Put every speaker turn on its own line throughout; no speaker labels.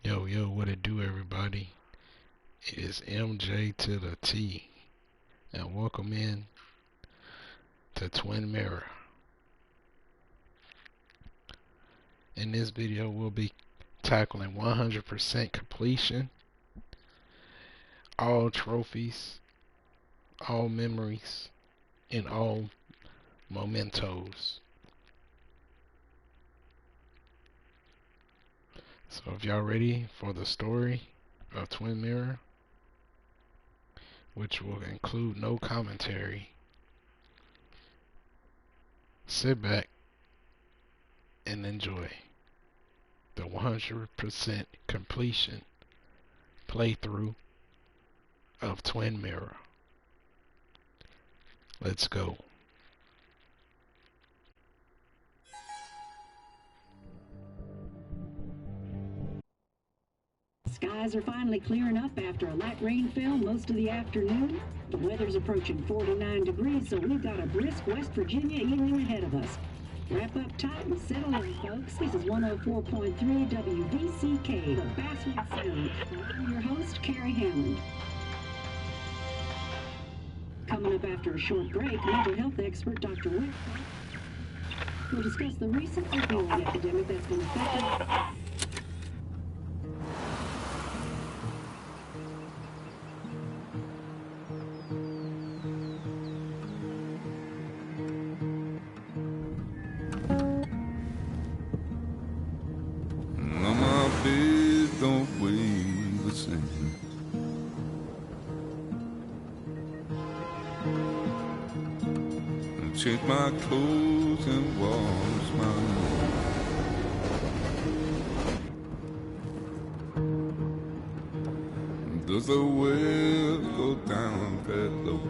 Yo, yo, what it do, everybody? It is MJ to the T, and welcome in to Twin Mirror. In this video, we'll be tackling 100% completion, all trophies, all memories, and all mementos. So if y'all ready for the story of Twin Mirror, which will include no commentary, sit back and enjoy the 100% completion playthrough of Twin Mirror. Let's go.
Skies are finally clearing up after a light rain fell most of the afternoon. The weather's approaching 49 degrees, so we've got a brisk West Virginia evening ahead of us. Wrap up tight and settle in, folks. This is 104.3 WVCK, the Basswood Sound. I'm your host, Carrie Hammond. Coming up after a short break, mental health expert Dr. Wick will discuss the recent opioid epidemic that's been affecting
don't weigh the same. And change my clothes and wash my hands. Does the well go down that low?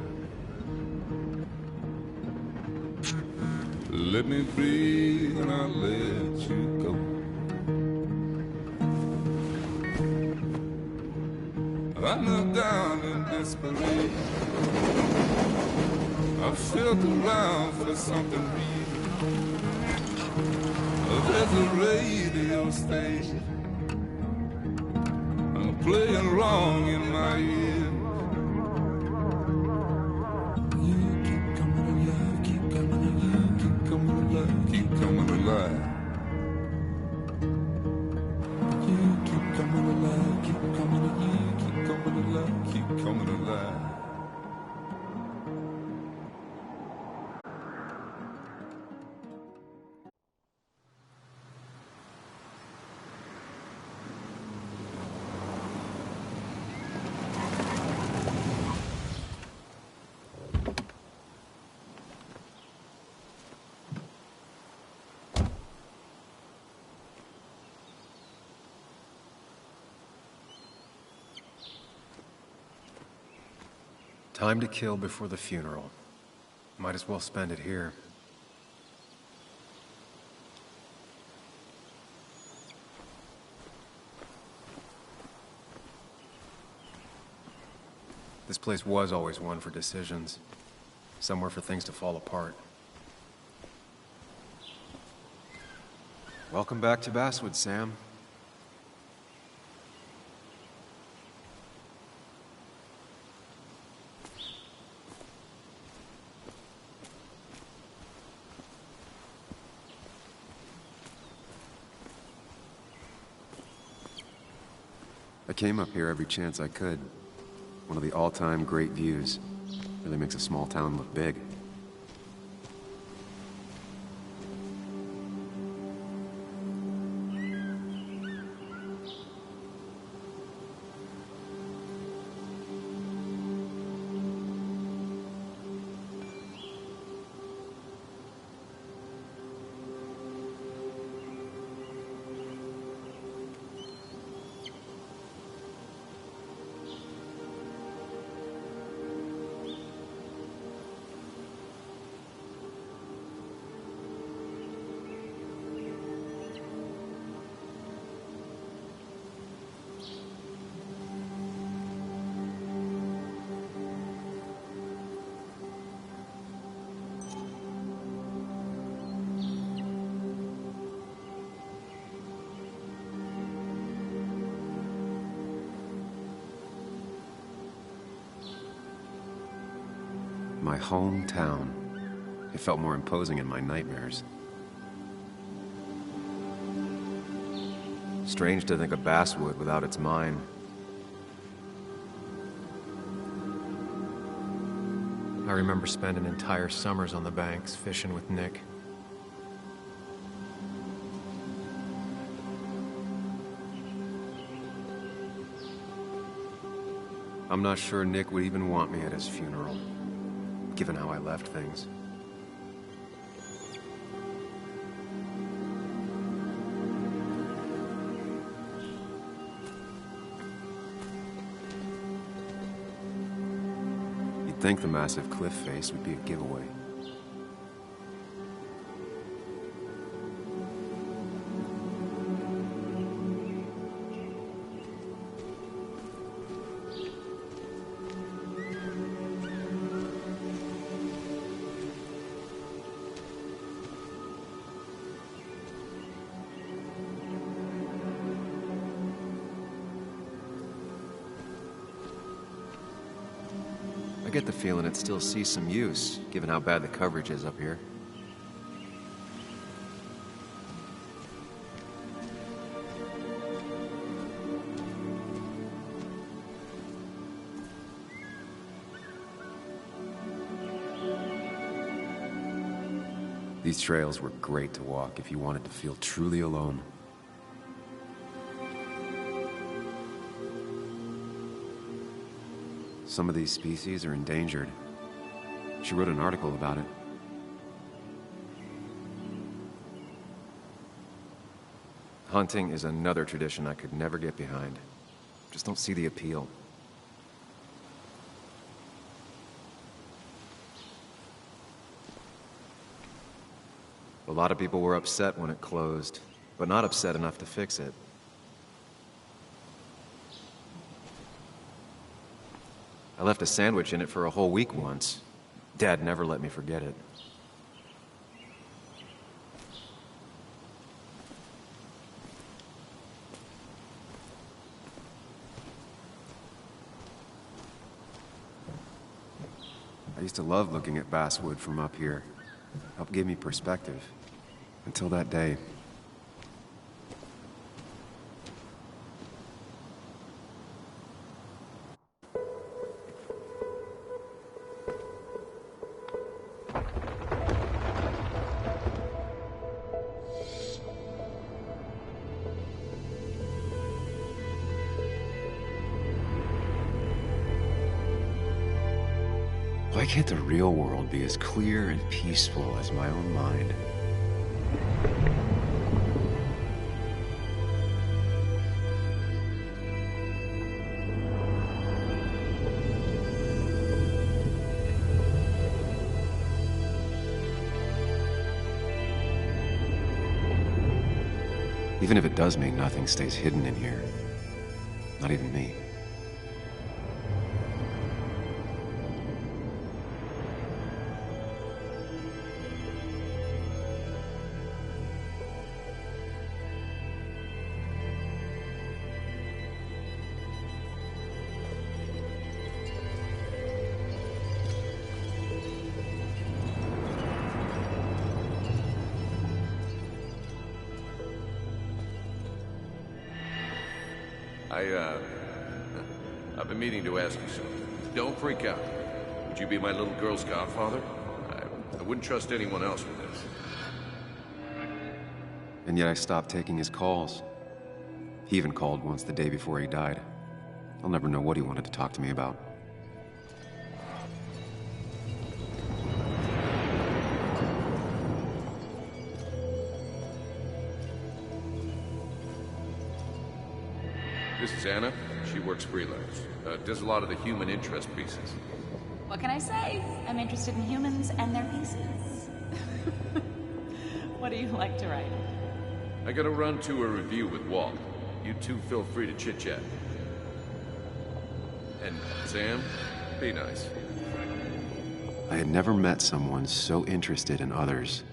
Let me breathe and I'll let you go. I knelt down in desperation. I felt around for something real. There's a radio station playing wrong in my ear. You keep coming alive, keep coming alive, keep coming alive, keep coming alive. You keep coming alive, keep coming alive, keep coming alive, keep coming alive.
Time to kill before the funeral. Might as well spend it here. This place was always one for decisions. Somewhere for things to fall apart. Welcome back to Basswood, Sam. I came up here every chance I could. One of the all-time great views. Really makes a small town look big. My hometown. It felt more imposing in my nightmares. Strange to think of Basswood without its mine. I remember spending entire summers on the banks, fishing with Nick. I'm not sure Nick would even want me at his funeral, given how I left things. You'd think the massive cliff face would be a giveaway. I get the feeling it still sees some use, given how bad the coverage is up here. These trails were great to walk if you wanted to feel truly alone. Some of these species are endangered. She wrote an article about it. Hunting is another tradition I could never get behind. Just don't see the appeal. A lot of people were upset when it closed, but not upset enough to fix it. I left a sandwich in it for a whole week once. Dad never let me forget it. I used to love looking at Basswood from up here. Helped give me perspective. Until that day. Why can't the real world be as clear and peaceful as my own mind? Even if it does mean nothing stays hidden in here. Not even me.
I've been meaning to ask you something. Don't freak out. Would you be my little girl's godfather? I wouldn't trust anyone else with this.
And yet I stopped taking his calls. He even called once the day before he died. I'll never know what he wanted to talk to me about.
This is Anna. She works freelance. Does a lot of the human interest pieces.
What can I say? I'm interested in humans and their pieces. What do you like to write?
I gotta run to a review with Walt. You two feel free to chit-chat. And Sam, be nice.
I had never met someone so interested in others.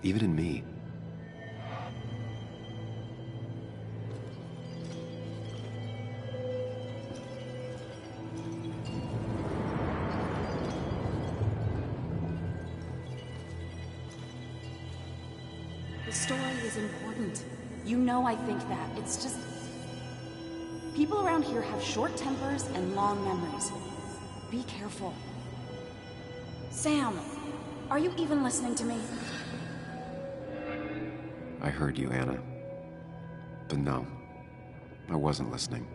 Even in me.
The story is important. You know I think that. It's just... people around here have short tempers and long memories. Be careful. Sam, are you even listening to me?
I heard you, Anna. But no, I wasn't listening.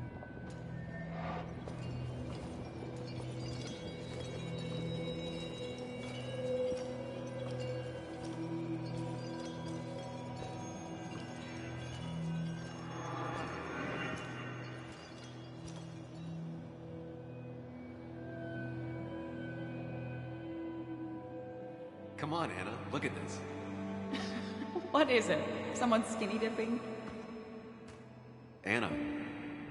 Come on, Anna, look at this.
What is it? Someone skinny dipping?
Anna,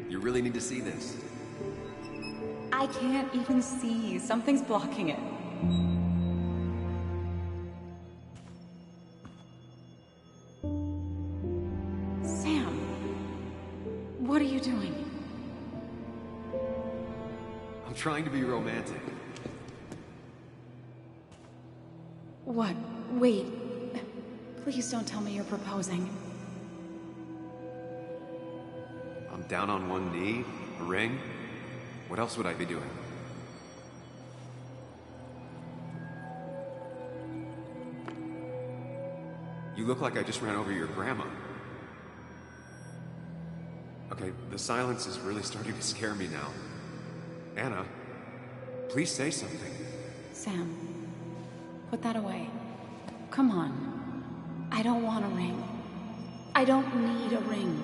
you really need to see this.
I can't even see. Something's blocking it. Sam, what are you doing?
I'm trying to be romantic.
What? Wait. Please don't tell me you're proposing.
I'm down on one knee, a ring. What else would I be doing? You look like I just ran over your grandma. Okay, the silence is really starting to scare me now. Anna, please say something.
Sam, put that away. Come on. I don't want a ring. I don't need a ring.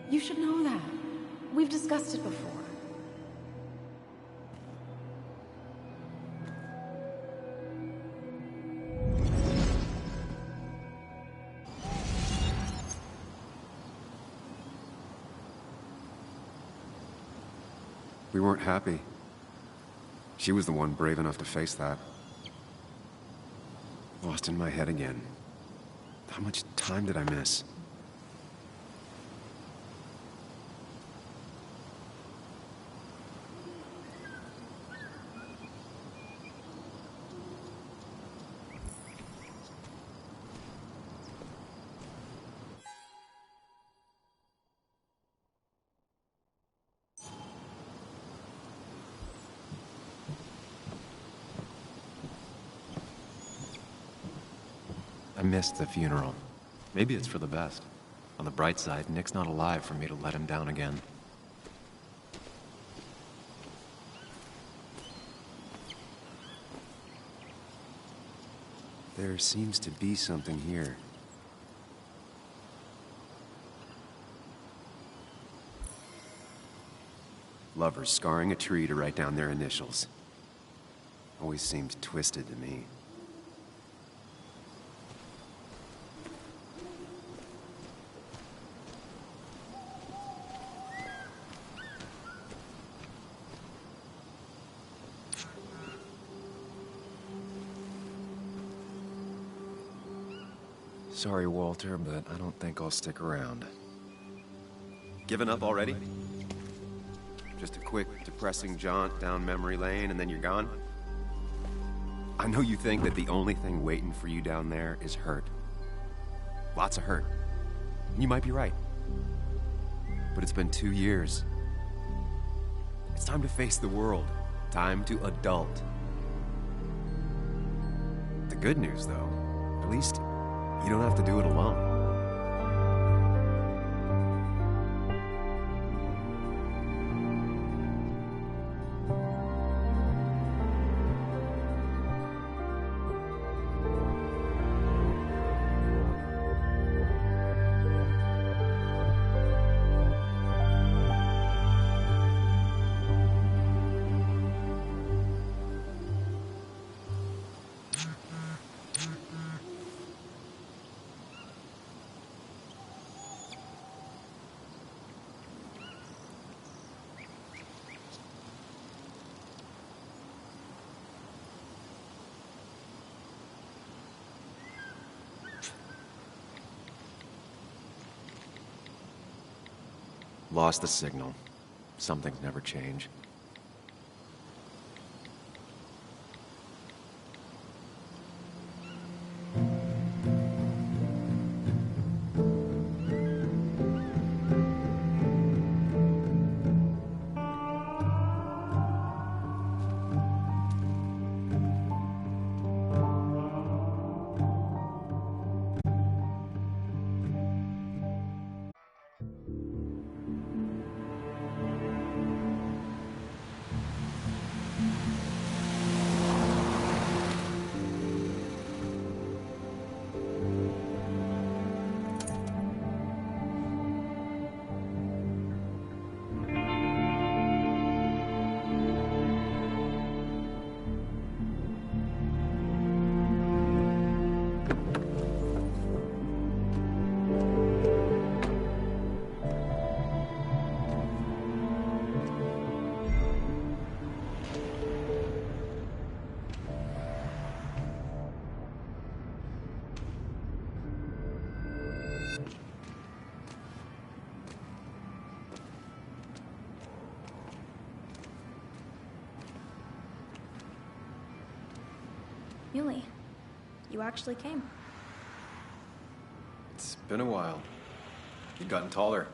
You should know that. We've discussed it before.
We weren't happy. She was the one brave enough to face that. Lost in my head again. How much time did I miss? I missed the funeral. Maybe it's for the best. On the bright side, Nick's not alive for me to let him down again. There seems to be something here. Lovers scarring a tree to write down their initials. Always seemed twisted to me. Sorry, Walter, but I don't think I'll stick around. Given up already? Just a quick, depressing jaunt down memory lane and then you're gone? I know you think that the only thing waiting for you down there is hurt. Lots of hurt. And you might be right. But it's been 2 years. It's time to face the world. Time to adult. The good news, though, at least you don't have to do it alone. Lost the signal. Some things never change.
Muley, you actually came.
It's been a while. You've gotten taller.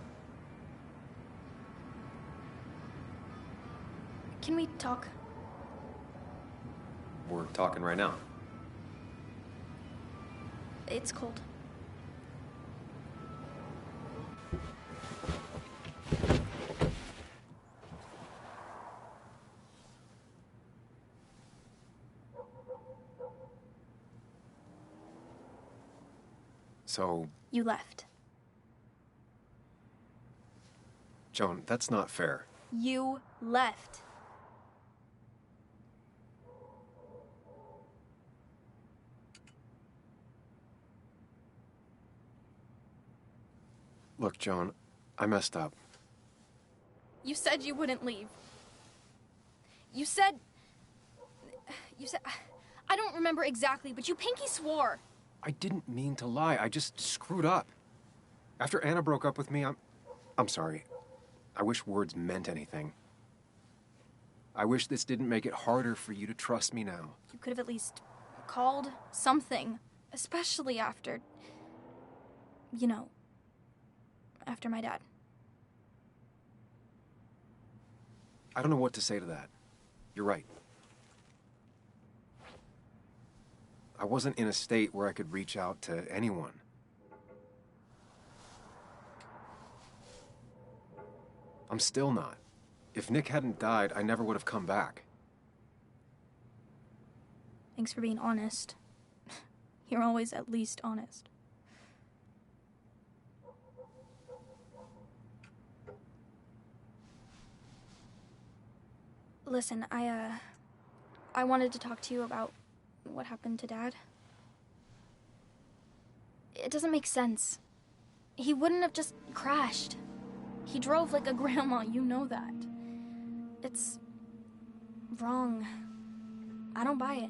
Can we talk?
We're talking right now.
It's cold.
So,
You left.
Joan, that's not fair.
You left.
Look, Joan, I messed up.
You said you wouldn't leave. You said... I don't remember exactly, but you pinky swore.
I didn't mean to lie. I just screwed up. After Anna broke up with me, I'm sorry. I wish words meant anything. I wish this didn't make it harder for you to trust me now.
You could have at least called something, especially after... You know, after my dad.
I don't know what to say to that. You're right. I wasn't in a state where I could reach out to anyone. I'm still not. If Nick hadn't died, I never would have come back.
Thanks for being honest. You're always at least honest. Listen, I wanted to talk to you about what happened to Dad. It doesn't make sense. He wouldn't have just crashed. He drove like a grandma, you know that. It's wrong. I don't buy it.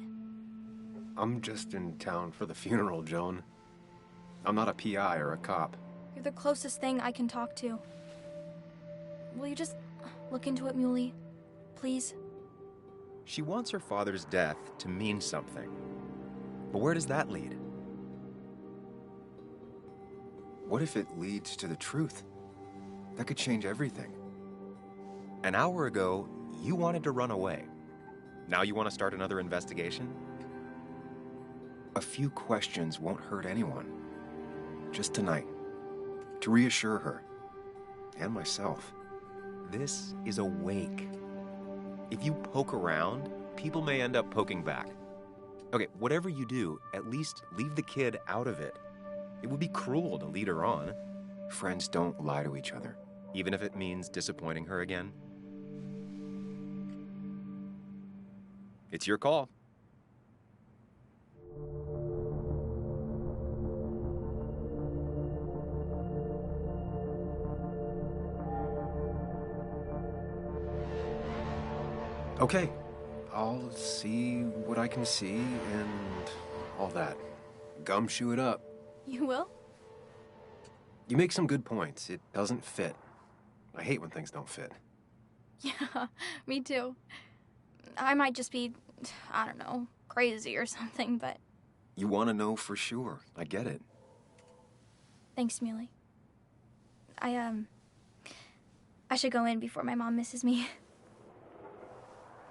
I'm just in town for the funeral, Joan. I'm not a PI or a cop.
You're the closest thing I can talk to. Will you just look into it, Muley? Please?
She wants her father's death to mean something. But where does that lead?
What if it leads to the truth? That could change everything.
An hour ago, you wanted to run away. Now you want to start another investigation?
A few questions won't hurt anyone. Just tonight. To reassure her. And myself.
This is a wake. If you poke around, people may end up poking back. Okay, whatever you do, at least leave the kid out of it. It would be cruel to lead her on.
Friends don't lie to each other.
Even if it means disappointing her again. It's your call.
Okay, I'll see what I can see and all that. Gumshoe it up.
You will?
You make some good points. It doesn't fit. I hate when things don't fit.
Yeah, me too. I might just be, I don't know, crazy or something, but...
You want to know for sure. I get it.
Thanks, Muley. I should go in before my mom misses me.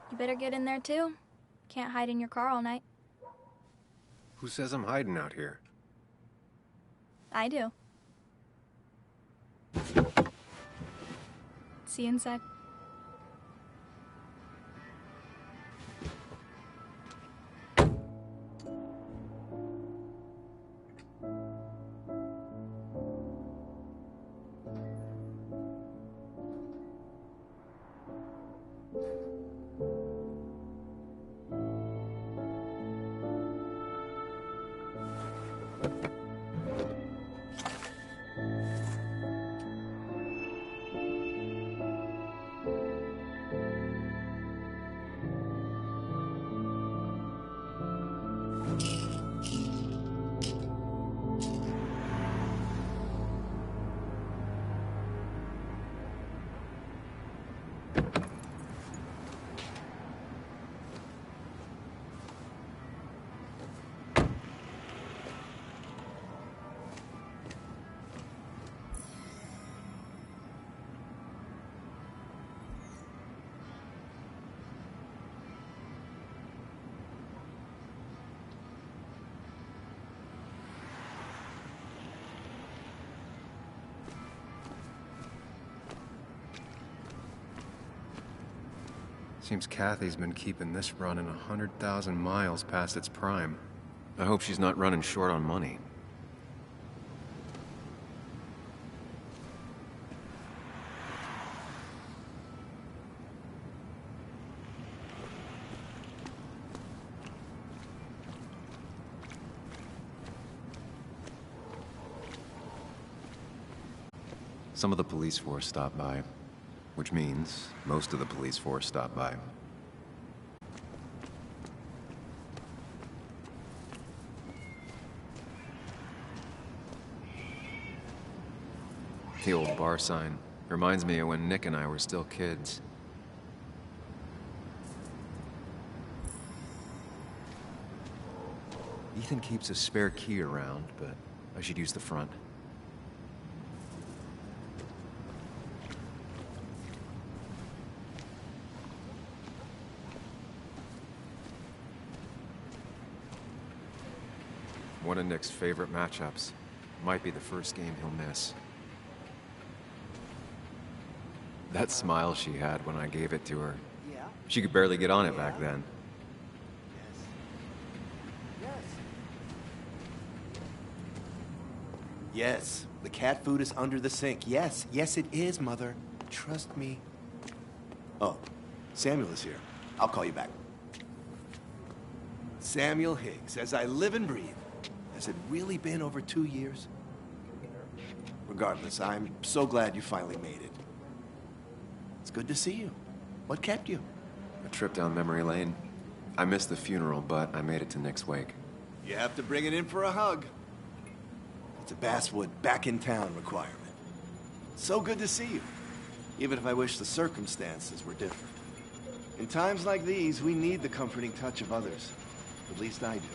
You better get in there, too. Can't hide in your car all night.
Who says I'm hiding out here?
I do. See you inside.
Seems Kathy's been keeping this running 100,000 miles past its prime. I hope she's not running short on money. Some of the police force stopped by, which means most of the police force stopped by. The old bar sign reminds me of when Nick and I were still kids. Ethan keeps a spare key around, but I should use the front. One of Nick's favorite matchups. Might be the first game he'll miss. That smile she had when I gave it to her.
Yeah.
She could barely get on it back then.
Yes, the cat food is under the sink. Yes, yes it is, Mother. Trust me. Oh, Samuel is here. I'll call you back. Samuel Higgs, as I live and breathe. Has it really been over 2 years? Regardless, I'm so glad you finally made it. It's good to see you. What kept you?
A trip down memory lane. I missed the funeral, but I made it to Nick's wake.
You have to bring it in for a hug. It's a Basswood back in town requirement. So good to see you, even if I wish the circumstances were different. In times like these, we need the comforting touch of others. At least I do.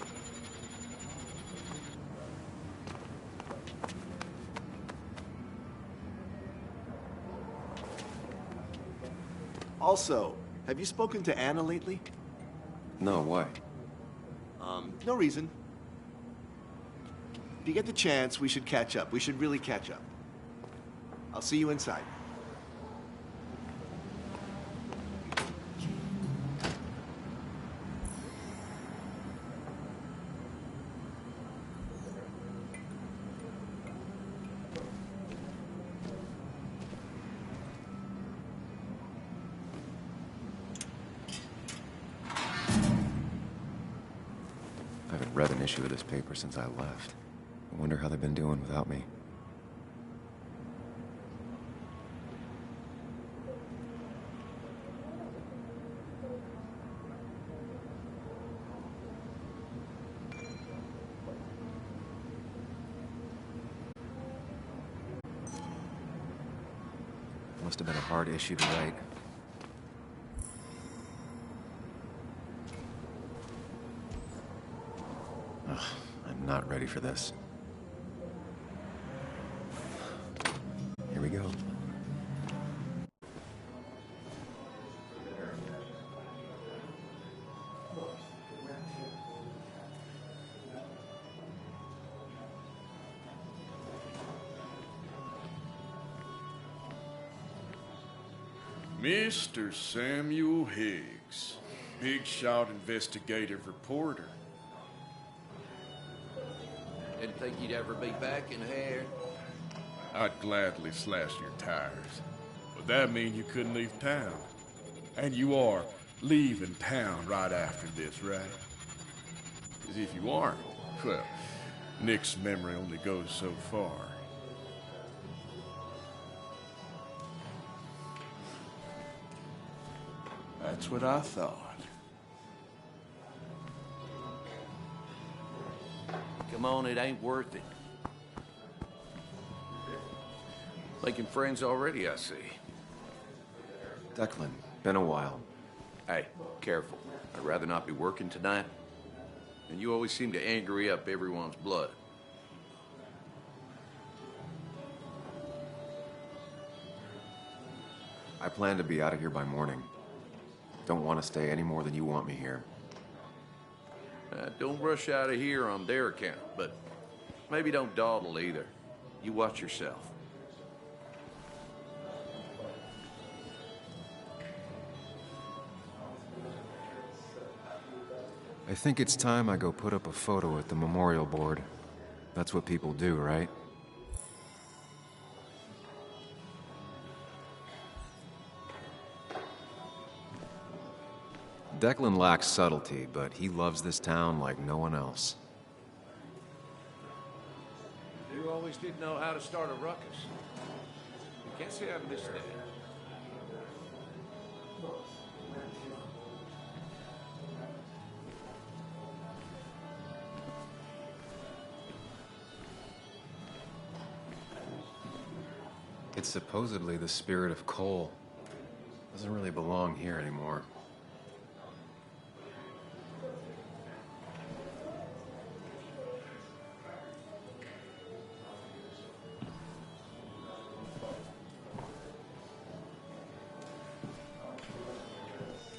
Also, have you spoken to Anna lately?
No, why?
No reason. If you get the chance, we should catch up. We should really catch up. I'll see you inside.
I haven't read an issue of this paper since I left. I wonder how they've been doing without me. Must have been a hard issue to write. Ugh, I'm not ready for this. Here we go.
Mr. Samuel Higgs, big shot investigative reporter.
Didn't think you'd ever be back in here.
I'd gladly slash your tires, but that means you couldn't leave town. And you are leaving town right after this, right? Because if you aren't, well, Nick's memory only goes so far. That's what I thought.
Come on, it ain't worth it. Making friends already, I see.
Declan, been a while.
Hey, careful. I'd rather not be working tonight. And you always seem to angry up everyone's blood.
I plan to be out of here by morning. Don't want to stay any more than you want me here.
Don't rush out of here on their account, but maybe don't dawdle either. You watch yourself.
I think it's time I go put up a photo at the memorial board. That's what people do, right? Declan lacks subtlety, but he loves this town like no one else.
You always did know how to start a ruckus. You can't say I've missed that.
It's supposedly the spirit of Cole. Doesn't really belong here anymore.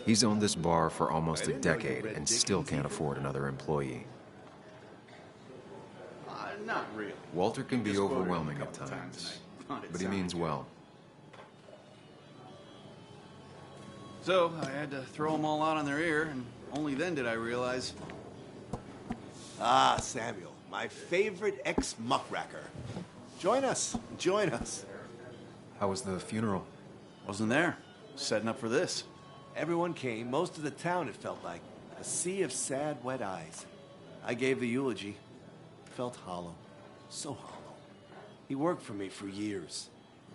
He's owned this bar for almost a decade and still can't afford another employee.
Not really.
Walter can be overwhelming at times, but he means well.
So, I had to throw them all out on their ear, and only then did I realize... Ah, Samuel, my favorite ex-muckracker. Join us, join us.
How was the funeral?
Wasn't there. Setting up for this. Everyone came, most of the town, it felt like. A sea of sad, wet eyes. I gave the eulogy. Felt hollow. So hollow. He worked for me for years.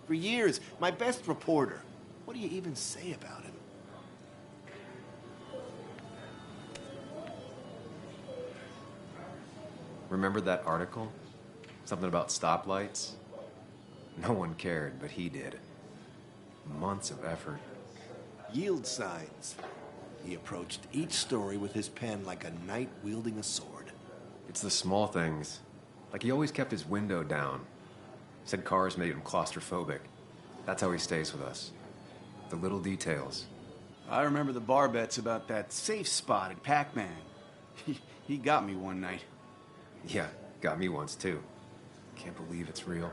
For years. My best reporter. What do you even say about him?
Remember that article? Something about stoplights? No one cared, but he did. Months of effort.
Yield signs. He approached each story with his pen like a knight wielding a sword.
It's the small things. Like he always kept his window down. Said cars made him claustrophobic. That's how he stays with us. The little details.
I remember the bar bets about that safe spot at Pac-Man. He got me one night.
Yeah, got me once too. Can't believe it's real.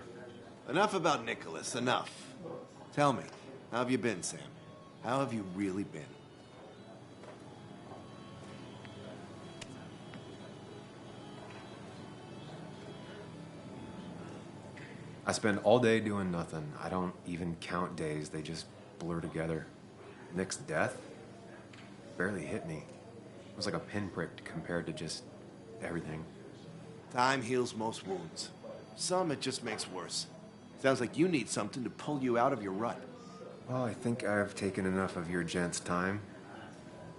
Enough about Nicholas, enough. Tell me, how have you been, Sam? How have you really been?
I spend all day doing nothing. I don't even count days. They just blur together. Nick's death barely hit me. It was like a pinprick compared to just everything.
Time heals most wounds. Some it just makes worse. Sounds like you need something to pull you out of your rut.
Well, I think I've taken enough of your gents' time.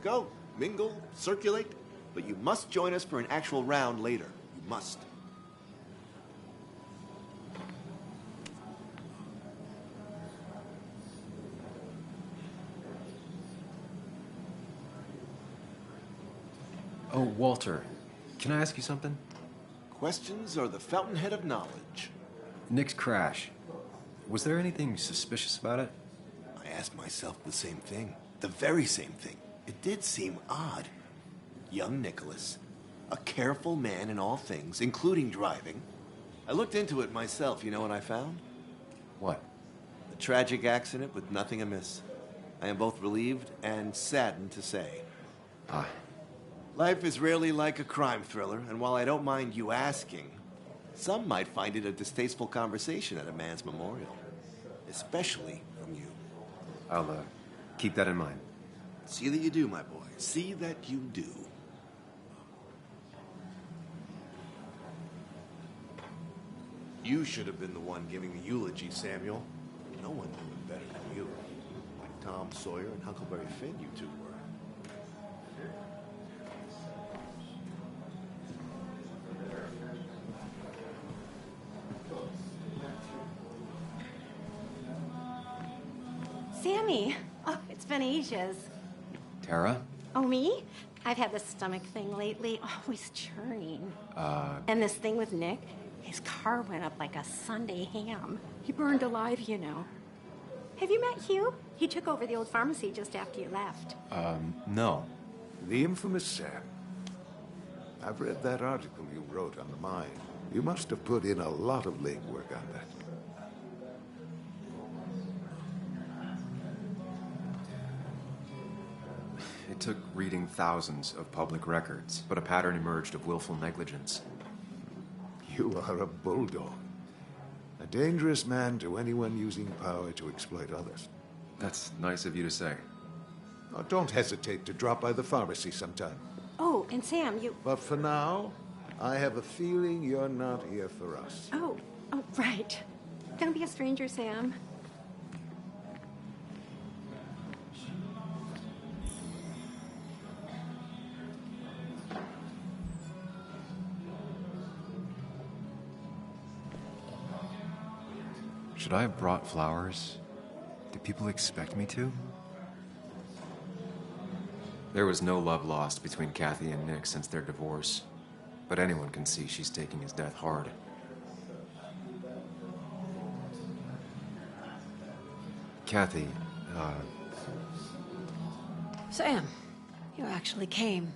Go, mingle, circulate, but you must join us for an actual round later. You must.
Oh, Walter, can I ask you something?
Questions are the fountainhead of knowledge.
Nick's crash. Was there anything suspicious about it?
I asked myself the same thing. The very same thing. It did seem odd. Young Nicholas, a careful man in all things, including driving. I looked into it myself. You know what I found?
What?
A tragic accident with nothing amiss. I am both relieved and saddened to say.
Ah.
Life is rarely like a crime thriller, and while I don't mind you asking, some might find it a distasteful conversation at a man's memorial. Especially from you.
I'll, keep that in mind.
See that you do, my boy. See that you do. You should have been the one giving the eulogy, Samuel. No one knew him better than you. Like Tom Sawyer and Huckleberry Finn, you two were.
Sammy! Oh, it's been ages.
Tara?
Oh, me? I've had this stomach thing lately, always churning. And this thing with Nick, his car went up like a Sunday ham. He burned alive, you know. Have you met Hugh? He took over the old pharmacy just after you left.
No.
The infamous Sam. I've read that article you wrote on the mine. You must have put in a lot of legwork on that.
It took reading thousands of public records, but a pattern emerged of willful negligence.
You are a bulldog. A dangerous man to anyone using power to exploit others.
That's nice of you to say.
Oh, don't hesitate to drop by the pharmacy sometime.
Oh, and Sam, you...
But for now, I have a feeling you're not here for us.
Oh, right. Don't be a stranger, Sam.
Should I have brought flowers? Do people expect me to? There was no love lost between Kathy and Nick since their divorce, but anyone can see she's taking his death hard. Kathy,
Sam, you actually came.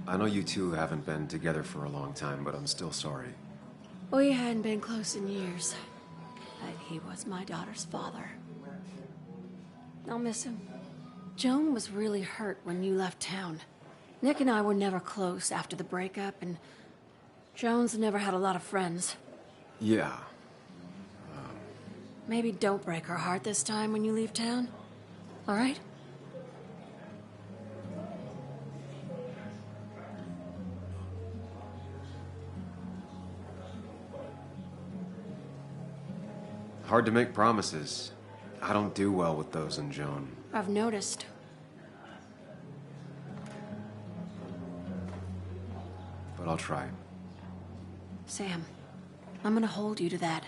I know you two haven't been together for a long time, but I'm still sorry.
We hadn't been close in years, but he was my daughter's father. I'll miss him. Joan was really hurt when you left town. Nick and I were never close after the breakup, and Joan's never had a lot of friends.
Yeah.
Maybe don't break her heart this time when you leave town. All right?
Hard to make promises. I don't do well with those in Joan.
I've noticed.
But I'll try.
Sam, I'm gonna hold you to that.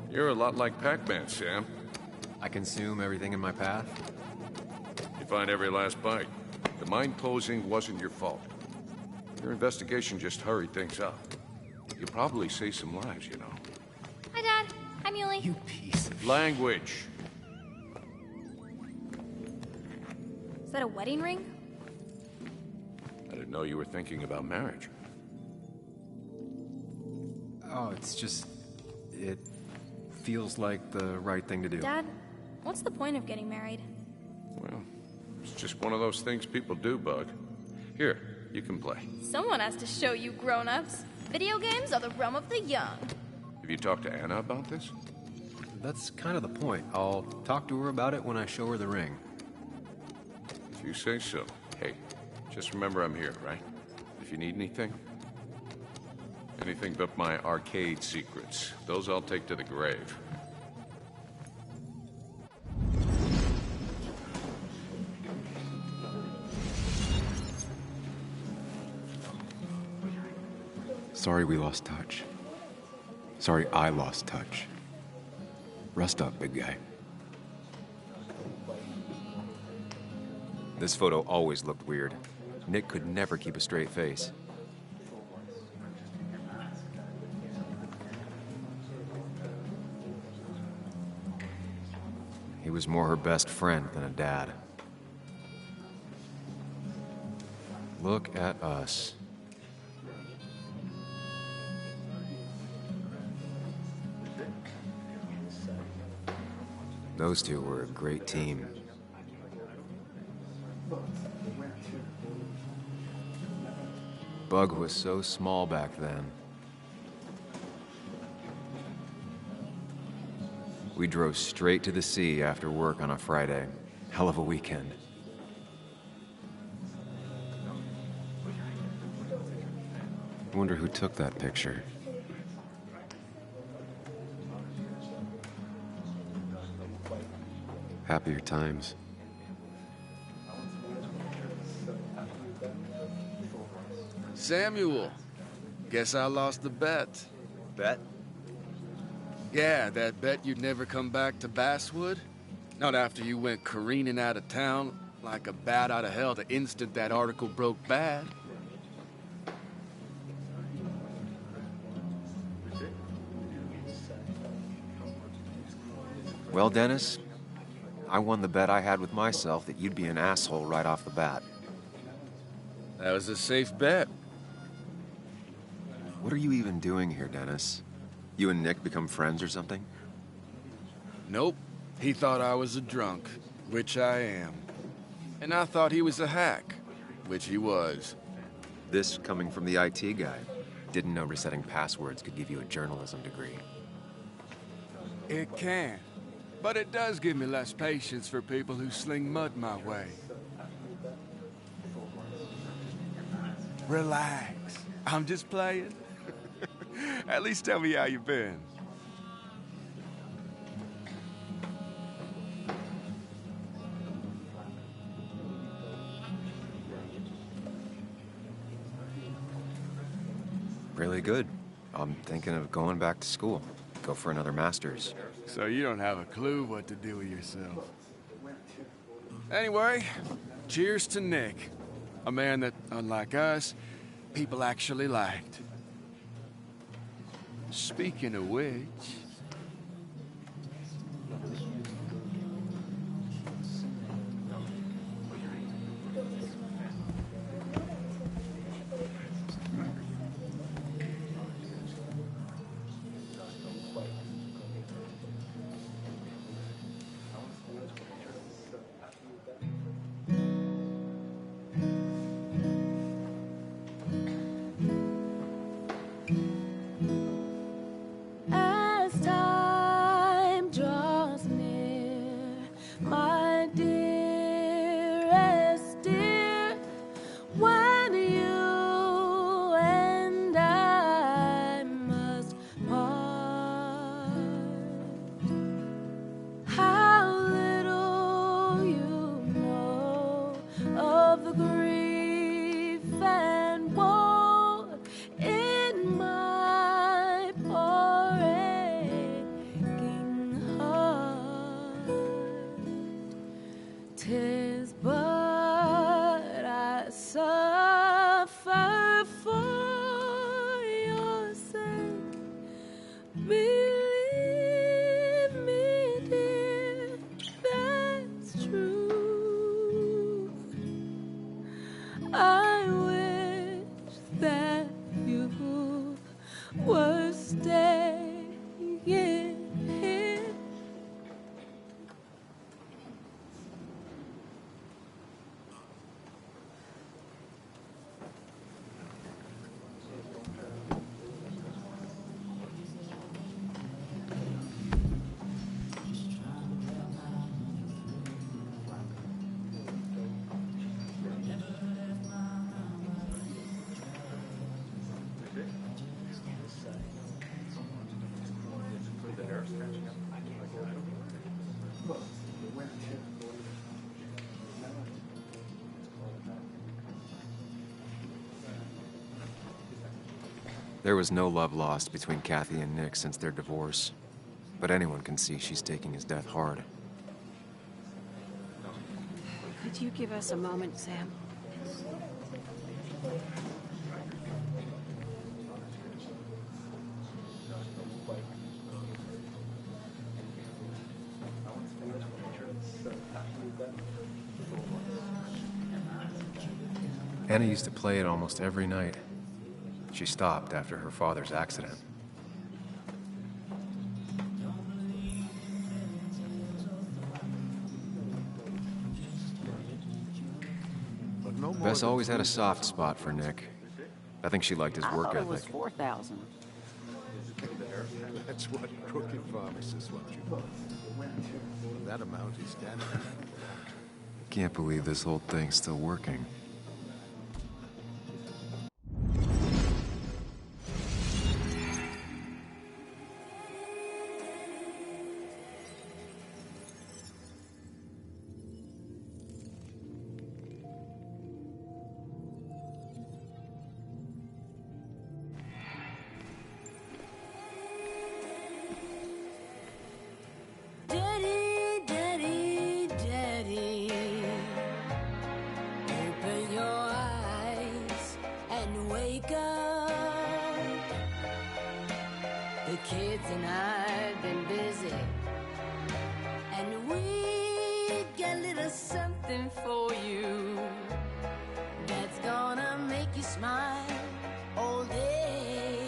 You're a lot like Pac-Man, Sam.
I consume everything in my path?
You find every last bite. The mine closing wasn't your fault. Your investigation just hurried things up. You probably saved some lives, you know.
Hi, Dad. Hi, Muley.
You piece of...
Language.
Is that a wedding ring?
I didn't know you were thinking about marriage.
Oh, it's just... It feels like the right thing to do.
Dad, what's the point of getting married?
Well, it's just one of those things people do, Bug. Here, you can play.
Someone has to show you grown-ups. Video games are the realm of the young.
Have you talked to Anna about this?
That's kind of the point. I'll talk to her about it when I show her the ring.
If you say so. Hey, just remember I'm here, right? If you need anything. Anything but my arcade secrets. Those I'll take to the grave.
Sorry we lost touch. Sorry I lost touch. Rest up, big guy. This photo always looked weird. Nick could never keep a straight face. He was more her best friend than a dad. Look at us. Those two were a great team. Bug was so small back then. We drove straight to the sea after work on a Friday. Hell of a weekend. Wonder who took that picture. Happier times.
Samuel, guess I lost the bet.
Bet?
Yeah, that bet you'd never come back to Basswood. Not after you went careening out of town like a bat out of hell the instant that article broke bad.
Well, Dennis, I won the bet I had with myself that you'd be an asshole right off the bat.
That was a safe bet.
What are you even doing here, Dennis? You and Nick become friends or something?
Nope. He thought I was a drunk, which I am. And I thought he was a hack, which he was.
This coming from the IT guy. Didn't know resetting passwords could give you a journalism degree.
It can. But it does give me less patience for people who sling mud my way. Relax. I'm just playing. At least tell me how you been.
Really good. I'm thinking of going back to school. Go for another master's.
So you don't have a clue what to do with yourself. Anyway, cheers to Nick. A man that, unlike us, people actually liked. Speaking of which...
As time draws near, my dearest dear, when you and I must part, how little you know of the grief and woe in my poor aching heart. 'Tis but I suffer for your sake. Believe me, dear, that's true. I wish that you were staying here.
There was no love lost between Kathy and Nick since their divorce. But anyone can see she's taking his death hard.
Could you give us a moment, Sam?
Anna used to play it almost every night. She stopped after her father's accident. Bess always had a soft spot for Nick. I think she liked his work
I thought it was
ethic.
4,000.
That's what crooked pharmacists want you for. That amount is standard.
Can't believe this whole thing's still working.
got something for you that's gonna make you smile all day.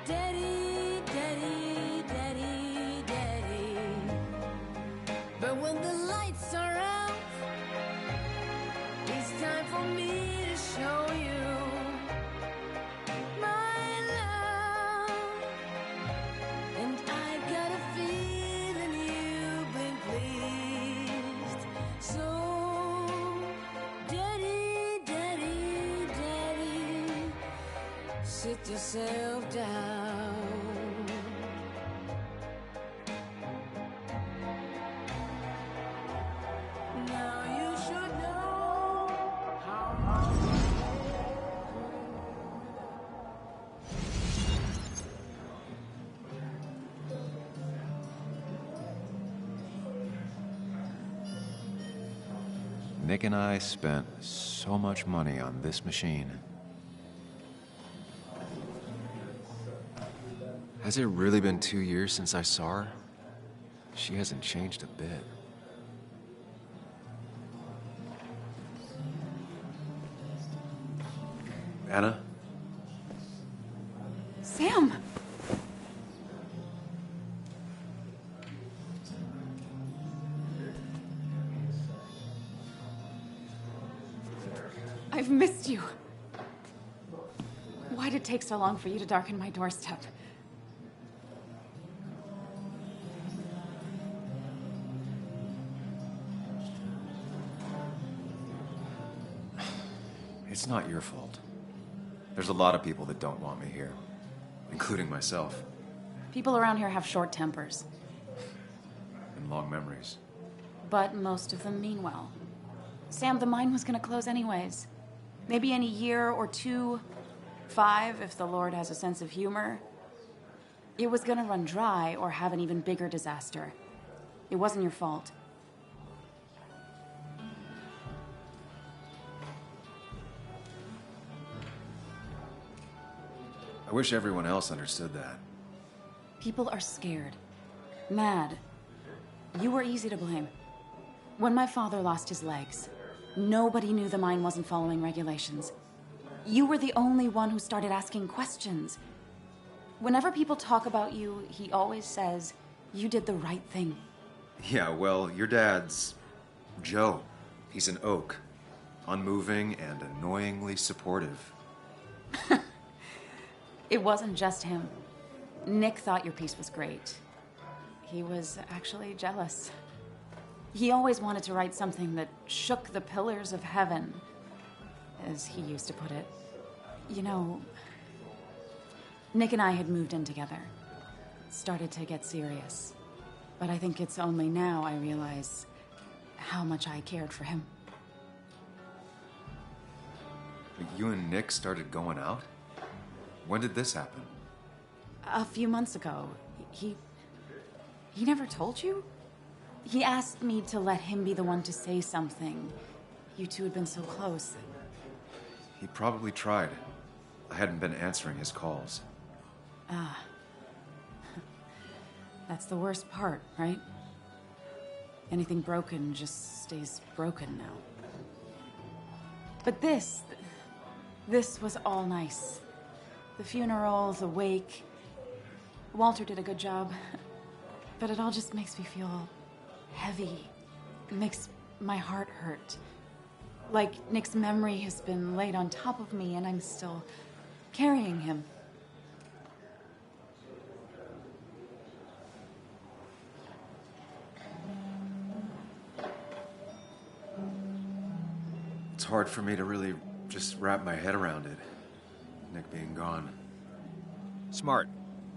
Daddy, daddy, daddy, daddy. But when the lights are out, it's time for me to show you my love. And I've got a feeling you've been pleased. So, daddy, daddy, daddy, sit yourself down. Now you should know how much
Nick and I spent so much money on this machine. Has it really been 2 years since I saw her? She hasn't changed a bit. Anna?
Sam! I've missed you. Why'd it take so long for you to darken my doorstep?
It's not your fault. There's a lot of people that don't want me here, including myself,
People around here have short tempers,
and long memories.
but most of them mean well. Sam, the mine was gonna close anyways. Maybe in a year or 2, 5, if the Lord has a sense of humor. It was gonna run dry or have an even bigger disaster. It wasn't your fault.
I wish everyone else understood that.
People are scared, mad. You were easy to blame. When my father lost his legs, nobody knew the mine wasn't following regulations. You were the only one who started asking questions. Whenever people talk about you, he always says, you did the right thing.
Yeah, well, your dad's Joe. He's an oak. Unmoving and annoyingly supportive.
It wasn't just him. Nick thought your piece was great. He was actually jealous. He always wanted to write something that shook the pillars of heaven, as he used to put it. You know, Nick and I had moved in together. Started to get serious. But I think it's only now I realize how much I cared for him.
You and Nick started going out? When did this happen?
A few months ago. He never told you? He asked me to let him be the one to say something. You two had been so close.
He probably tried. I hadn't been answering his calls.
Ah. That's the worst part, right? Anything broken just stays broken now. But this was all nice. The funeral, the wake. Walter did a good job. But it all just makes me feel heavy. It makes my heart hurt. Like Nick's memory has been laid on top of me and I'm still carrying him.
It's hard for me to really just wrap my head around it. Nick being gone. Smart.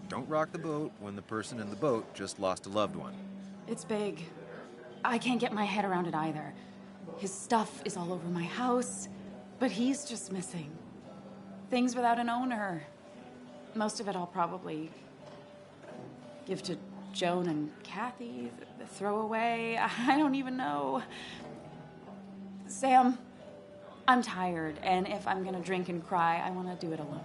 Don't rock the boat when the person in the boat just lost a loved one.
It's big. I can't get my head around it either. His stuff is all over my house, but he's just missing. Things without an owner. Most of it I'll probably give to Joan and Kathy, throw away. I don't even know. Sam, I'm tired, and if I'm gonna drink and cry, I want to do it alone.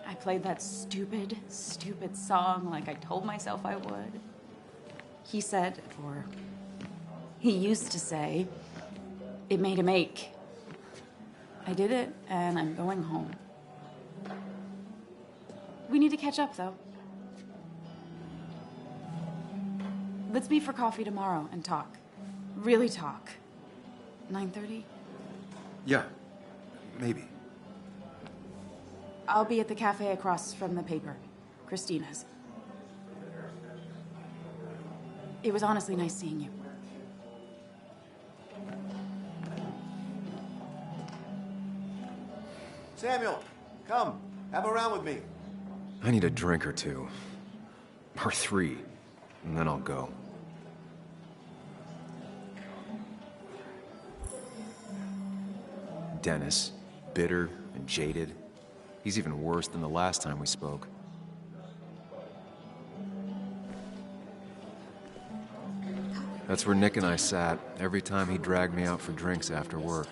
I played that stupid song like I told myself I would. He said, or he used to say, it made him ache. I did it, and I'm going home. We need to catch up, though. Let's meet for coffee tomorrow and talk. Really talk. 9:30?
Yeah, maybe.
I'll be at the cafe across from the paper. Christina's. It was honestly nice seeing you.
Samuel, come. Have a round with me.
I need a drink or two. Or 3, and then I'll go. Dennis, bitter and jaded. He's even worse than the last time we spoke. That's where Nick and I sat every time he dragged me out for drinks after work.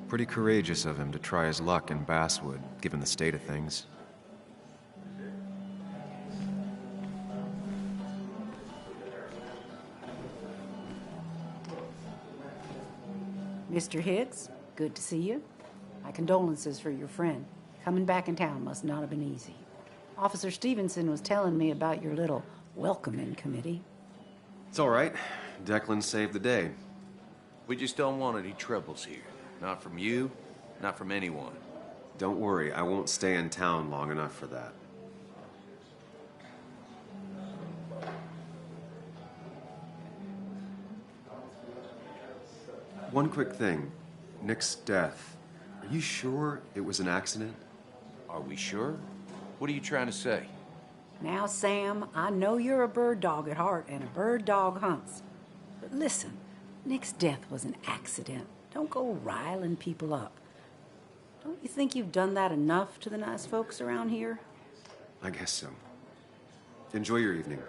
Pretty courageous of him to try his luck in Basswood, given the state of things.
Mr. Hicks, good to see you. My condolences for your friend. Coming back in town must not have been easy. Officer Stevenson was telling me about your little welcoming committee.
It's all right. Declan saved the day.
We just don't want any troubles here. Not from you, not from anyone.
Don't worry, I won't stay in town long enough for that. One quick thing. Nick's death. Are you sure it was an accident?
Are we sure? What are you trying to say?
Now, Sam, I know you're a bird dog at heart and a bird dog hunts. But listen, Nick's death was an accident. Don't go riling people up. Don't you think you've done that enough to the nice folks around here?
I guess so. Enjoy your evening.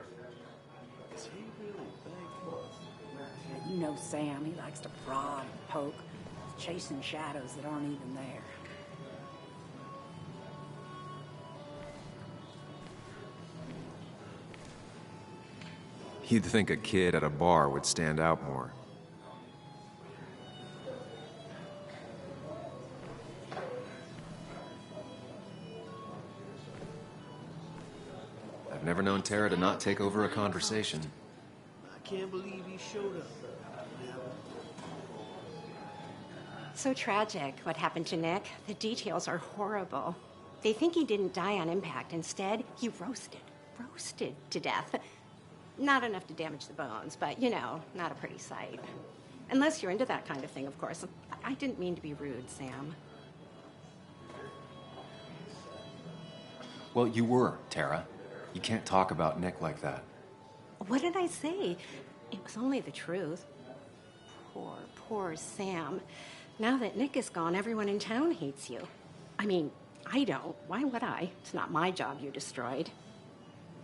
Yeah, you know Sam, he likes to prod and poke, chasing shadows that aren't even there.
You'd think a kid at a bar would stand out more. I've never known Tara to not take over a conversation.
I can't believe he showed up.
So tragic what happened to Nick. The details are horrible. They think he didn't die on impact. Instead, he roasted to death. Not enough to damage the bones, but, you know, not a pretty sight. Unless you're into that kind of thing, of course. I didn't mean to be rude, Sam.
Well, you were, Tara. You can't talk about Nick like that.
What did I say? It was only the truth. Poor Sam. Now that Nick is gone, everyone in town hates you. I mean, I don't. Why would I? It's not my job you destroyed.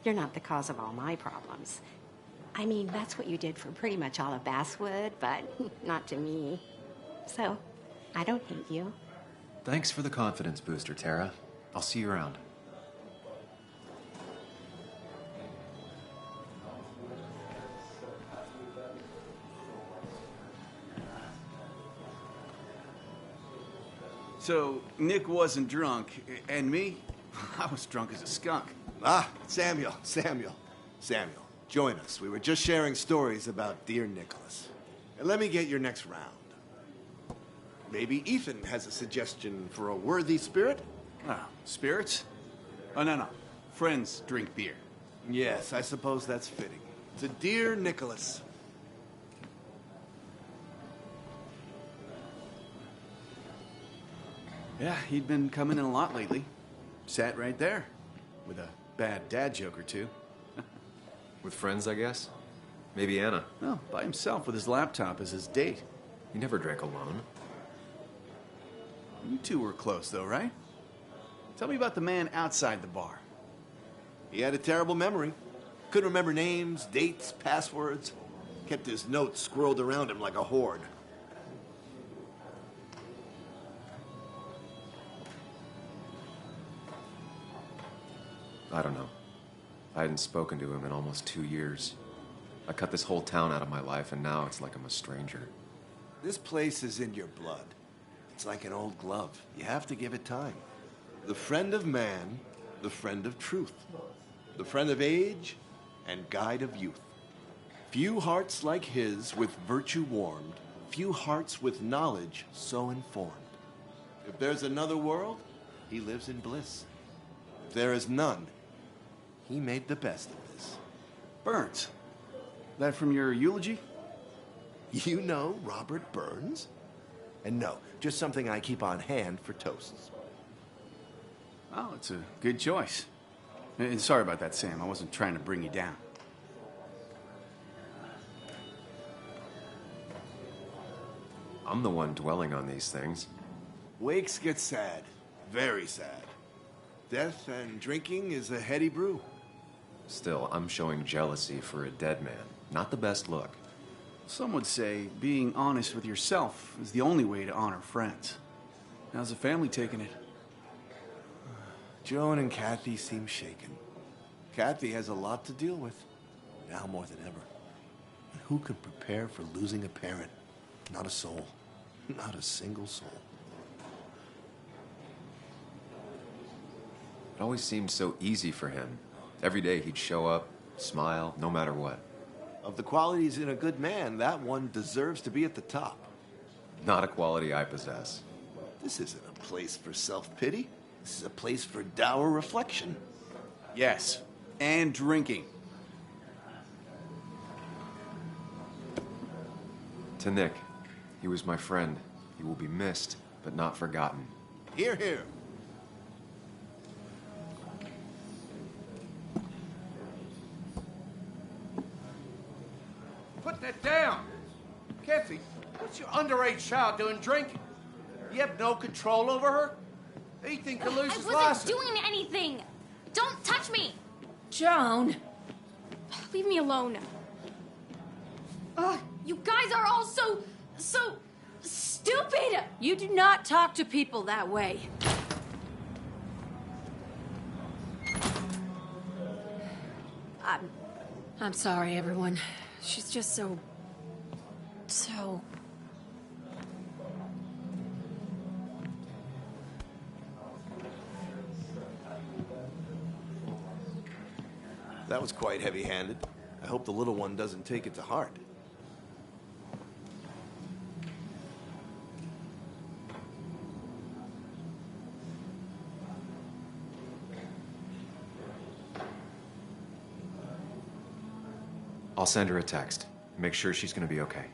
You're not the cause of all my problems. I mean, that's what you did for pretty much all of Basswood, but not to me. So, I don't hate you.
Thanks for the confidence booster, Tara. I'll see you around.
So, Nick wasn't drunk, and me? I was drunk as a skunk.
Samuel, join us. We were just sharing stories about dear Nicholas. And let me get your next round. Maybe Ethan has a suggestion for a worthy spirit?
Spirits? Oh, no. Friends drink beer.
Yes, I suppose that's fitting. To dear Nicholas.
Yeah, he'd been coming in a lot lately. Sat right there, with a bad dad joke or two.
With friends, I guess? Maybe Anna.
No, by himself with his laptop as his date.
He never drank alone.
You two were close, though, right? Tell me about the man outside the bar.
He had a terrible memory. Couldn't remember names, dates, passwords. Kept his notes squirreled around him like a hoard.
I don't know. I hadn't spoken to him in almost 2 years. I cut this whole town out of my life, and now it's like I'm a stranger.
This place is in your blood. It's like an old glove. You have to give it time. The friend of man, the friend of truth. The friend of age, and guide of youth. Few hearts like his with virtue warmed, few hearts with knowledge so informed. If there's another world, he lives in bliss. If there is none, he made the best of this.
Burns. That from your eulogy?
You know Robert Burns? And no, just something I keep on hand for toasts.
Oh, it's a good choice. And sorry about that, Sam. I wasn't trying to bring you down.
I'm the one dwelling on these things.
Wakes get sad. Very sad. Death and drinking is a heady brew.
Still, I'm showing jealousy for a dead man. Not the best look.
Some would say being honest with yourself is the only way to honor friends. How's the family taking it?
Joan and Kathy seem shaken. Kathy has a lot to deal with, now more than ever. And who could prepare for losing a parent? Not a soul. Not a single soul.
It always seemed so easy for him. Every day he'd show up, smile, no matter what.
Of the qualities in a good man, that one deserves to be at the top.
Not a quality I possess.
This isn't a place for self-pity. This is a place for dour reflection.
Yes, and drinking.
To Nick, he was my friend. He will be missed, but not forgotten.
Hear, hear.
Put that down. Kathy, what's your underage child doing drinking? You have no control over her? Ethan could lose his license.
I wasn't doing anything. Don't touch me.
Joan.
Leave me alone. You guys are all so stupid.
You do not talk to people that way. I'm sorry, everyone. She's just so...
That was quite heavy-handed. I hope the little one doesn't take it to heart.
I'll send her a text. Make sure she's gonna be okay.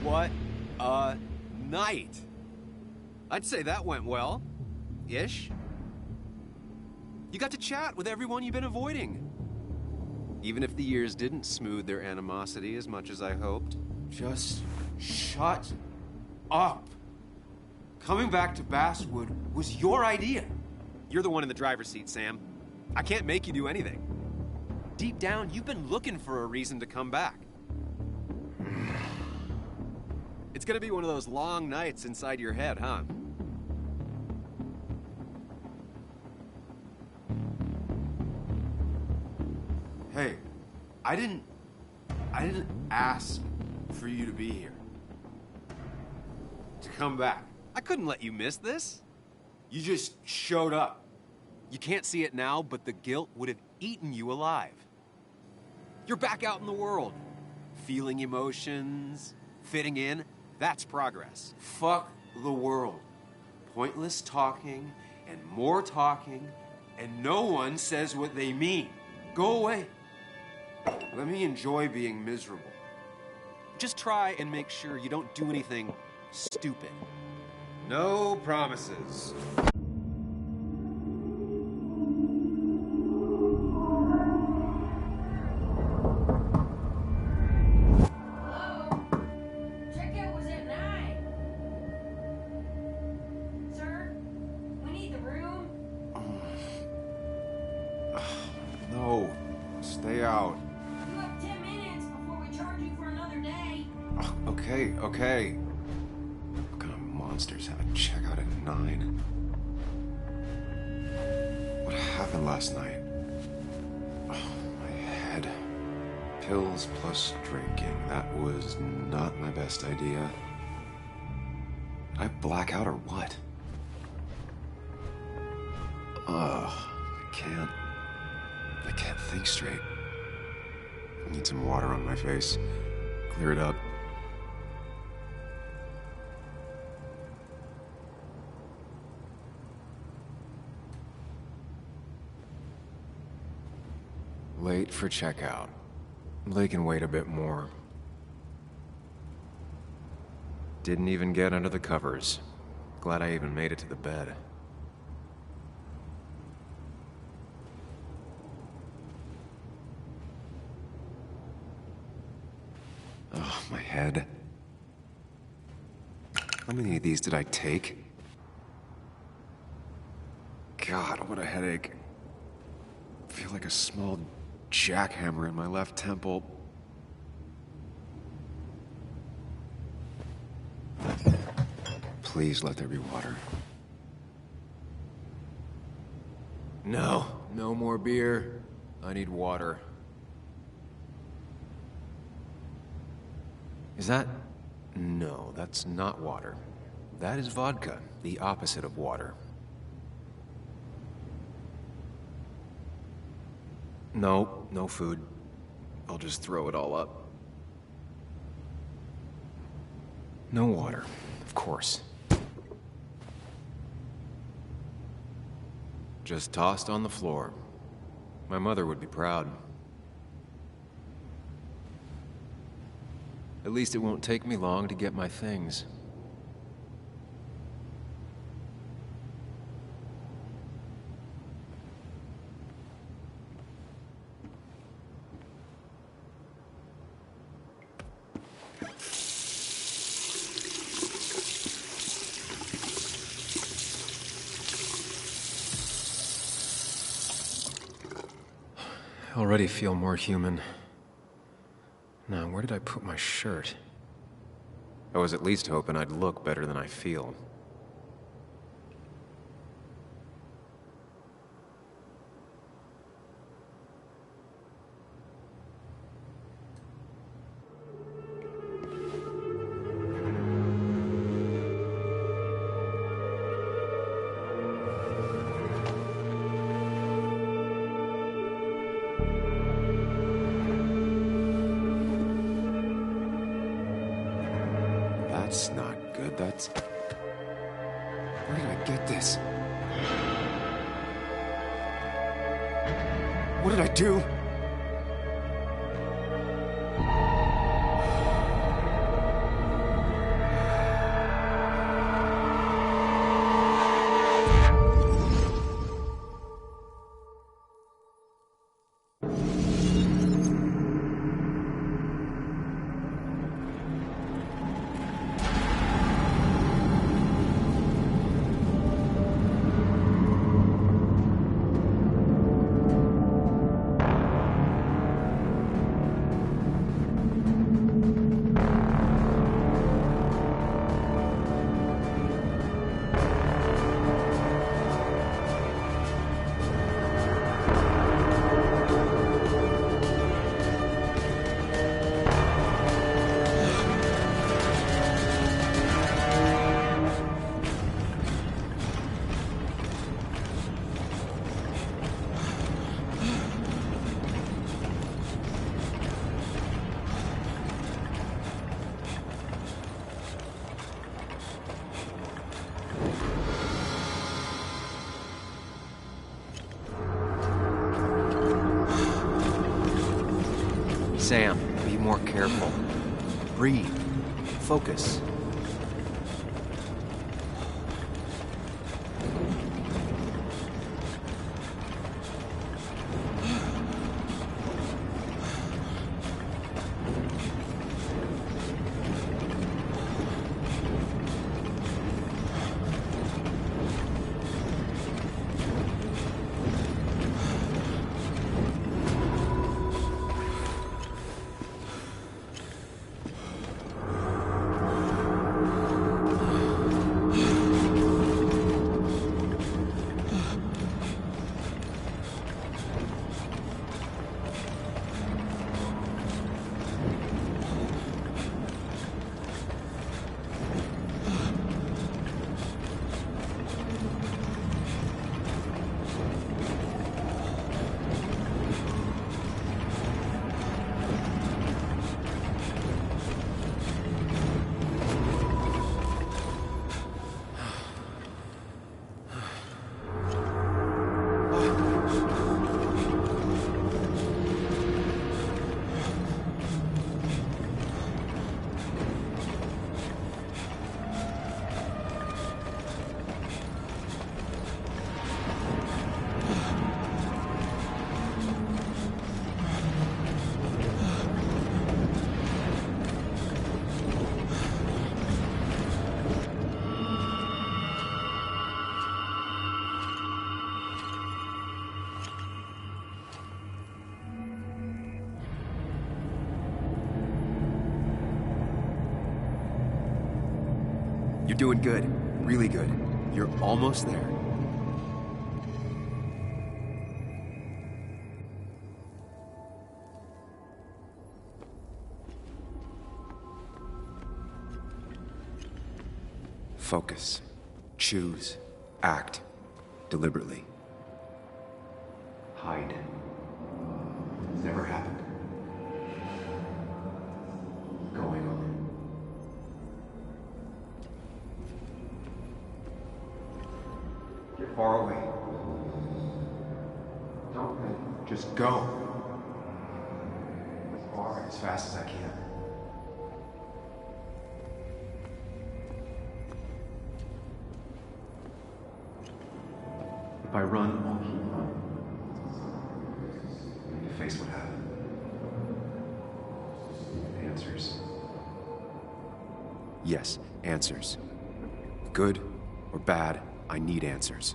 What a night! I'd say that went well. Ish. You got to chat with everyone you've been avoiding. Even if the years didn't smooth their animosity as much as I hoped.
Just shut up. Coming back to Basswood was your idea.
You're the one in the driver's seat, Sam. I can't make you do anything. Deep down, you've been looking for a reason to come back. It's gonna be one of those long nights inside your head, huh?
Hey, I didn't ask for you to be here. To come back.
I couldn't let you miss this.
You just showed up.
You can't see it now, but the guilt would have eaten you alive.
You're back out in the world. Feeling emotions, fitting in. That's progress.
Fuck the world. Pointless talking and more talking, and no one says what they mean. Go away. Let me enjoy being miserable.
Just try and make sure you don't do anything stupid.
No promises.
Checkout was at 9. Sir, we need the room.
No. Stay out.
You have 10 minutes before we charge you for another day.
Okay. What kind of monsters have a checkout at 9? What happened last night? Oh, my head. Pills plus drinking. That was not my best idea. Did I black out or what? I can't think straight. I need some water on my face. Clear it up. Late for checkout. They can wait a bit more. Didn't even get under the covers. Glad I even made it to the bed. Oh, my head. How many of these did I take? God, what a headache. I feel like a small jackhammer in my left temple. Please let there be water. No, no more beer. I need water. Is that... No, that's not water. That is vodka, the opposite of water. No, no food. I'll just throw it all up. No water, of course. Just tossed on the floor. My mother would be proud. At least it won't take me long to get my things. I already feel more human. Now, where did I put my shirt? I was at least hoping I'd look better than I feel. That's not good. That's... Where did I get this? What did I do?
Careful. Breathe. Focus. You're doing good. Really good. You're almost there. Focus. Choose. Act. Deliberately. Hide. It's never happened. Going on. Get far away. Don't think. Just go. As far, as fast as I can. If I run, I'll keep running. I need to face what happened. Answers. Yes, answers. Good or bad, I need answers.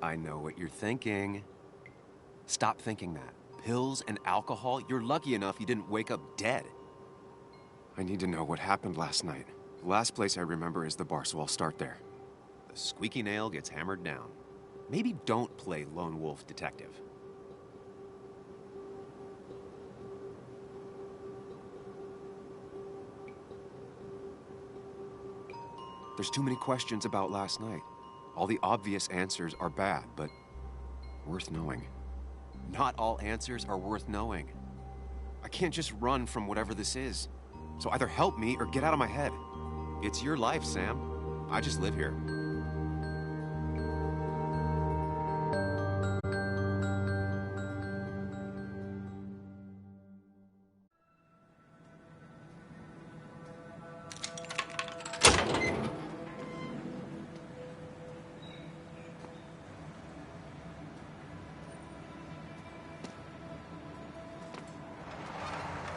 I know what you're thinking. Stop thinking that. Pills and alcohol, you're lucky enough you didn't wake up dead. I need to know what happened last night. The last place I remember is the bar, so I'll start there. The squeaky nail gets hammered down. Maybe don't play lone wolf detective. There's too many questions about last night. All the obvious answers are bad, but worth knowing. Not all answers are worth knowing. I can't just run from whatever this is. So either help me or get out of my head. It's your life, Sam. I just live here.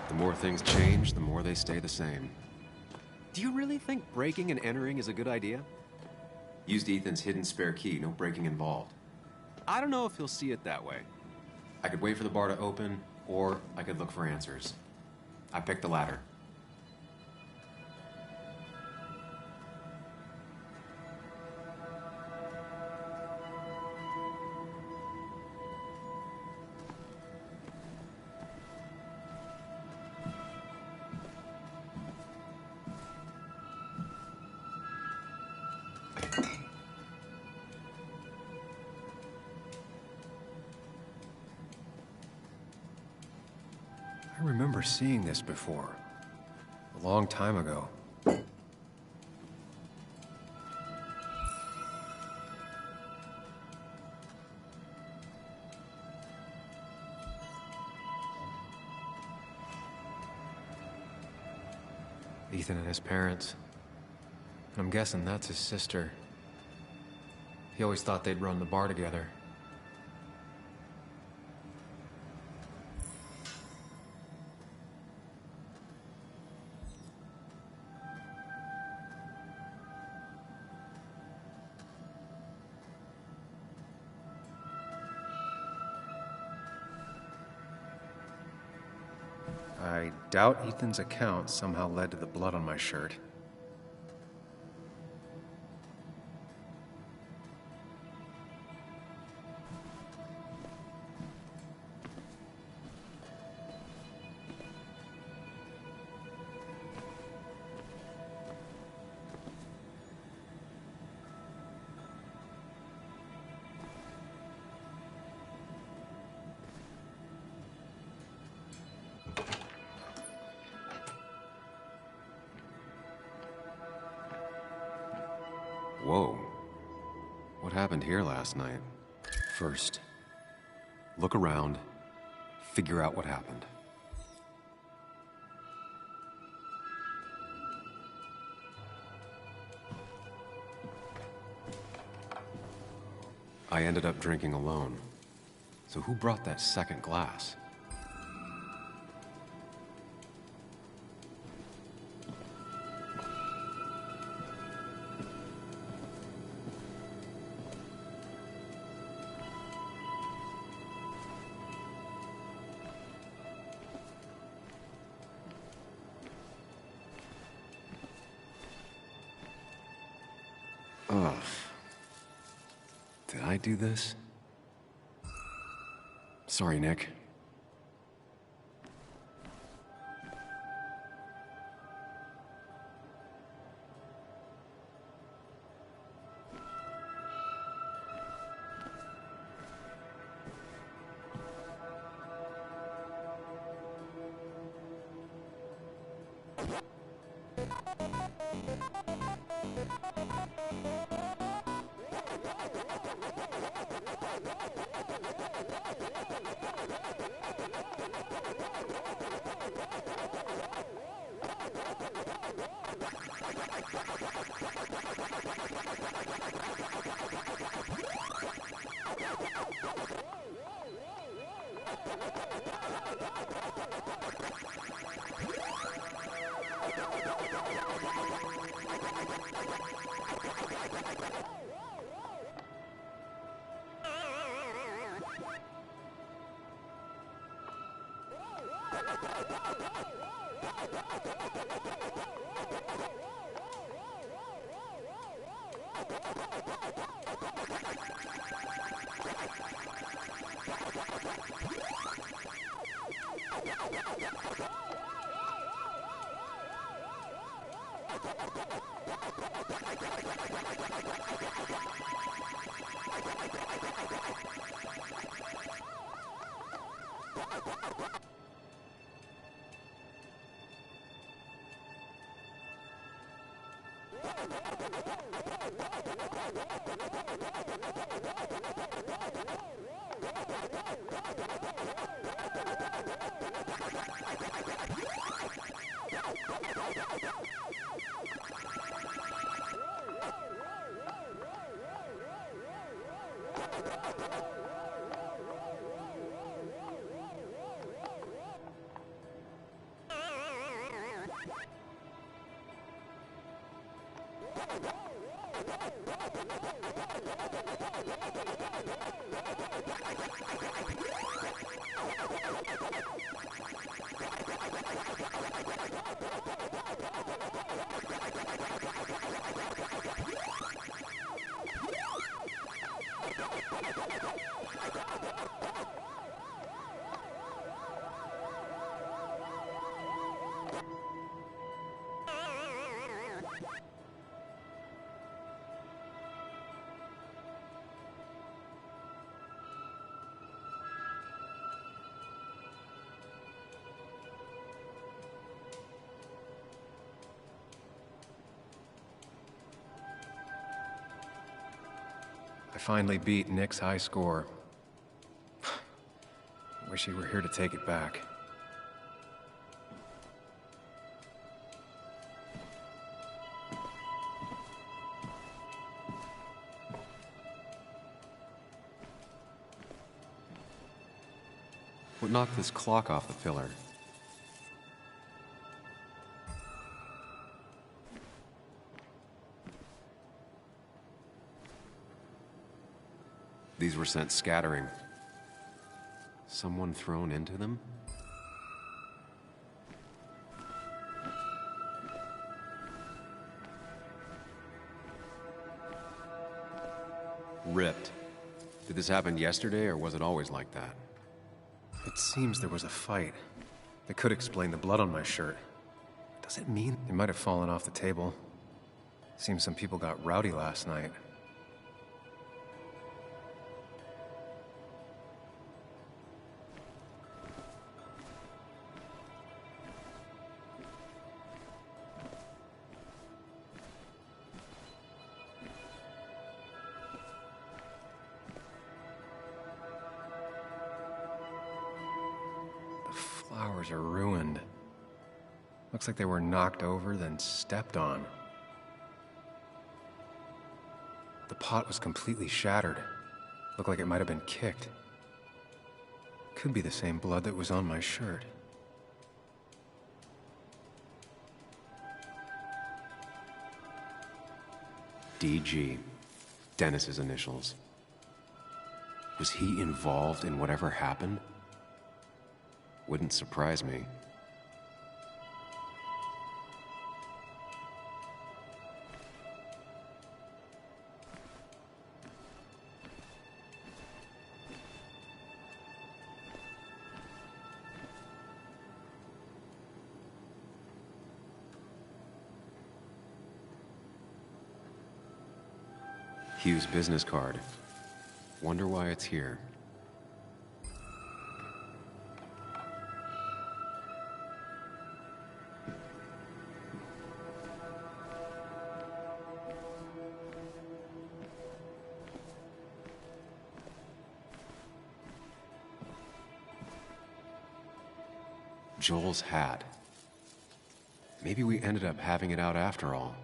The more things change, the more they stay the same. Do you really think breaking and entering is a good idea? Used Ethan's hidden spare key, no breaking involved. I don't know if he'll see it that way. I could wait for the bar to open, or I could look for answers. I picked the latter. I
remember seeing this before. A long time ago. Ethan and his parents. I'm guessing that's his sister. He always thought they'd run the bar together. I doubt Ethan's account somehow led to the blood on my shirt. Whoa. What happened here last night? First, look around, figure out what happened. I ended up drinking alone. So who brought that second glass? Ugh. Did I do this? Sorry, Nick.
I finally beat Nick's high score. Wish he were here to take it back. What knocked this clock off the pillar? These were sent scattering. Someone thrown into them? Ripped. Did this happen yesterday, or was it always like that? It seems there was a fight. That could explain the blood on my shirt. Does it mean it might have fallen off the table? Seems some people got rowdy last night. Flowers are ruined. Looks like they were knocked over, then stepped on. The pot was completely shattered. Looked like it might have been kicked. Could be the same blood that was on my shirt. DG. Dennis's initials. Was he involved in whatever happened? Wouldn't surprise me. Hugh's business card. Wonder why it's here. Joel's hat. Maybe we ended up having it out after all.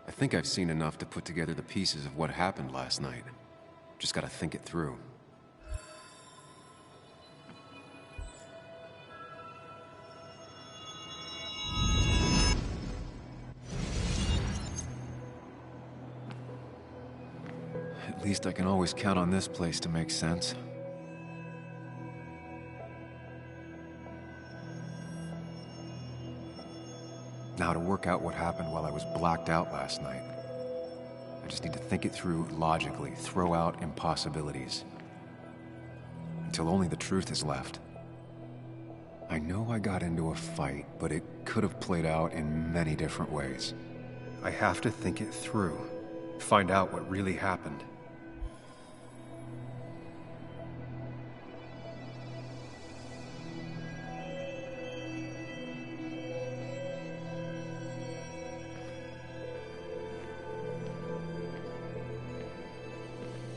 I think I've seen enough to put together the pieces of what happened last night. Just gotta think it through. At least I can always count on this place to make sense. Now to work out what happened while I was blacked out last night. I just need to think it through logically, throw out impossibilities. Until only the truth is left. I know I got into a fight, but it could have played out in many different ways. I have to think it through, find out what really happened.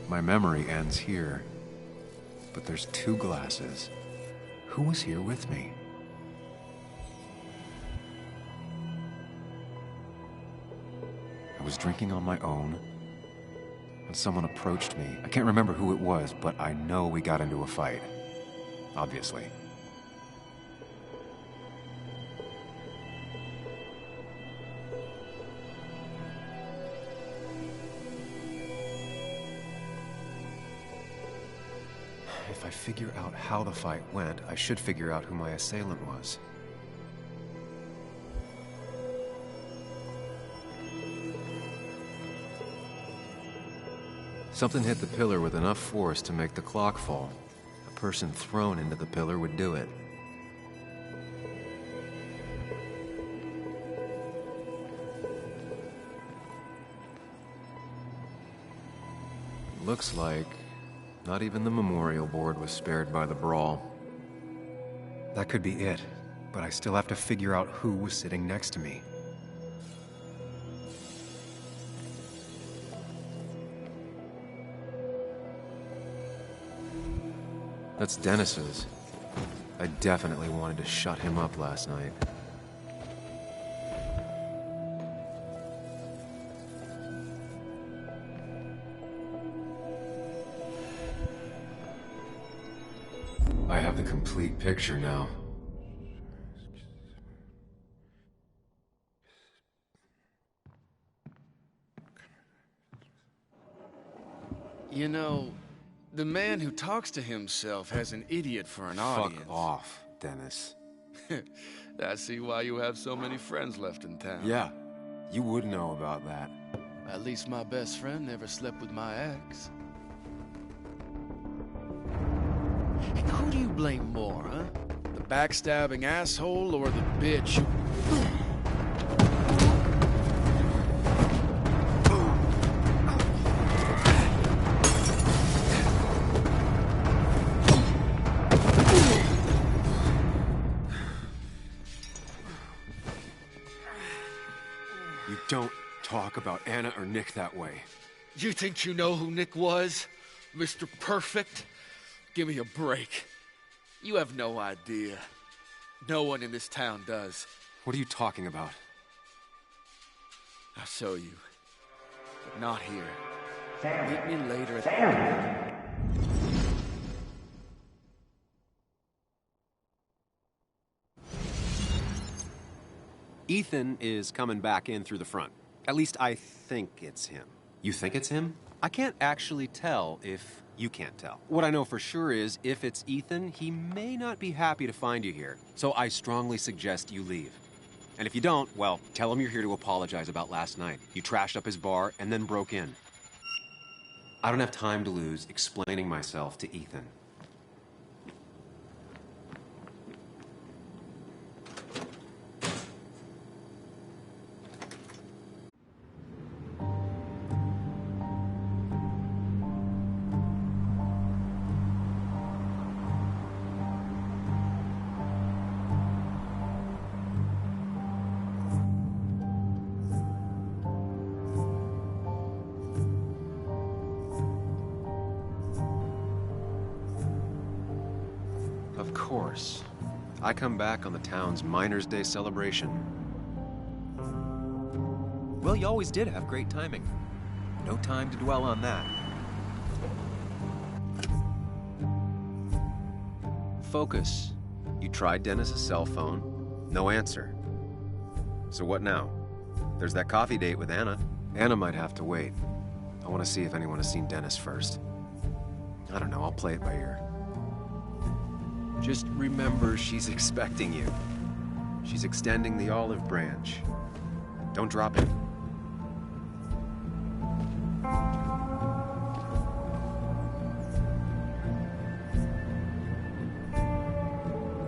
My memory ends here, but there's 2 glasses. Who was here with me? I was drinking on my own, and someone approached me. I can't remember who it was, but I know we got into a fight. Obviously. If I figure out how the fight went, I should figure out who my assailant was. Something hit the pillar with enough force to make the clock fall. A person thrown into the pillar would do it. Looks like not even the memorial board was spared by the brawl. That could be it, but I still have to figure out who was sitting next to me.
That's Dennis's. I definitely wanted to shut him up last night. I have the complete picture now.
You know, the man who talks to himself has an idiot for an audience.
Fuck off, Dennis.
I see why you have so many friends left in town.
Yeah, you would know about that.
At least my best friend never slept with my ex. And who do you blame more, huh? The backstabbing asshole or the bitch who...
You don't talk about Anna or Nick that way.
You think you know who Nick was? Mr. Perfect? Give me a break. You have no idea. No one in this town does.
What are you talking about?
I'll show you. But not here.
Sam.
Meet me later at
Sam.
Ethan is coming back in through the front. At least I think it's him. You think it's him? I can't actually tell if you can't tell. What I know for sure is, if it's Ethan, he may not be happy to find you here. So I strongly suggest you leave. And if you don't, well, tell him you're here to apologize about last night. You trashed up his bar and then broke in. I don't have time to lose explaining myself to Ethan. Of course. I come back on the town's Miners' Day celebration. Well, you always did have great timing. No time to dwell on that. Focus. You tried Dennis's cell phone. No answer. So what now? There's that coffee date with Anna. Anna might have to wait. I want to see if anyone has seen Dennis first. I don't know, I'll play it by ear. Just remember she's expecting you. She's extending the olive branch. Don't drop it.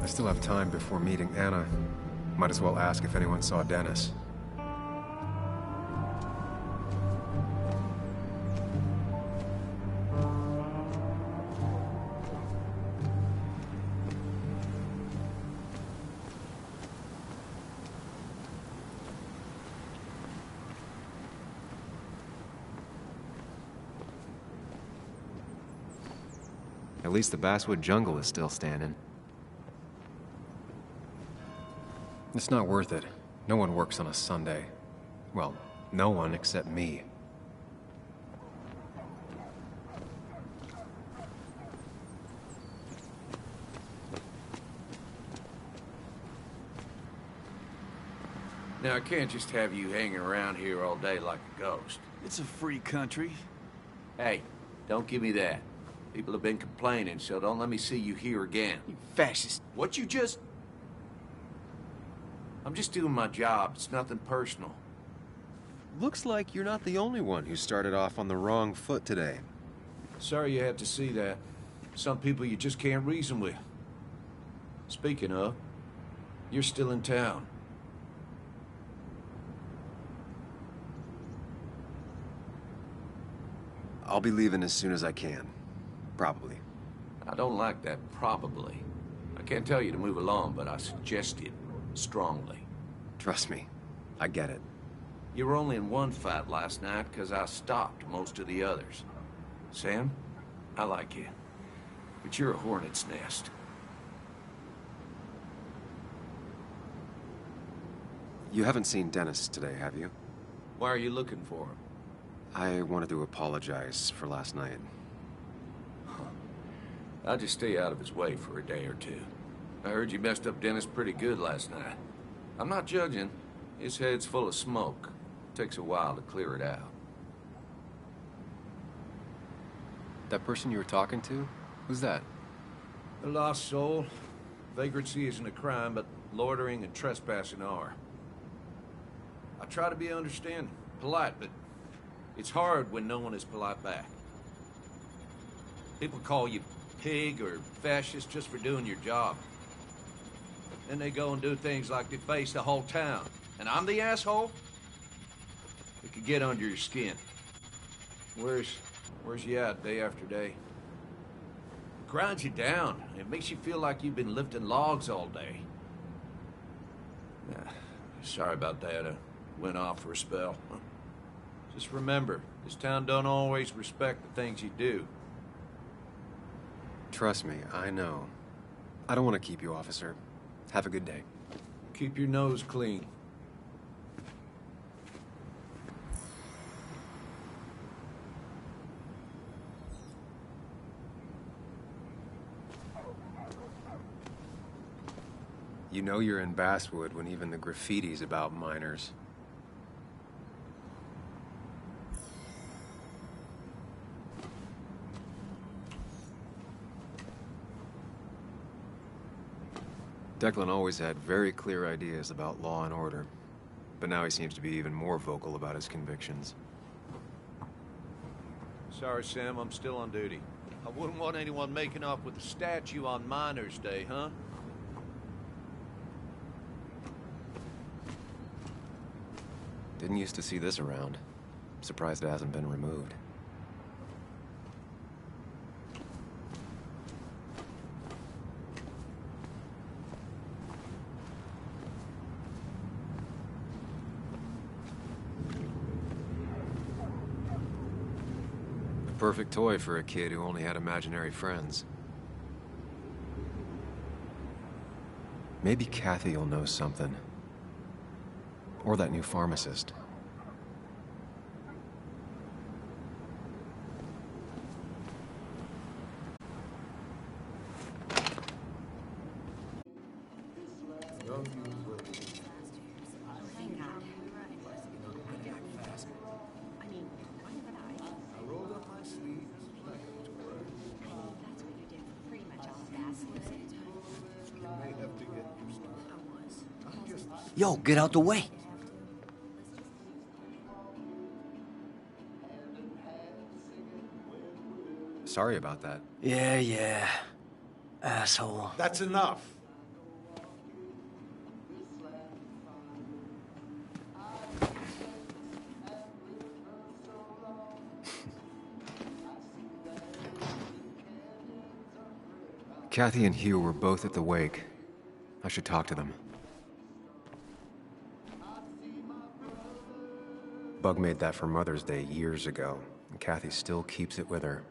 I still have time before meeting Anna. Might as well ask if anyone saw Dennis. At least the Basswood Jungle is still standing. It's not worth it. No one works on a Sunday. Well, no one except me.
Now, I can't just have you hanging around here all day like a ghost.
It's a free country.
Hey, don't give me that. People have been complaining, so don't let me see you here again.
You fascist.
What you just... I'm just doing my job. It's nothing personal.
Looks like you're not the only one who started off on the wrong foot today.
Sorry you had to see that. Some people you just can't reason with. Speaking of, you're still in town.
I'll be leaving as soon as I can. Probably.
I don't like that probably. I can't tell you to move along, but I suggest it strongly.
Trust me, I get it.
You were only in one fight last night because I stopped most of the others. Sam, I like you.
But you're a hornet's nest.
You haven't seen Dennis today, have you?
Why are you looking for him?
I wanted to apologize for last night.
I'll just stay out of his way for a day or two. I heard you messed up Dennis pretty good last night. I'm not judging. His head's full of smoke. Takes a while to clear it out.
That person you were talking to? Who's that?
A lost soul. Vagrancy isn't a crime, but loitering and trespassing are. I try to be understanding, polite, but it's hard when no one is polite back. People call you pig or fascist just for doing your job. Then they go and do things like deface the whole town. And I'm the asshole? It could get under your skin. Where's you at day after day? It grinds you down. It makes you feel like you've been lifting logs all day. Sorry about that. I went off for a spell. Just remember, this town don't always respect the things you do.
Trust me, I know. I don't want to keep you, officer. Have a good day.
Keep your nose clean.
You know you're in Basswood when even the graffiti's about minors. Declan always had very clear ideas about law and order, but now he seems to be even more vocal about his convictions.
Sorry, Sam, I'm still on duty. I wouldn't want anyone making off with a statue on Miners' Day, huh?
Didn't used to see this around. Surprised it hasn't been removed. A perfect toy for a kid who only had imaginary friends. Maybe Kathy will know something. Or that new pharmacist.
Yo, get out the way.
Sorry about that.
Yeah. Asshole.
That's enough.
Kathy and Hugh were both at the wake. I should talk to them. Bug made that for Mother's Day years ago, and Kathy still keeps it with her.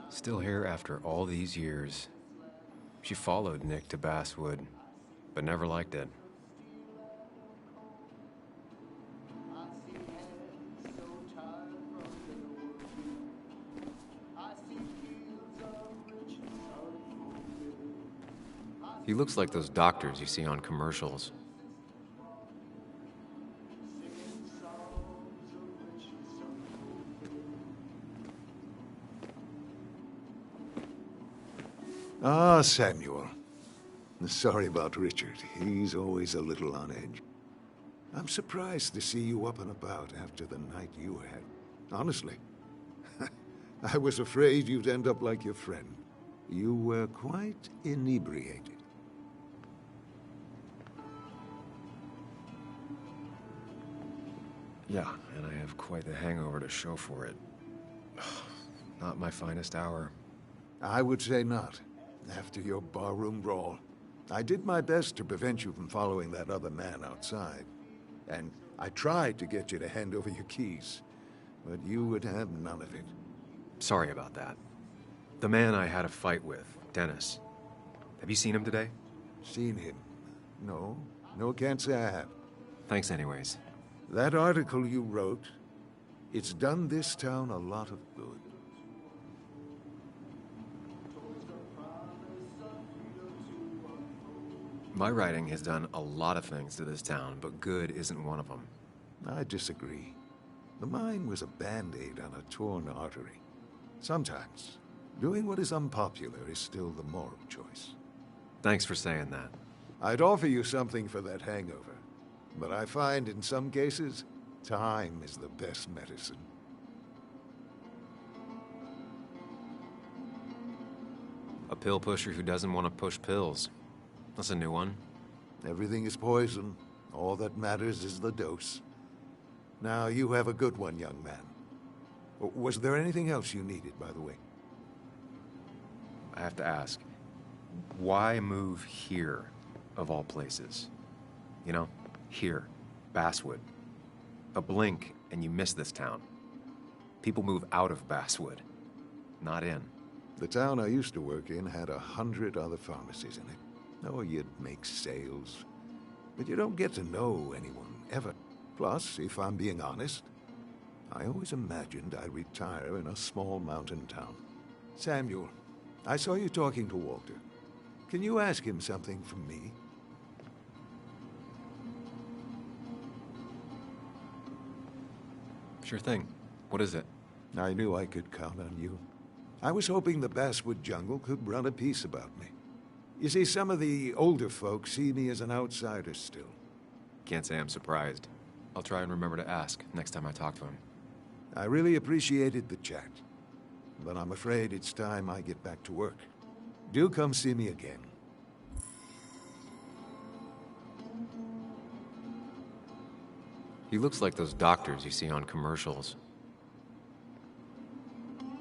Still here after all these years. She followed Nick to Basswood, but never liked it. He looks like those doctors you see on commercials.
Ah, Samuel. Sorry about Richard. He's always a little on edge. I'm surprised to see you up and about after the night you had. Honestly. I was afraid you'd end up like your friend. You were quite inebriated.
Yeah, and I have quite the hangover to show for it. Not my finest hour.
I would say not. After your barroom brawl, I did my best to prevent you from following that other man outside. And I tried to get you to hand over your keys. but you would have none of it.
Sorry about that. The man I had a fight with, Dennis. Have you seen him today?
Seen him? No. No, can't say I have.
Thanks anyways.
That article you wrote, it's done this town a lot of good.
My writing has done a lot of things to this town, but good isn't one of them.
I disagree. The mine was a band-aid on a torn artery. Sometimes, doing what is unpopular is still the moral choice.
Thanks for saying that.
I'd offer you something for that hangover, but I find in some cases, time is the best medicine.
A pill pusher who doesn't want to push pills. That's a new one.
Everything is poison. All that matters is the dose. Now, you have a good one, young man. Was there anything else you needed, by the way?
I have to ask, why move here, of all places? You know, here, Basswood. A blink and you miss this town. People move out of Basswood, not in.
The town I used to work in had 100 other pharmacies in it. Oh, you'd make sales. But you don't get to know anyone, ever. Plus, if I'm being honest, I always imagined I'd retire in a small mountain town. Samuel, I saw you talking to Walter. Can you ask him something from me?
Sure thing. What is it?
I knew I could count on you. I was hoping the Basswood jungle could run a piece about me. You see, some of the older folks see me as an outsider still.
Can't say I'm surprised. I'll try and remember to ask next time I talk to him.
I really appreciated the chat, but I'm afraid it's time I get back to work. Do come see me again.
He looks like those doctors you see on commercials.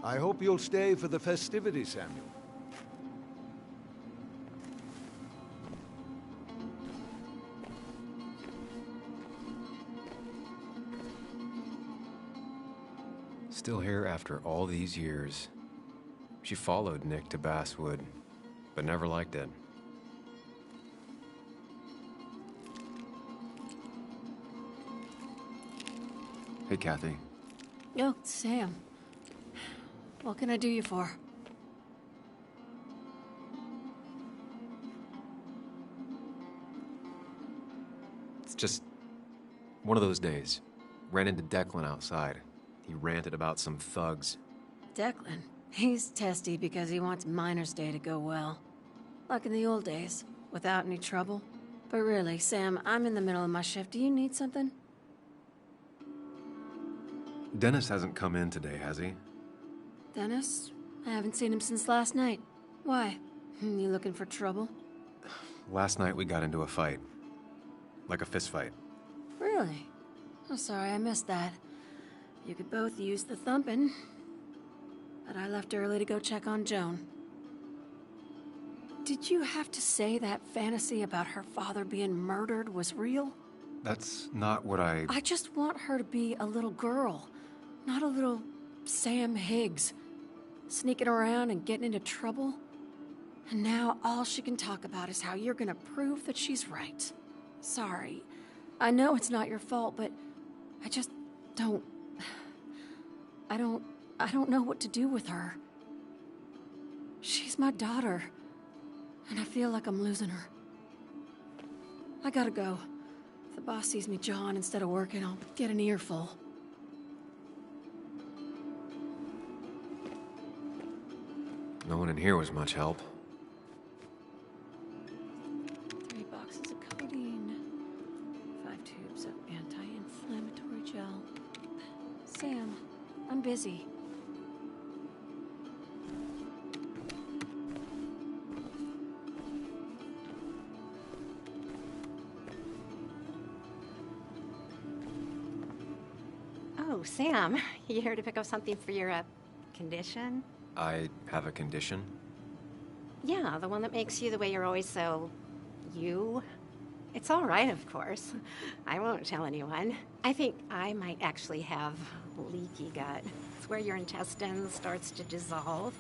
I hope you'll stay for the festivities, Samuel.
Still here after all these years. She followed Nick to Basswood, but never liked it. Hey, Kathy.
Oh, Sam. What can I do you for?
It's just one of those days. Ran into Declan outside. He ranted about some thugs.
Declan. He's testy because he wants Miner's Day to go well. Like in the old days, without any trouble. But really, Sam, I'm in the middle of my shift. Do you need something?
Dennis hasn't come in today, has he?
Dennis? I haven't seen him since last night. Why? You looking for trouble?
Last night we got into a fight. Like a fist fight.
Really? Oh, sorry, I missed that. You could both use the thumping. But I left early to go check on Joan. Did you have to say that fantasy about her father being murdered was real?
That's not what I
just want her to be a little girl, not a little Sam Higgs, sneaking around and getting into trouble. And now all she can talk about is how you're gonna prove that she's right. Sorry. I know it's not your fault, but I just don't... I don't know what to do with her. She's my daughter, and I feel like I'm losing her. I gotta go. If the boss sees me jawing instead of working, I'll get an earful.
No one in here was much help.
3 boxes of codeine. 5 tubes of anti-inflammatory gel. Sam, I'm busy. Oh,
Sam, you here to pick up something for your, condition?
I have a condition?
Yeah, the one that makes you the way you're always so... you?
It's all right, of course. I won't tell anyone. I think I might actually have leaky gut. It's where your intestines starts to dissolve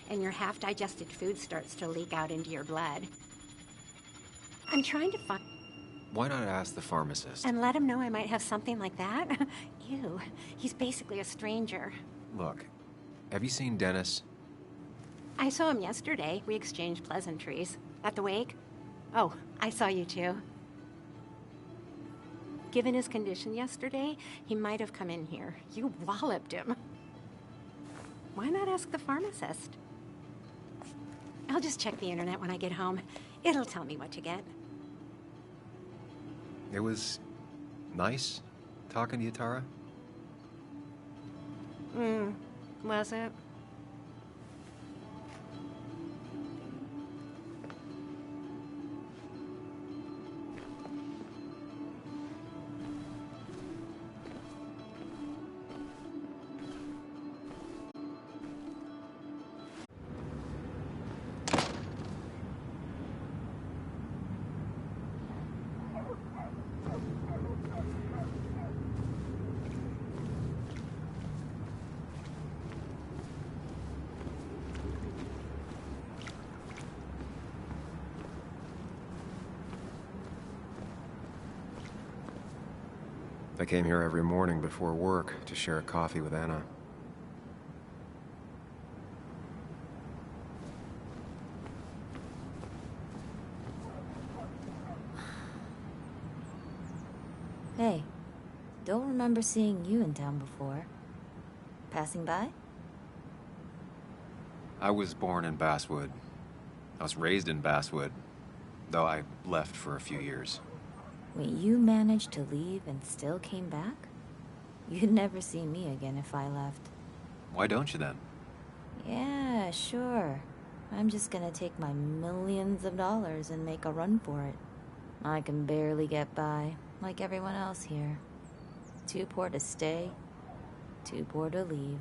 and your half-digested food starts to leak out into your blood. I'm trying to find...
Why not ask the pharmacist?
And let him know I might have something like that? Ew, he's basically a stranger.
Look, have you seen Dennis?
I saw him yesterday. We exchanged pleasantries. At the wake? Oh, I saw you too. Given his condition yesterday, he might have come in here. You walloped him. Why not ask the pharmacist? I'll just check the internet when I get home. It'll tell me what to get.
It was nice talking to you, Tara.
Was it?
I came here every morning before work to share a coffee with Anna.
Hey, don't remember seeing you in town before. Passing by?
I was born in Basswood. I was raised in Basswood, though I left for a few years.
Wait, you managed to leave and still came back? You'd never see me again if I left.
Why don't you then?
Yeah, sure. I'm just gonna take my millions of dollars and make a run for it. I can barely get by, like everyone else here. Too poor to stay, too poor to leave.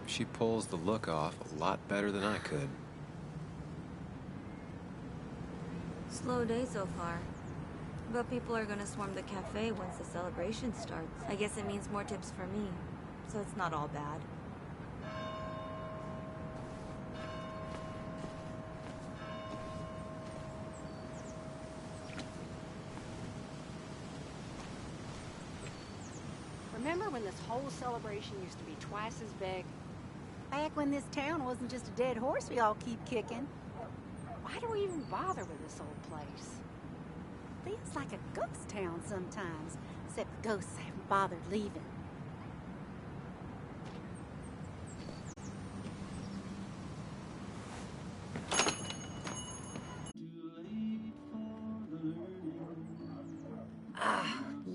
She pulls the look off a lot better than I could.
Slow day so far. But people are gonna swarm the cafe once the celebration starts. I guess it means more tips for me, so it's not all bad.
Remember when this whole celebration used to be twice as big? Back when this town wasn't just a dead horse we all keep kicking. Why do we even bother with this old place? Feels like a ghost town sometimes, except the ghosts haven't bothered leaving.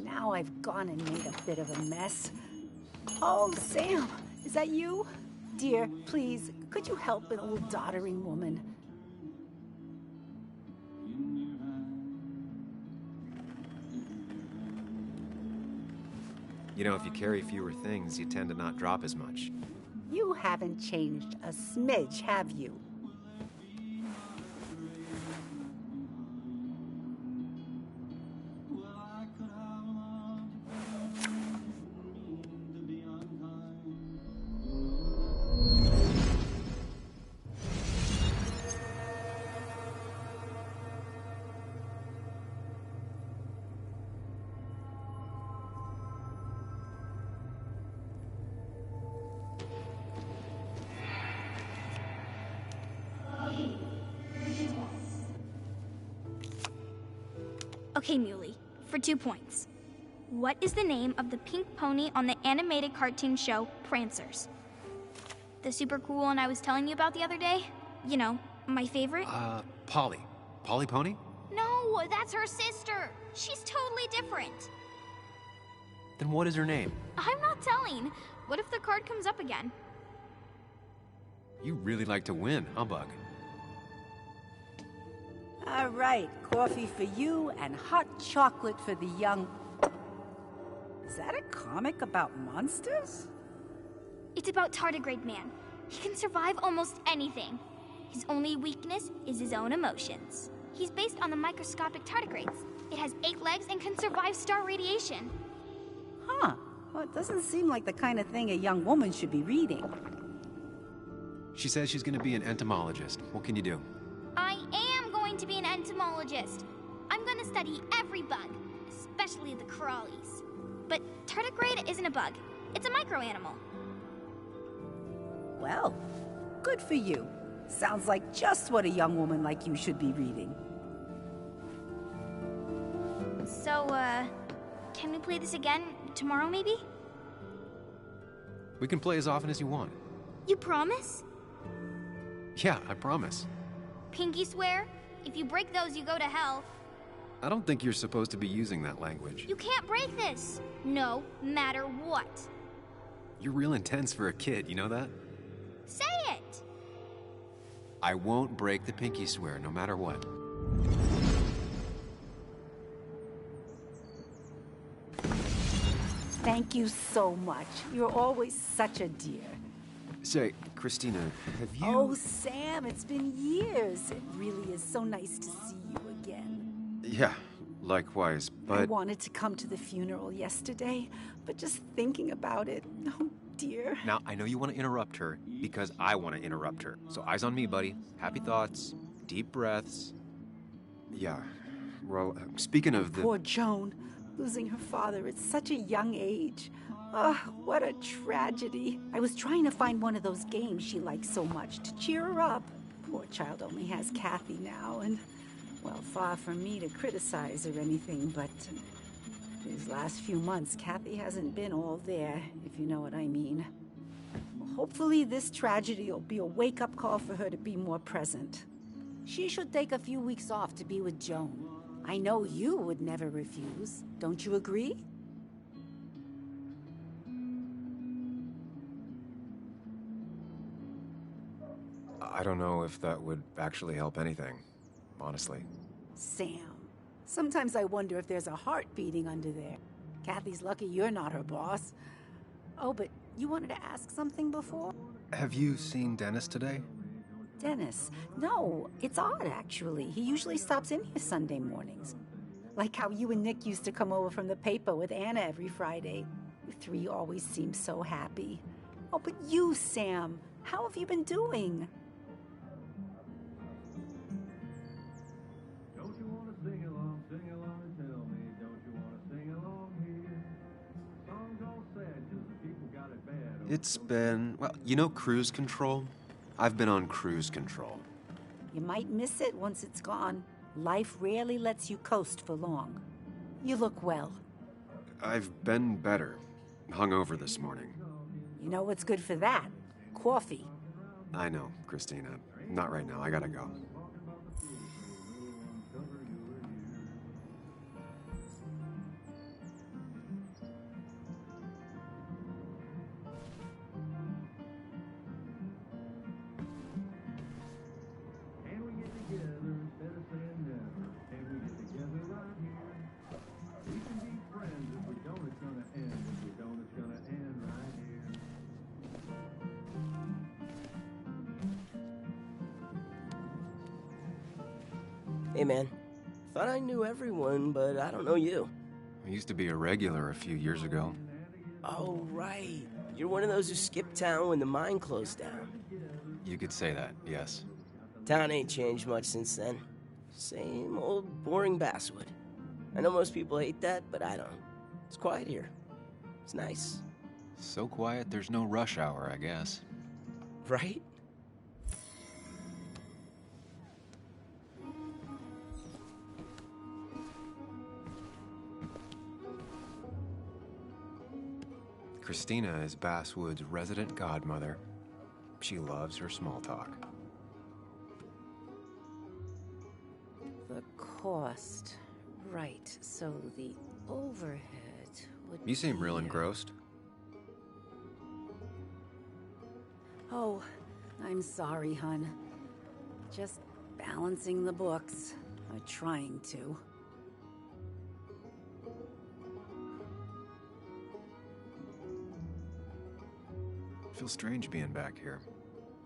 Now I've gone and made a bit of a mess. Oh, Sam, is that you? Dear, please, could you help an old doddering woman?
You know, if you carry fewer things, you tend to not drop as much.
You haven't changed a smidge, have you?
Okay, Muley, for 2 points. What is the name of the pink pony on the animated cartoon show Prancers? The super cool one I was telling you about the other day? You know, my favorite?
Polly. Polly Pony?
No, that's her sister. She's totally different.
Then what is her name?
I'm not telling. What if the card comes up again?
You really like to win, huh, Bug?
All right, coffee for you and hot chocolate for the young... Is that a comic about monsters?
It's about Tardigrade Man. He can survive almost anything. His only weakness is his own emotions. He's based on the microscopic tardigrades. It has 8 legs and can survive star radiation.
Huh. Well, it doesn't seem like the kind of thing a young woman should be reading.
She says she's gonna be an entomologist. What can you do?
I am going to be an entomologist. I'm going to study every bug, especially the crawlies. But tardigrade isn't a bug. It's a microanimal.
Well, good for you. Sounds like just what a young woman like you should be reading.
So, can we play this again tomorrow, maybe?
We can play as often as you want.
You promise?
Yeah, I promise.
Pinky swear? If you break those, you go to hell.
I don't think you're supposed to be using that language.
You can't break this. No matter what.
You're real intense for a kid, you know that?
Say it!
I won't break the pinky swear, no matter what.
Thank you so much. You're always such a dear.
Say, Christina, have you...
Oh, Sam, it's been years. It really is so nice to see you again.
Yeah, likewise, but...
I wanted to come to the funeral yesterday, but just thinking about it, oh dear.
Now, I know you want to interrupt her, because I want to interrupt her. So eyes on me, buddy. Happy thoughts, deep breaths. Yeah, well, speaking of the...
Poor Joan, losing her father at such a young age. Oh, what a tragedy. I was trying to find one of those games she likes so much to cheer her up. Poor child only has Kathy now, and, well, far from me to criticize or anything, but these last few months, Kathy hasn't been all there, if you know what I mean. Well, hopefully this tragedy will be a wake-up call for her to be more present. She should take a few weeks off to be with Joan. I know you would never refuse. Don't you agree?
I don't know if that would actually help anything, honestly.
Sam, sometimes I wonder if there's a heart beating under there. Kathy's lucky you're not her boss. Oh, but you wanted to ask something before?
Have you seen Dennis today?
Dennis? No, it's odd, actually. He usually stops in here Sunday mornings. Like how you and Nick used to come over from the paper with Anna every Friday. You three always seem so happy. Oh, but you, Sam, how have you been doing?
It's been, well, you know cruise control? I've been on cruise control.
You might miss it once it's gone. Life rarely lets you coast for long. You look well.
I've been better. Hungover this morning.
You know what's good for that? Coffee.
I know, Christina. Not right now. I gotta go.
Hey, man. Thought I knew everyone, but I don't know you.
I used to be a regular a few years ago.
Oh, right. You're one of those who skipped town when the mine closed down.
You could say that, yes.
Town ain't changed much since then. Same old boring basswood. I know most people hate that, but I don't. It's quiet here. It's nice.
So quiet, there's no rush hour, I guess.
Right?
Christina is Basswood's resident godmother. She loves her small talk.
The cost. Right, so the overhead would
You seem
be...
real engrossed.
Oh, I'm sorry, hun. Just balancing the books. I'm trying to.
Feels strange being back here.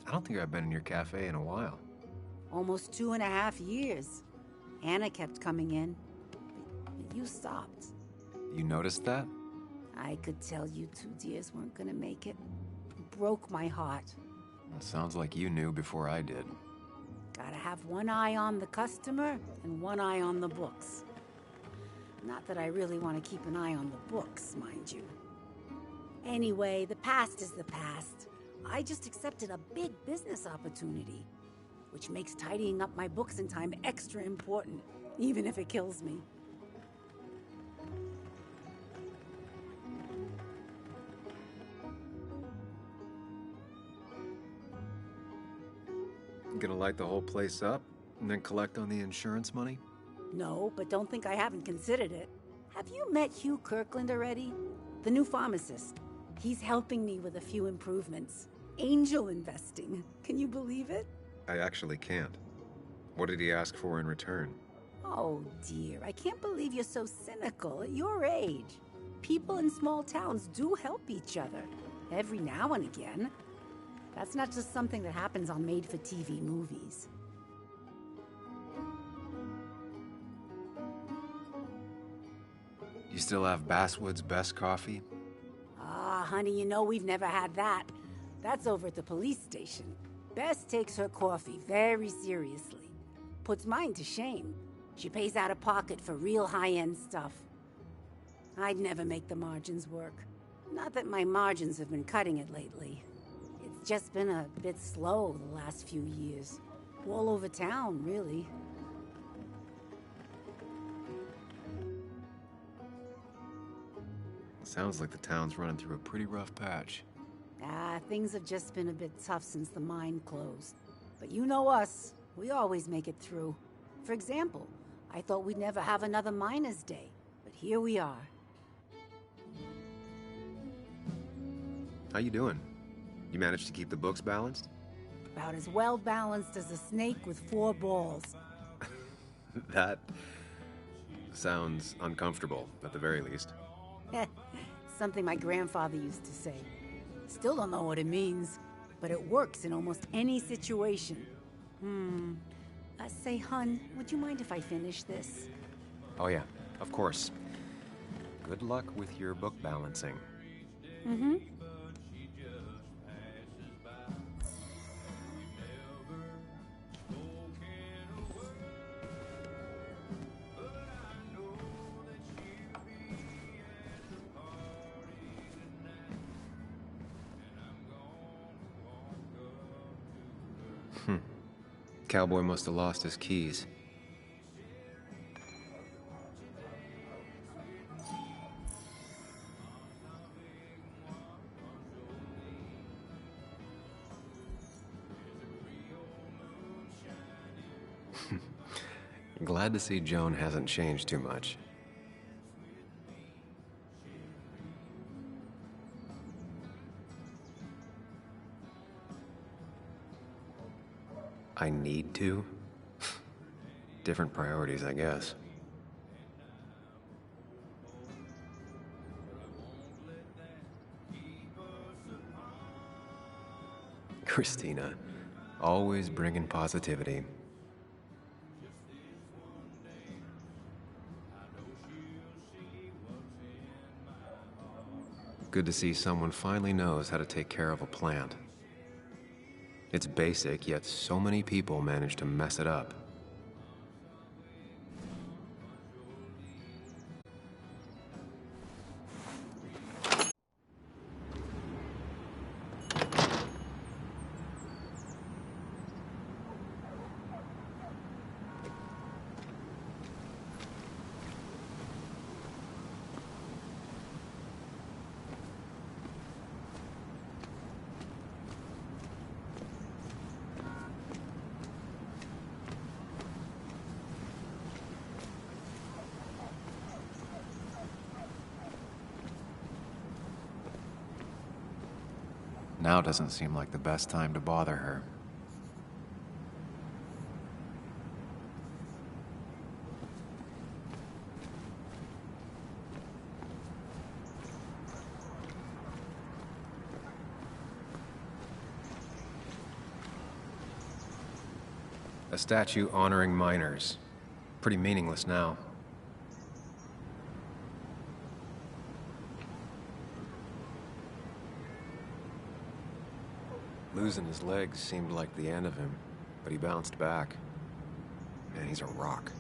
I don't think I've been in your cafe in a while.
Almost 2.5 years. Anna kept coming in, but you stopped.
You noticed that?
I could tell you two dears weren't gonna make it. It broke my heart.
It sounds like you knew before I did.
Gotta have one eye on the customer and one eye on the books. Not that I really want to keep an eye on the books, mind you. Anyway, the past is the past. I just accepted a big business opportunity, which makes tidying up my books in time extra important, even if it kills me.
You gonna light the whole place up and then collect on the insurance money?
No, but don't think I haven't considered it. Have you met Hugh Kirkland already? The new pharmacist. He's helping me with a few improvements. Angel investing. Can you believe it?
I actually can't. What did he ask for in return?
Oh dear, I can't believe you're so cynical at your age. People in small towns do help each other, every now and again. That's not just something that happens on made-for-TV movies.
You still have Basswood's best coffee?
Ah, honey, you know we've never had that. That's over at the police station. Bess takes her coffee very seriously. Puts mine to shame. She pays out of pocket for real high-end stuff. I'd never make the margins work. Not that my margins have been cutting it lately. It's just been a bit slow the last few years. All over town, really.
Sounds like the town's running through a pretty rough patch.
Ah, things have just been a bit tough since the mine closed. But you know us. We always make it through. For example, I thought we'd never have another Miners' Day. But here we are.
How you doing? You managed to keep the books balanced?
About as well balanced as a snake with 4 balls.
That sounds uncomfortable, at the very least.
Something my grandfather used to say. Still don't know what it means, but it works in almost any situation. Say, hun, would you mind if I finish this?
Oh yeah, of course. Good luck with your book balancing.
Mm-hmm.
Cowboy must have lost his keys. Glad to see Joan hasn't changed too much. I need to? Different priorities, I guess. Christina, always bringing positivity. Good to see someone finally knows how to take care of a plant. It's basic, yet so many people manage to mess it up. Now doesn't seem like the best time to bother her.
A statue honoring miners. Pretty meaningless now. Losing his legs seemed like the end of him, but he bounced back. Man, he's a rock.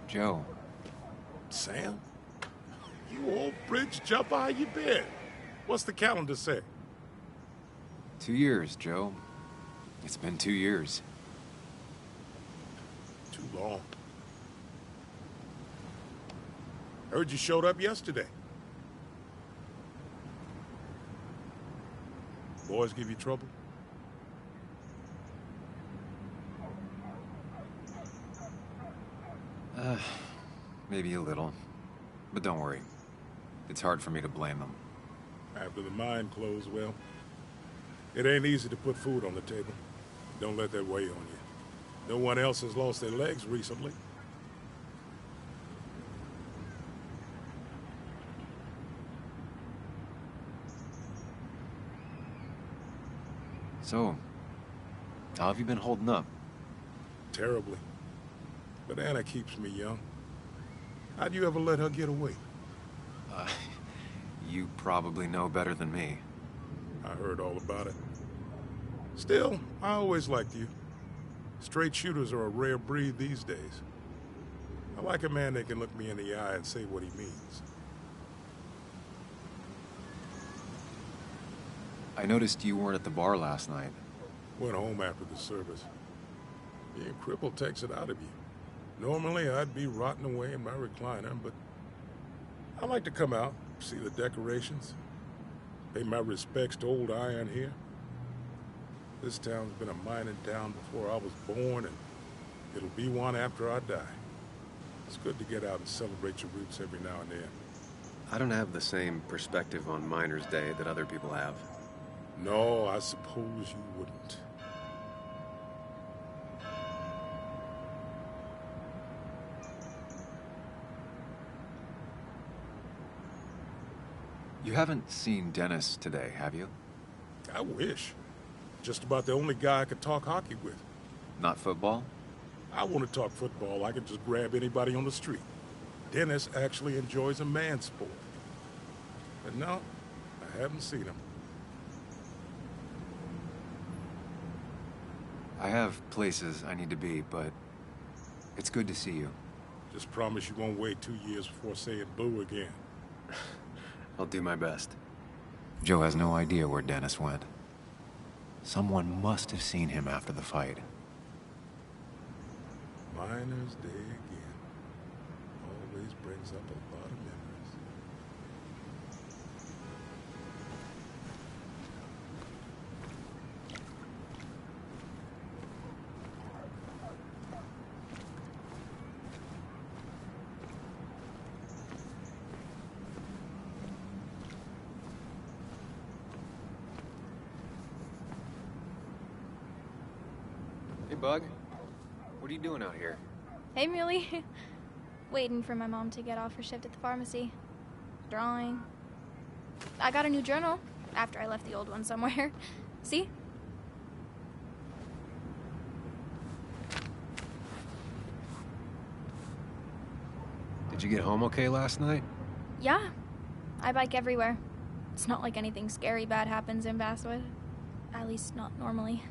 Joe.
Sam? You old bridge jumper, how you been? What's the calendar say?
2 years, Joe. It's been 2 years.
Too long. Heard you showed up yesterday. Boys give you trouble?
Maybe a little. But don't worry. It's hard for me to blame them.
After the mine closed, well, it ain't easy to put food on the table. Don't let that weigh on you. No one else has lost their legs recently.
So, how have you been holding up?
Terribly. But Anna keeps me young. How'd you ever let her get away?
You probably know better than me.
I heard all about it. Still, I always liked you. Straight shooters are a rare breed these days. I like a man that can look me in the eye and say what he means.
I noticed you weren't at the bar last night.
Went home after the service. Being crippled takes it out of you. Normally, I'd be rotting away in my recliner, but I like to come out, see the decorations, pay my respects to old Iron here. This town's been a mining town before I was born, and it'll be one after I die. It's good to get out and celebrate your roots every now and then.
I don't have the same perspective on Miners' Day that other people have.
No, I suppose you wouldn't.
You haven't seen Dennis today, have you?
I wish. Just about the only guy I could talk hockey with.
Not football?
I want to talk football. I can just grab anybody on the street. Dennis actually enjoys a man's sport. But no, I haven't seen him.
I have places I need to be, but it's good to see you.
Just promise you won't wait 2 years before saying boo again.
I'll do my best. Joe has no idea where Dennis went. Someone must have seen him after the fight.
Miners' Day again. Always brings up a lot of memories.
Hey, Bug. What are you doing out here?
Hey, Muley. Waiting for my mom to get off her shift at the pharmacy. Drawing. I got a new journal after I left the old one somewhere. See?
Did you get home okay last night?
Yeah. I bike everywhere. It's not like anything scary bad happens in Basswood. At least not normally.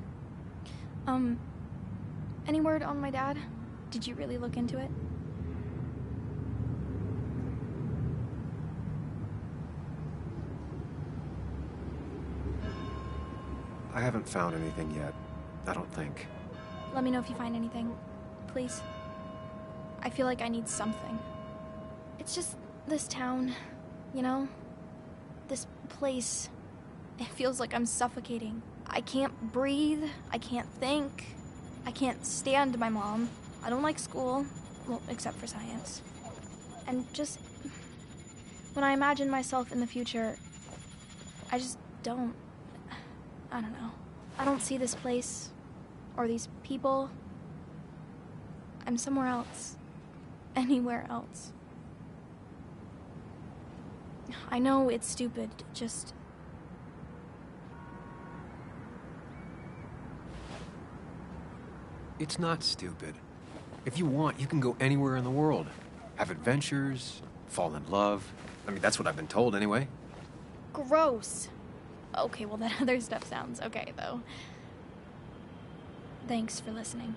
Any word on my dad? Did you really look into it?
I haven't found anything yet. I don't think.
Let me know if you find anything. Please. I feel like I need something. It's just this town, you know? This place. It feels like I'm suffocating. I can't breathe. I can't think. I can't stand my mom. I don't like school. Well, except for science. And just... when I imagine myself in the future, I just don't... I don't know. I don't see this place. Or these people. I'm somewhere else. Anywhere else. I know it's stupid, just...
It's not stupid. If you want, you can go anywhere in the world. Have adventures, fall in love. I mean, that's what I've been told anyway.
Gross. Okay, well, that other stuff sounds okay, though. Thanks for listening.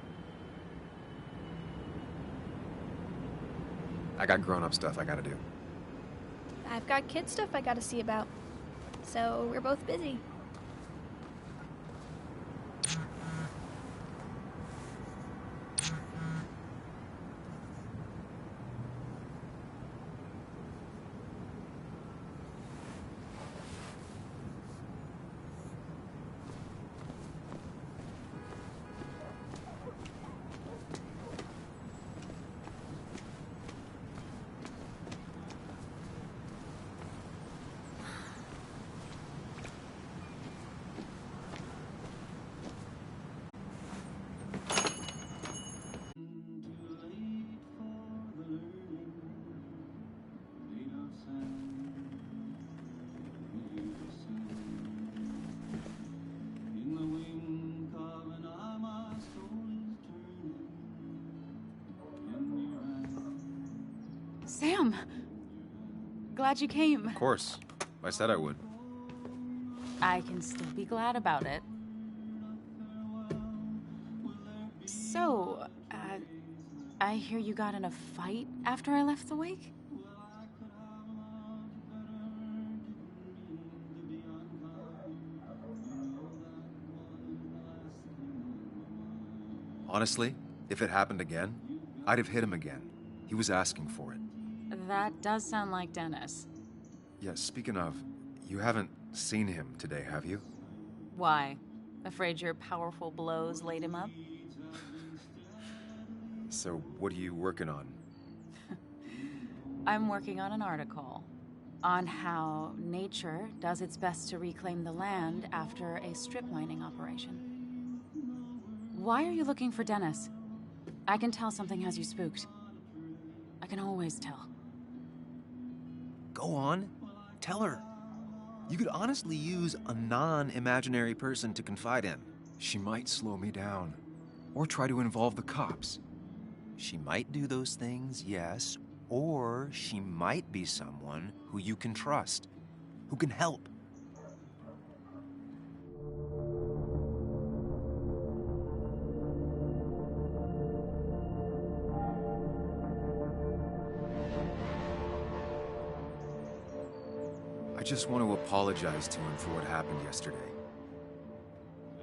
I got grown-up stuff I gotta do.
I've got kid stuff I gotta see about. So we're both busy.
Sam! Glad you came.
Of course. I said I would.
I can still be glad about it. So, I hear you got in a fight after I left the wake?
Honestly, if it happened again, I'd have hit him again. He was asking for it.
That does sound like Dennis.
Yeah, speaking of, you haven't seen him today, have you?
Why? Afraid your powerful blows laid him up?
So, what are you working on?
I'm working on an article on how nature does its best to reclaim the land after a strip mining operation. Why are you looking for Dennis? I can tell something has you spooked. I can always tell.
Go on. Tell her. You could honestly use a non-imaginary person to confide in.
She might slow me down. Or try to involve the cops.
She might do those things, yes. Or she might be someone who you can trust. Who can help.
I just want to apologize to him for what happened yesterday.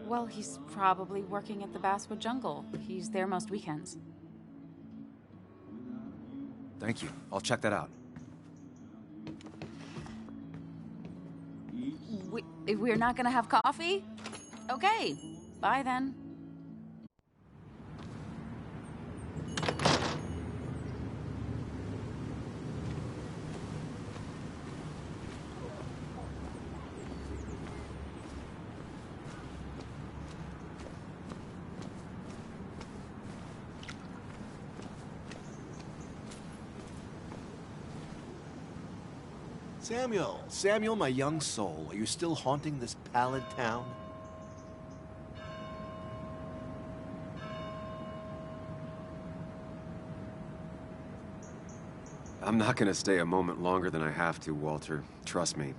Well, he's probably working at the Basswood Jungle. He's there most weekends.
Thank you. I'll check that out.
We're not gonna have coffee? Okay. Bye then.
Samuel, Samuel, my young soul, are you still haunting this pallid town?
I'm not gonna stay a moment longer than I have to, Walter. Trust me.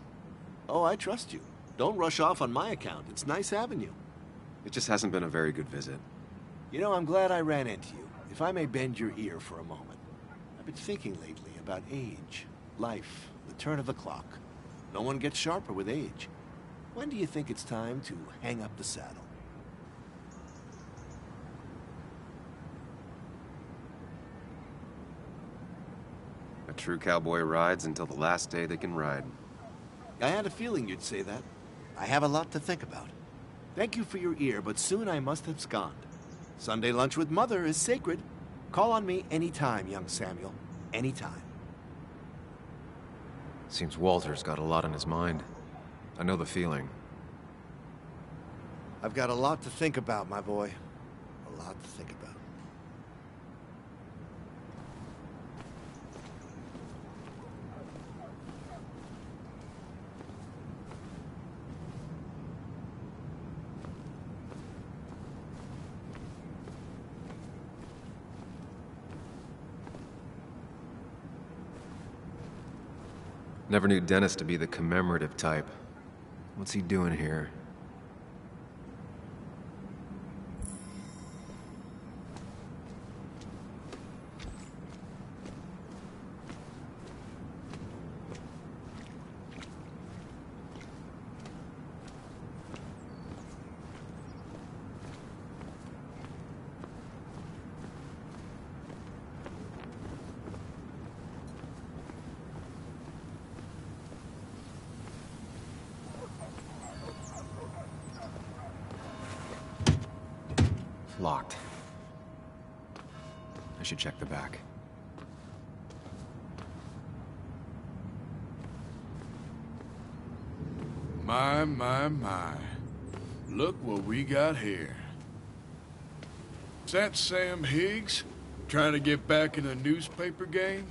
Oh, I trust you. Don't rush off on my account. It's nice having you.
It just hasn't been a very good visit.
You know, I'm glad I ran into you. If I may bend your ear for a moment. I've been thinking lately about age, life, the turn of the clock. No one gets sharper with age. When do you think it's time to hang up the saddle?
A true cowboy rides until the last day they can ride.
I had a feeling you'd say that. I have a lot to think about. Thank you for your ear, but soon I must abscond. Sunday lunch with Mother is sacred. Call on me anytime, young Samuel. Anytime.
Seems Walter's got a lot on his mind. I know the feeling.
I've got a lot to think about, my boy. A lot to think about.
Never knew Dennis to be the commemorative type. What's he doing here? Locked. I should check the back.
My. Look what we got here. Is that Sam Higgs? Trying to get back in the newspaper game?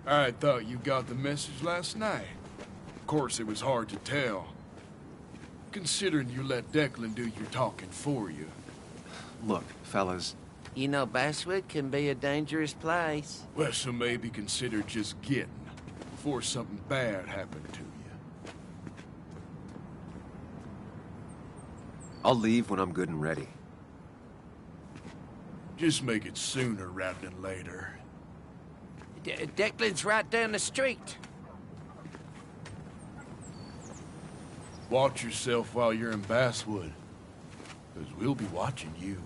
I thought you got the message last night. Of course, it was hard to tell, considering you let Declan do your talking for you.
Look, fellas.
You know, Basswood can be a dangerous place.
Well, so maybe consider just getting before something bad happened to you.
I'll leave when I'm good and ready.
Just make it sooner rather than later.
Declan's right down the street.
Watch yourself while you're in Basswood, because we'll be watching you.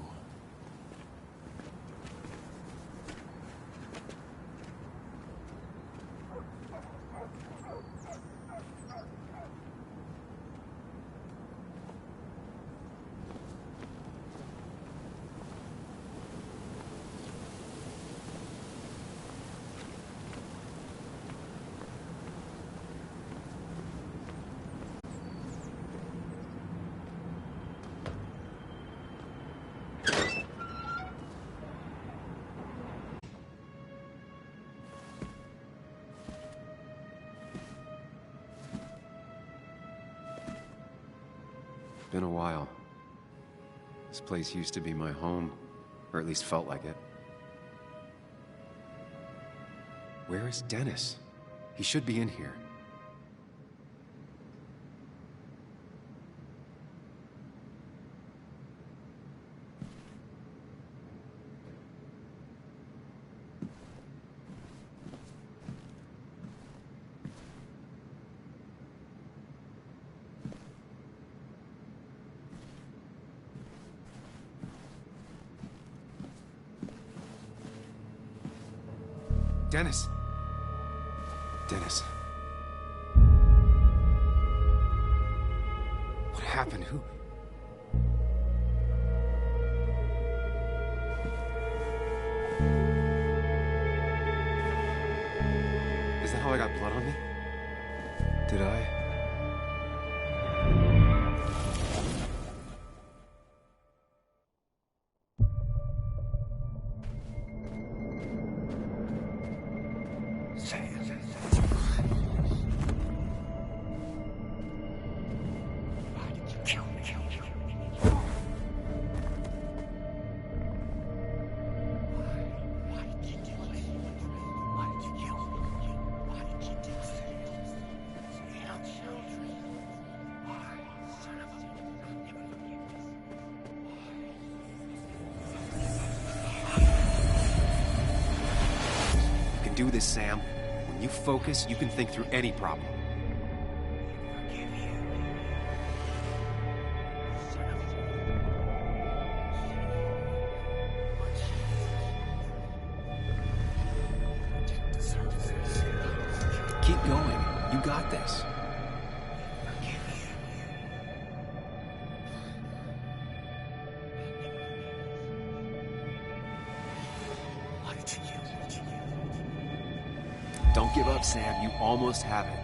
Been a while. This place used to be my home, or at least felt like it. Where is Dennis? He should be in here. Dennis! Dennis. What happened? Who? Is that how I got blood on me? Did I? Do this, Sam. When you focus, you can think through any problem. Keep going. You got this. Don't give up, Sam. You almost have it.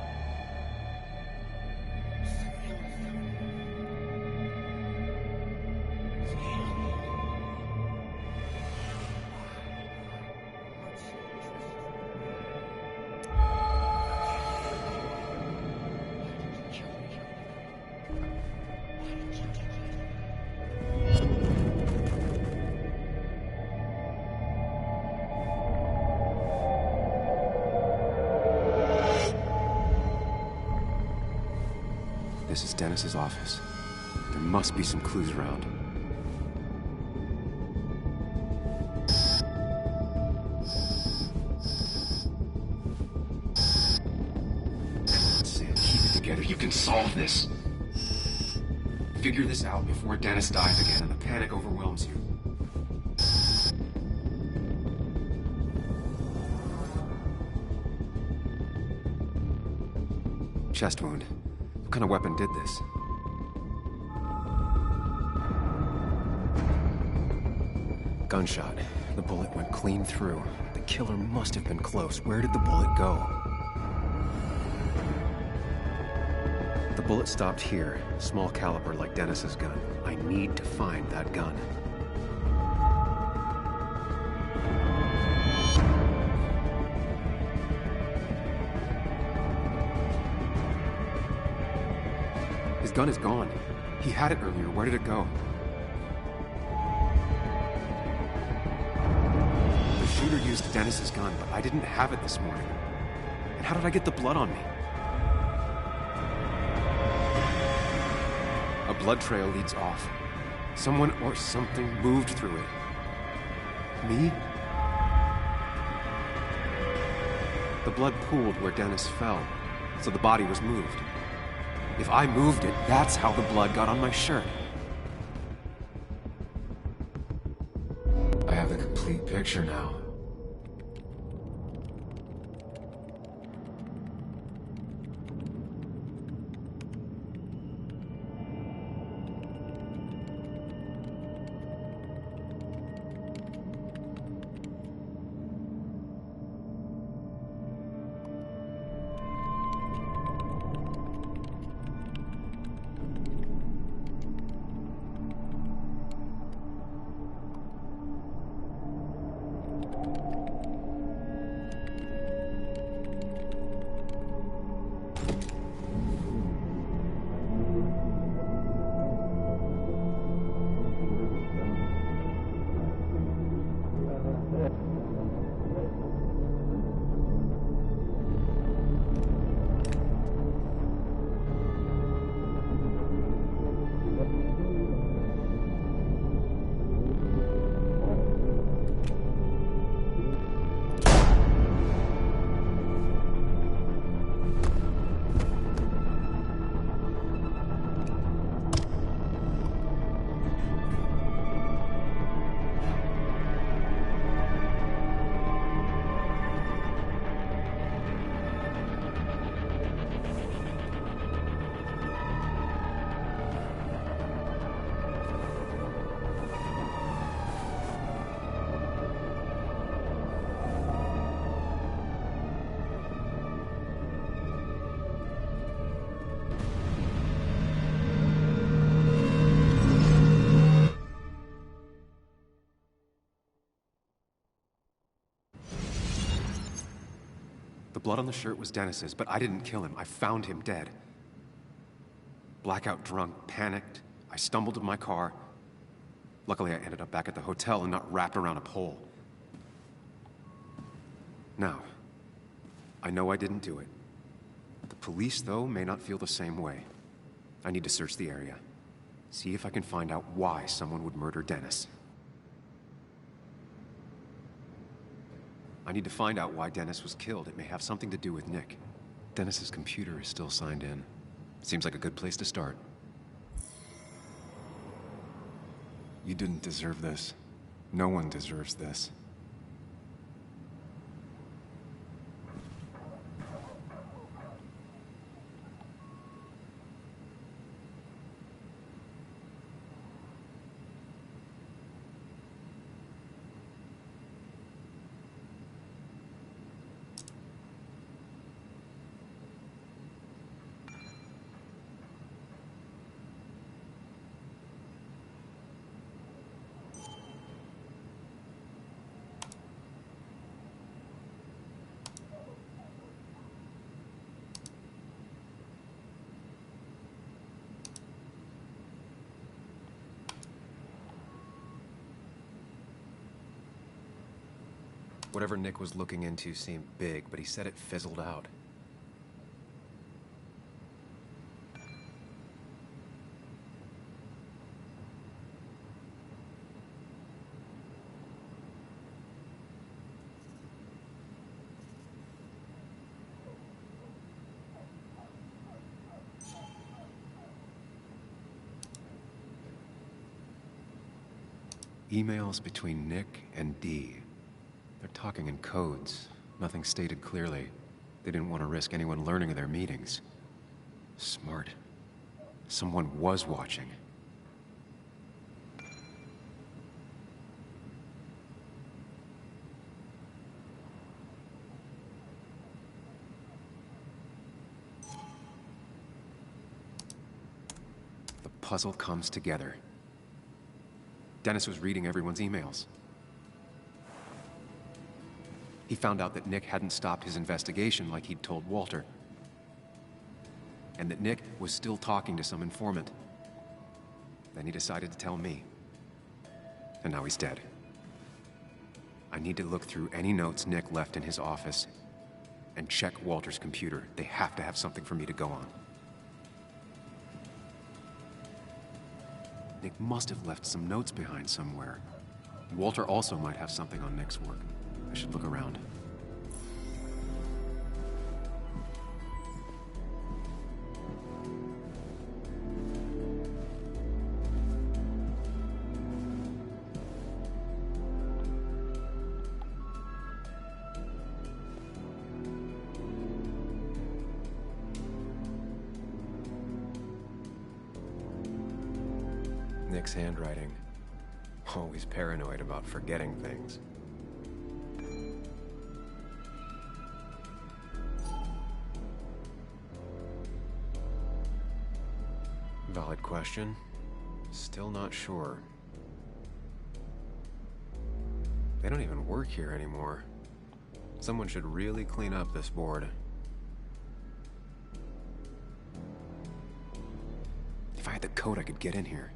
This is Dennis's office. There must be some clues around. Sam, keep it together. You can solve this. Figure this out before Dennis dies again and the panic overwhelms you. Chest wound. What kind of weapon did this? Gunshot. The bullet went clean through. The killer must have been close. Where did the bullet go? The bullet stopped here. Small caliber like Dennis's gun. I need to find that gun. His gun is gone. He had it earlier. Where did it go? The shooter used Dennis's gun, but I didn't have it this morning. And how did I get the blood on me? A blood trail leads off. Someone or something moved through it. Me? The blood pooled where Dennis fell, so the body was moved. If I moved it, that's how the blood got on my shirt. I have the complete picture now. The blood on the shirt was Dennis's, but I didn't kill him. I found him dead. Blackout drunk, panicked. I stumbled to my car. Luckily, I ended up back at the hotel and not wrapped around a pole. Now, I know I didn't do it. The police, though, may not feel the same way. I need to search the area. See if I can find out why someone would murder Dennis. I need to find out why Dennis was killed. It may have something to do with Nick. Dennis's computer is still signed in. Seems like a good place to start. You didn't deserve this. No one deserves this. Whatever Nick was looking into seemed big, but he said it fizzled out. Emails between Nick and Dee. They're talking in codes. Nothing stated clearly. They didn't want to risk anyone learning of their meetings. Smart. Someone was watching. The puzzle comes together. Dennis was reading everyone's emails. He found out that Nick hadn't stopped his investigation like he'd told Walter. And that Nick was still talking to some informant. Then he decided to tell me. And now he's dead. I need to look through any notes Nick left in his office and check Walter's computer. They have to have something for me to go on. Nick must have left some notes behind somewhere. Walter also might have something on Nick's work. I should look around. Nick's handwriting. Always paranoid about forgetting things. Valid question. Still not sure. They don't even work here anymore. Someone should really clean up this board. If I had the code, I could get in here.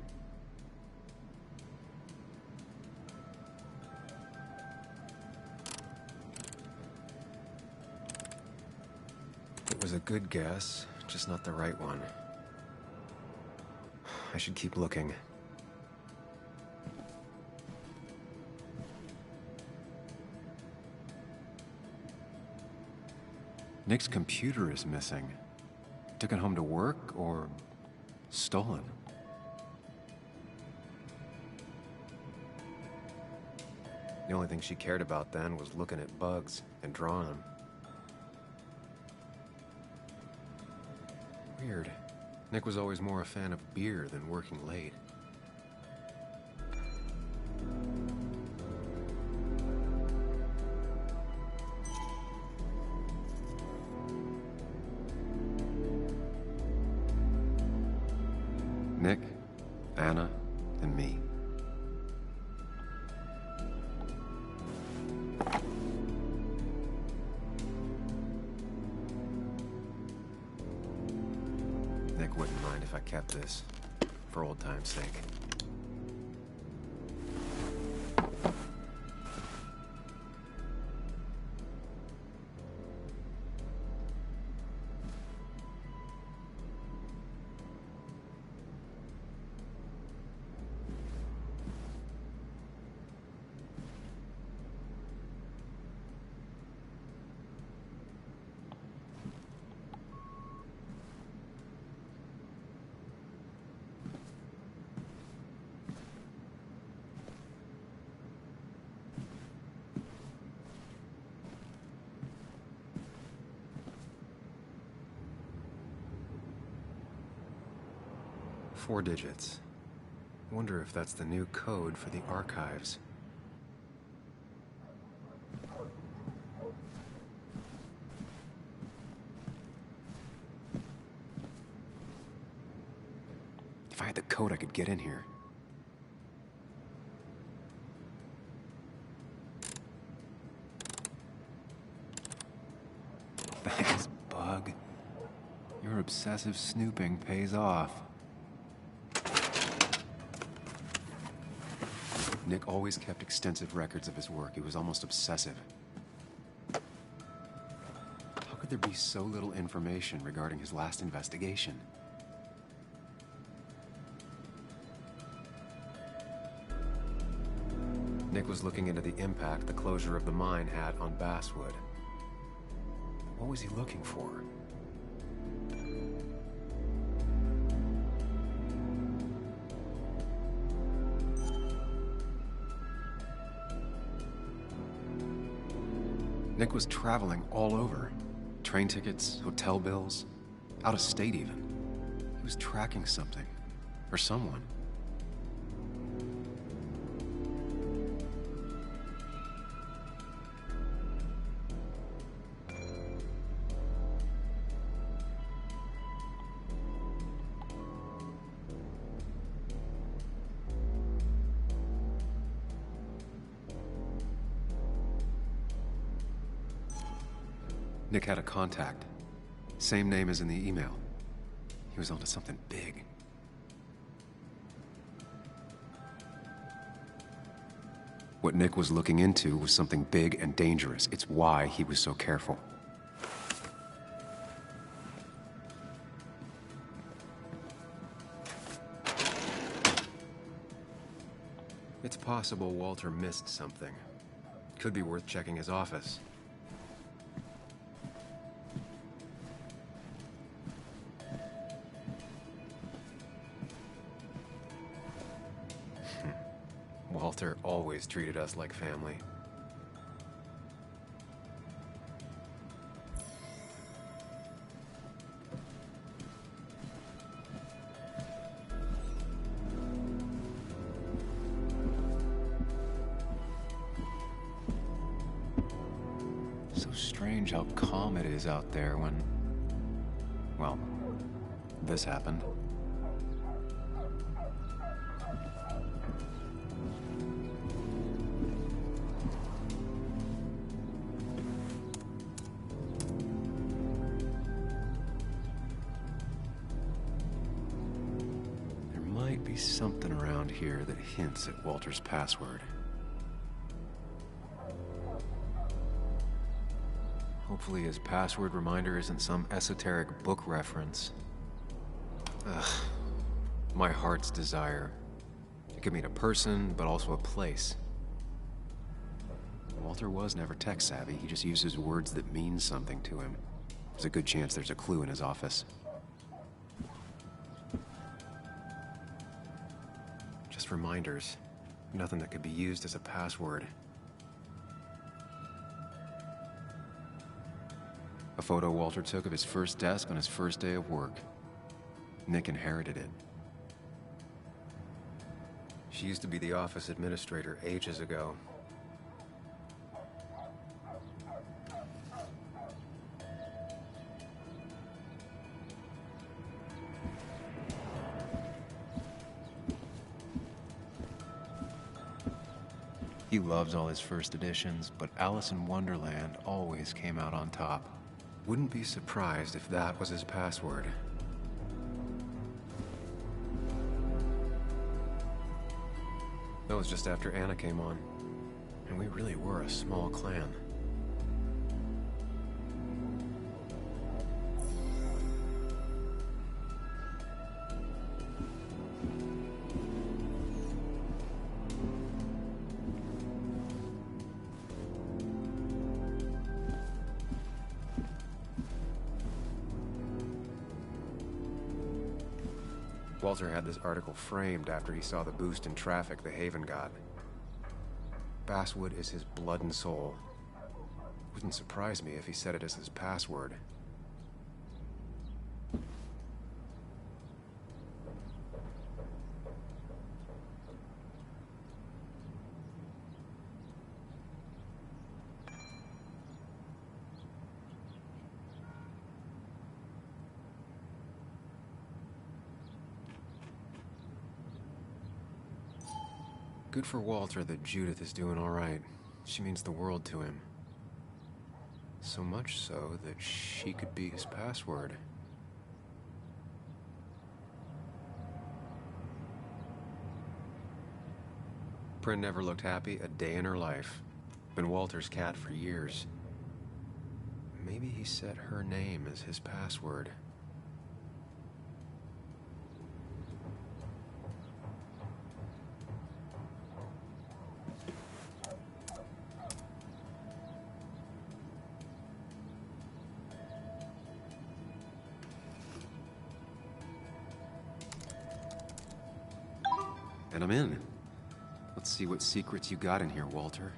It was a good guess, just not the right one. I should keep looking. Nick's computer is missing. Took it home to work or stolen? The only thing she cared about then was looking at bugs and drawing them. Weird. Nick was always more a fan of beer than working late. Nick, Anna, and me. Nick wouldn't mind if I kept this, for old time's sake. Four digits. Wonder if that's the new code for the archives. If I had the code, I could get in here. Thanks, Bug. Your obsessive snooping pays off. Nick always kept extensive records of his work. He was almost obsessive. How could there be so little information regarding his last investigation? Nick was looking into the impact the closure of the mine had on Basswood. What was he looking for? Nick was traveling all over. Train tickets, hotel bills, out of state even. He was tracking something. Or someone. Nick had a contact. Same name as in the email. He was onto something big. What Nick was looking into was something big and dangerous. It's why he was so careful. It's possible Walter missed something. Could be worth checking his office. Walter always treated us like family. So strange how calm it is out there when, well, this happened. Something around here that hints at Walter's password. Hopefully his password reminder isn't some esoteric book reference. Ugh. My heart's desire. It could mean a person, but also a place. Walter was never tech savvy. He just uses words that mean something to him. There's a good chance there's a clue in his office. Reminders. Nothing that could be used as a password. A photo Walter took of his first desk on his first day of work. Nick inherited it. She used to be the office administrator ages ago. He loves all his first editions, but Alice in Wonderland always came out on top. Wouldn't be surprised if that was his password. That was just after Anna came on, and we really were a small clan. Walter had this article framed after he saw the boost in traffic the Haven got. Basswood is his blood and soul. Wouldn't surprise me if he said it as his password. Good for Walter that Judith is doing all right. She means the world to him. So much so that she could be his password. Prin never looked happy a day in her life. Been Walter's cat for years. Maybe he set her name as his password. And I'm in. Let's see what secrets you got in here, Walter.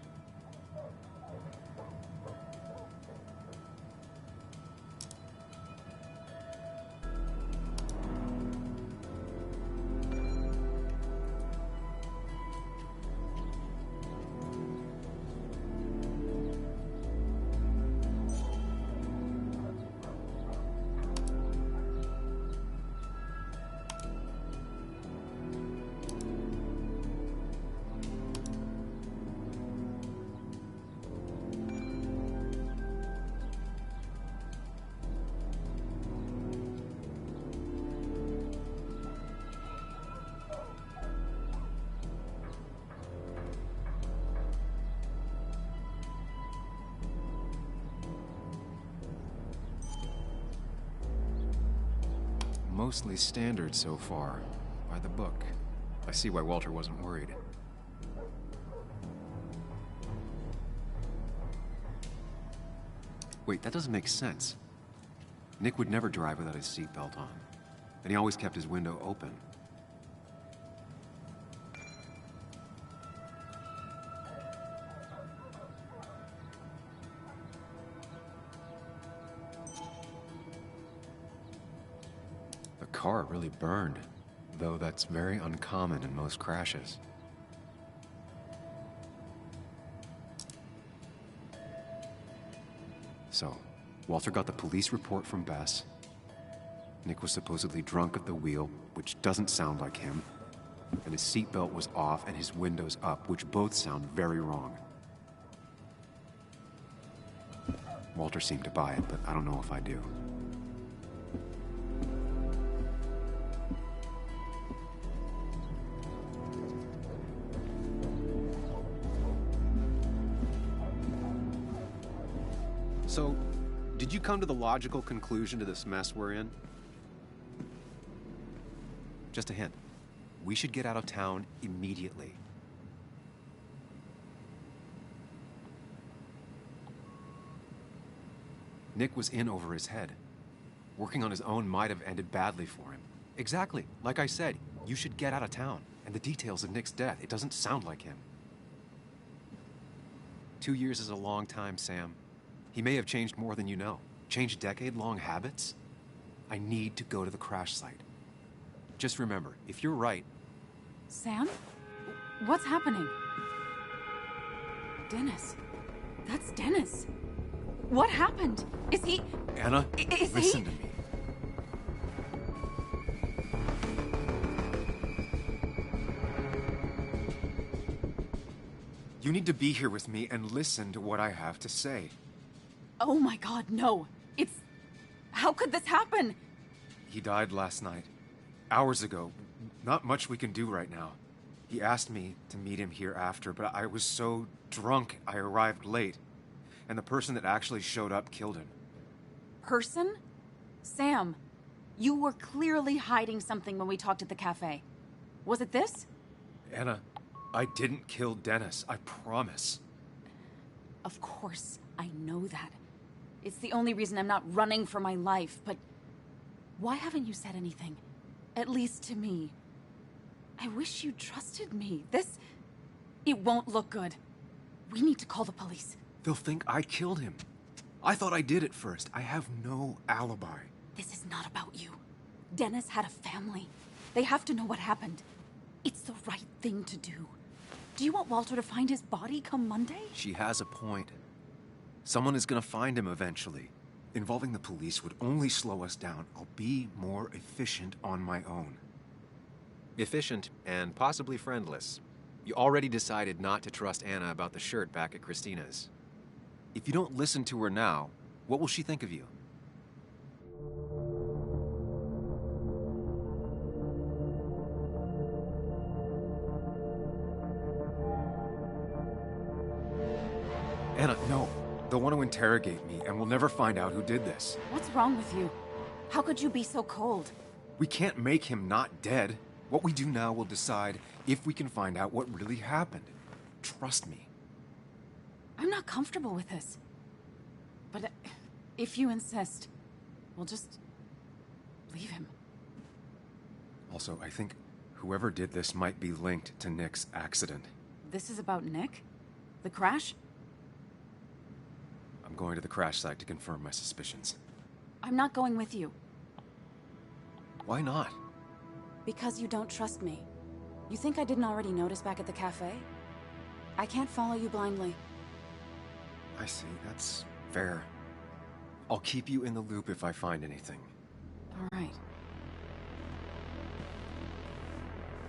mostly standard so far. By the book. I see why Walter wasn't worried. Wait, that doesn't make sense. Nick would never drive without his seatbelt on. And he always kept his window open. The car really burned, though that's very uncommon in most crashes. So, Walter got the police report from Bess. Nick was supposedly drunk at the wheel, which doesn't sound like him. And his seatbelt was off and his windows up, which both sound very wrong. Walter seemed to buy it, but I don't know if I do. So, did you come to the logical conclusion to this mess we're in? Just a hint. We should get out of town immediately. Nick was in over his head. Working on his own might have ended badly for him. Exactly. Like I said, you should get out of town. And the details of Nick's death, it doesn't sound like him. 2 years is a long time, Sam. He may have changed more than you know. Changed decade-long habits? I need to go to the crash site. Just remember, if you're right...
Sam? What's happening? Dennis. That's Dennis. What happened? Is he...
Anna, listen to me. You need to be here with me and listen to what I have to say.
Oh my God, no. It's... How could this happen?
He died last night. Hours ago. Not much we can do right now. He asked me to meet him here after, but I was so drunk I arrived late. And the person that actually showed up killed him.
Person? Sam, you were clearly hiding something when we talked at the cafe. Was it this?
Anna, I didn't kill Dennis, I promise.
Of course, I know that. It's the only reason I'm not running for my life, but why haven't you said anything? At least to me. I wish you trusted me. It won't look good. We need to call the police.
They'll think I killed him. I thought I did at first. I have no alibi.
This is not about you. Dennis had a family. They have to know what happened. It's the right thing to do. Do you want Walter to find his body come Monday?
She has a point. Someone is gonna find him eventually. Involving the police would only slow us down. I'll be more efficient on my own. Efficient and possibly friendless. You already decided not to trust Anna about the shirt back at Christina's. If you don't listen to her now, what will she think of you? Anna, no. They'll want to interrogate me, and we'll never find out who did this.
What's wrong with you? How could you be so cold?
We can't make him not dead. What we do now will decide if we can find out what really happened. Trust me.
I'm not comfortable with this. But if you insist, we'll just leave him.
Also, I think whoever did this might be linked to Nick's accident.
This is about Nick? The crash?
I'm going to the crash site to confirm my suspicions.
I'm not going with you.
Why not?
Because you don't trust me. You think I didn't already notice back at the cafe? I can't follow you blindly.
I see, that's fair. I'll keep you in the loop if I find anything.
All right.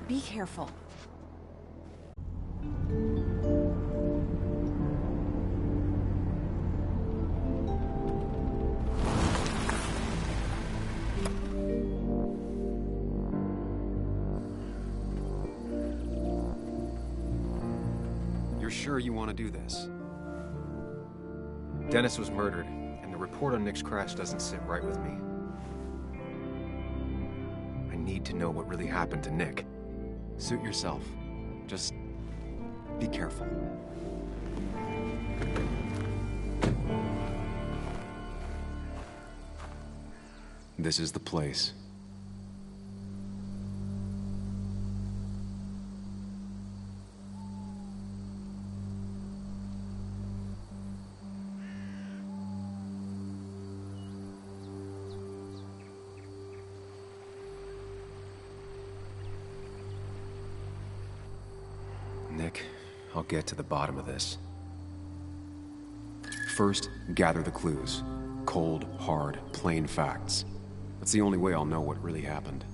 Be careful.
You're sure you want to do this? Dennis was murdered, and the report on Nick's crash doesn't sit right with me. need to know what really happened to Nick. Suit yourself. Just be careful. This is the place. Nick, I'll get to the bottom of this. First, gather the clues. Cold, hard, plain facts. That's the only way I'll know what really happened.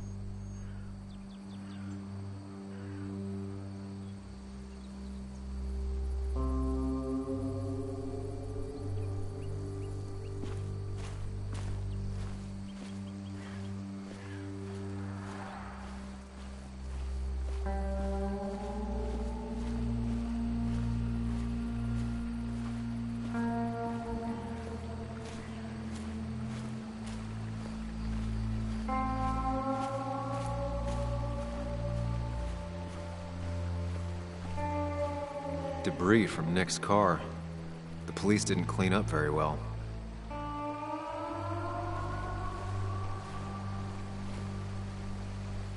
Debris from Nick's car. The police didn't clean up very well.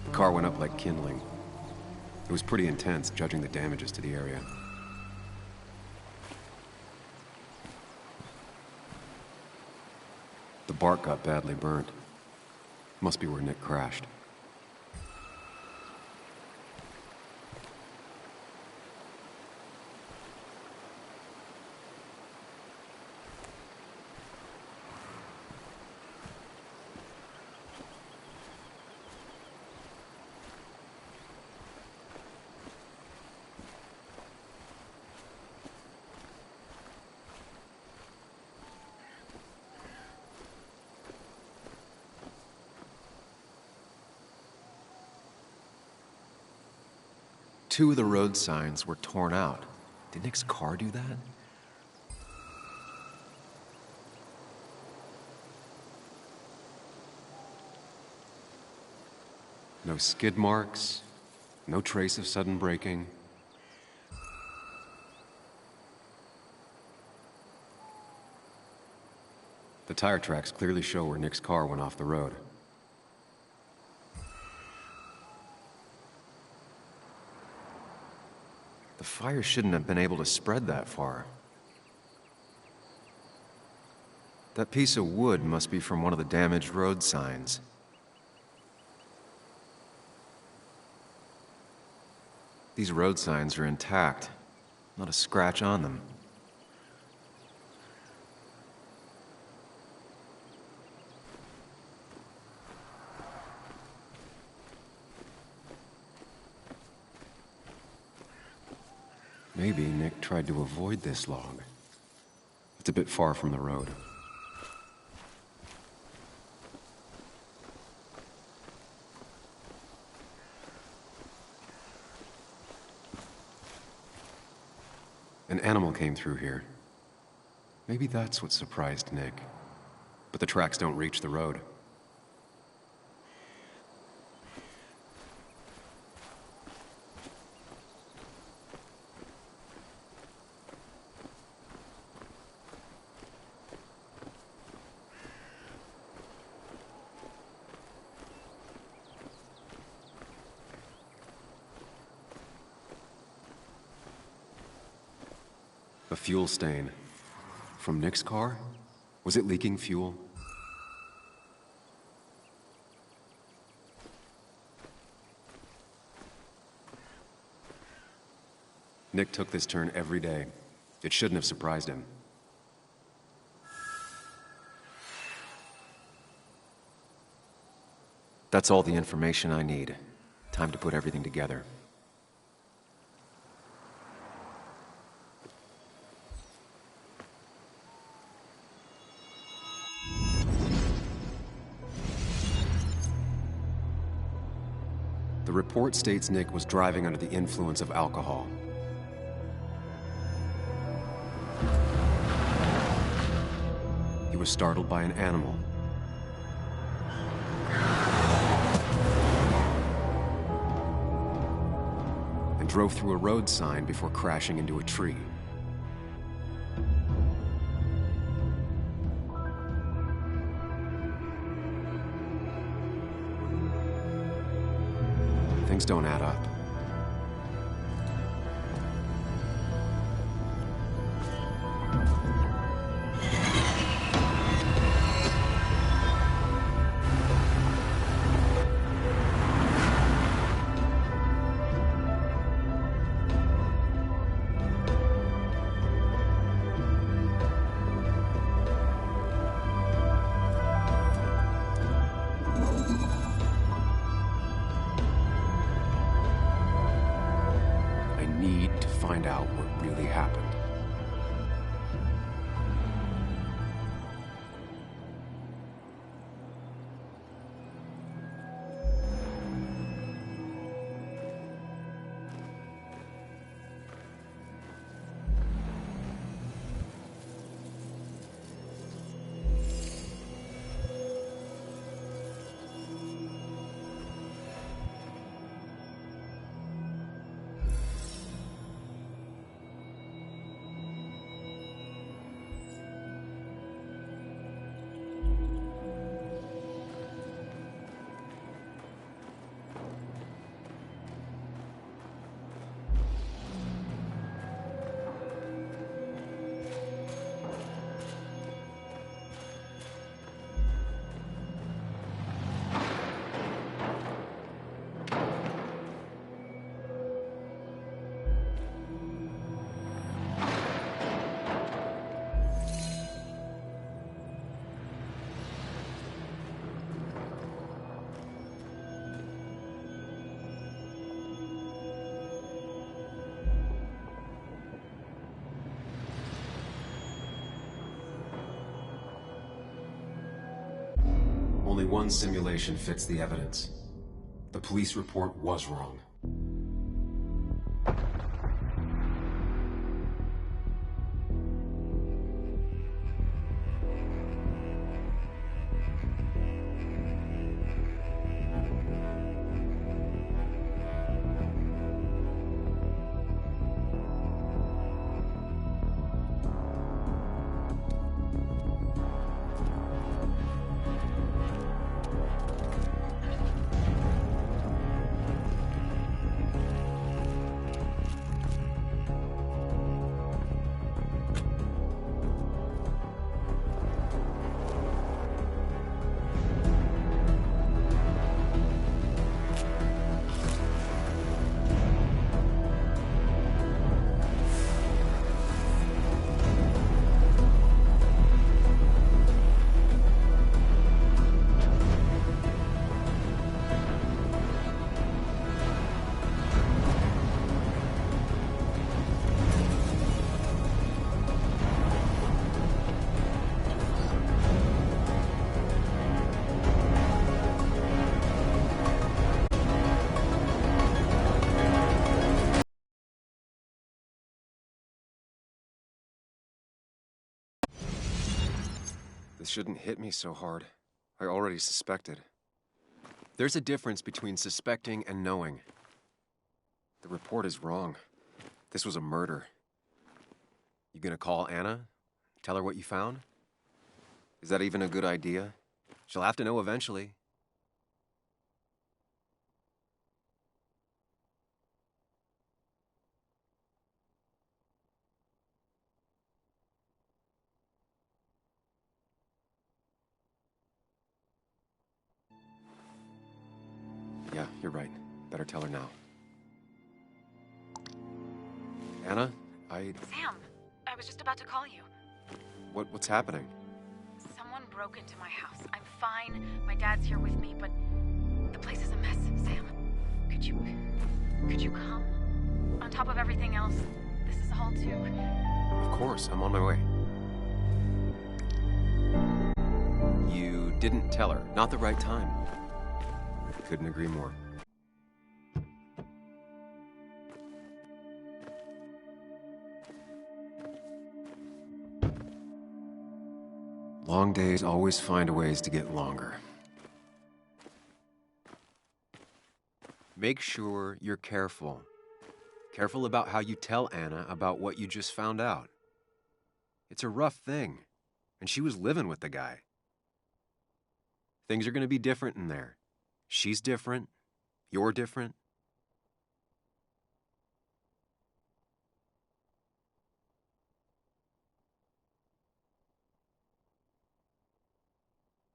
The car went up like kindling. It was pretty intense, judging the damages to the area. The bark got badly burnt. Must be where Nick crashed. Two of the road signs were torn out. Did Nick's car do that? No skid marks, no trace of sudden braking. The tire tracks clearly show where Nick's car went off the road. The fire shouldn't have been able to spread that far. That piece of wood must be from one of the damaged road signs. These road signs are intact, not a scratch on them. Maybe Nick tried to avoid this log. It's a bit far from the road. An animal came through here. Maybe that's what surprised Nick. But the tracks don't reach the road. A fuel stain. From Nick's car? Was it leaking fuel? Nick took this turn every day. It shouldn't have surprised him. That's all the information I need. Time to put everything together. The report states Nick was driving under the influence of alcohol. He was startled by an animal. and drove through a road sign before crashing into a tree. Things don't add up. Find out what really happened. Only one simulation fits the evidence. The police report was wrong. This shouldn't hit me so hard. I already suspected. There's a difference between suspecting and knowing. The report is wrong. This was a murder. You gonna call Anna? Tell her what you found? Is that even a good idea? She'll have to know eventually. Yeah, you're right. Better tell her now. Anna,
Sam, I was just about to call you.
What's happening?
Someone broke into my house. I'm fine. My dad's here with me, but the place is a mess, Sam. Could you come? On top of everything else, this is all too...
Of course, I'm on my way. You didn't tell her. Not the right time. Couldn't agree more. Long days always find ways to get longer. Make sure you're careful.
Careful about how you tell Anna about what you just found out. It's a rough thing, and she was living with the guy. Things are going to be different in there. She's different. You're different.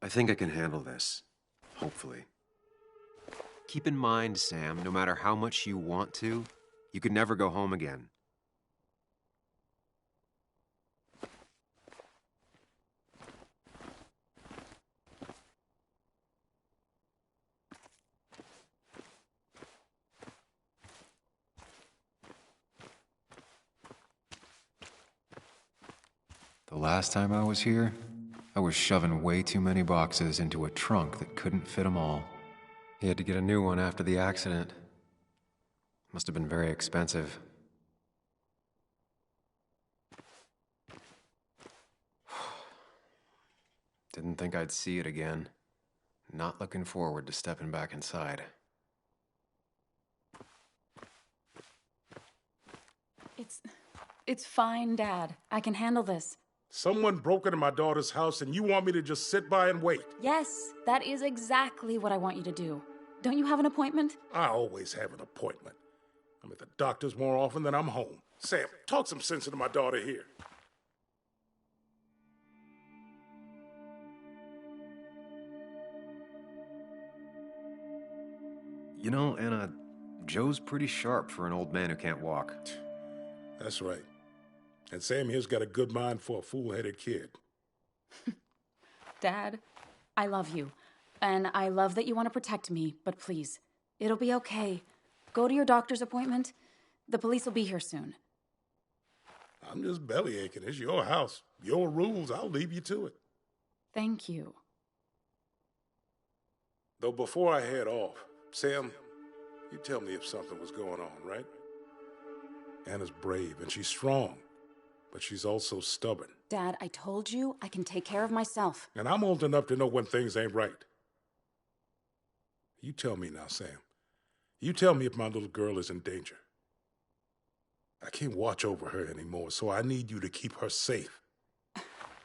I think I can handle this. Hopefully. Keep in mind, Sam, no matter how much you want to, you could never go home again.
The last time I was here, I was shoving way too many boxes into a trunk that couldn't fit them all.
He had to get a new one after the accident. Must have been very expensive. Didn't think I'd see it again. Not looking forward to stepping back inside.
It's fine, Dad. I can handle this.
Someone broke into my daughter's house and you want me to just sit by and wait?
Yes, that is exactly what I want you to do. Don't you have an appointment?
I always have an appointment. I'm at the doctor's more often than I'm home. Sam, talk some sense into my daughter here.
You know, Anna, Joe's pretty sharp for an old man who can't walk.
That's right. And Sam here's got a good mind for a fool-headed kid.
Dad, I love you. And I love that you want to protect me, but please, it'll be okay. Go to your doctor's appointment. The police will be here soon.
I'm just bellyaching. It's your house. Your rules. I'll leave you to it.
Thank you.
Though before I head off, Sam, you tell me if something was going on, right? Anna's brave and she's strong, but she's also stubborn.
Dad, I told you I can take care of myself.
And I'm old enough to know when things ain't right. You tell me now, Sam. You tell me if my little girl is in danger. I can't watch over her anymore, so I need you to keep her safe.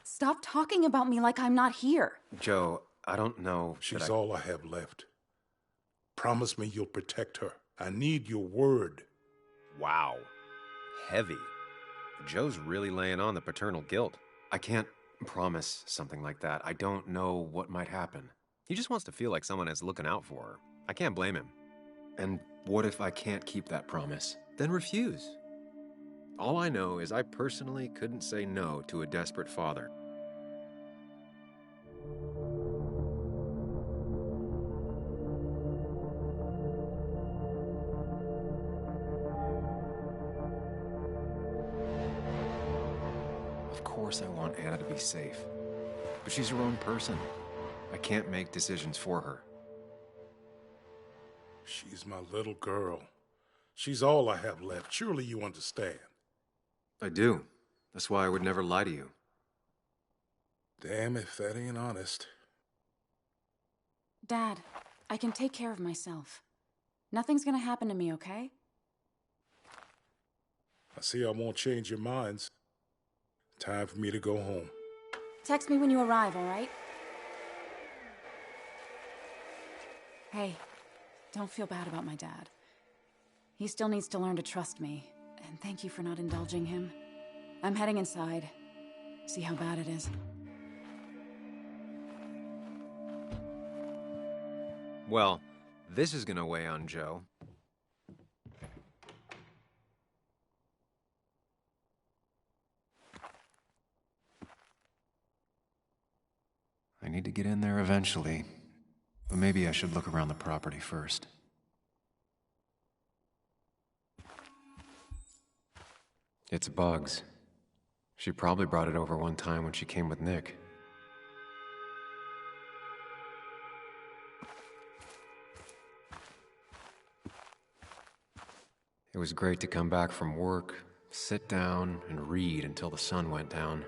Stop talking about me like I'm not here.
Joe, I don't know.
She's all I have left. Promise me you'll protect her. I need your word.
Wow. Heavy. Joe's really laying on the paternal guilt. I can't promise something like that. I don't know what might happen. He just wants to feel like someone is looking out for her. I can't blame him.
And what if I can't keep that promise?
Then refuse. All I know is I personally couldn't say no to a desperate father.
Of course I want Anna to be safe. But she's her own person. I can't make decisions for her.
She's my little girl. She's all I have left. Surely you understand.
I do. That's why I would never lie to you.
Damn if that ain't honest.
Dad, I can take care of myself. Nothing's gonna happen to me, okay?
I see I won't change your minds. Time for me to go home.
Text me when you arrive, all right? Hey, don't feel bad about my dad. He still needs to learn to trust me, and thank you for not indulging him. I'm heading inside. See how bad it is.
Well, this is gonna weigh on Joe.
I need to get in there eventually. But maybe I should look around the property first.
It's Bugs. She probably brought it over one time when she came with Nick. It was great to come back from work, sit down, and read until the sun went down.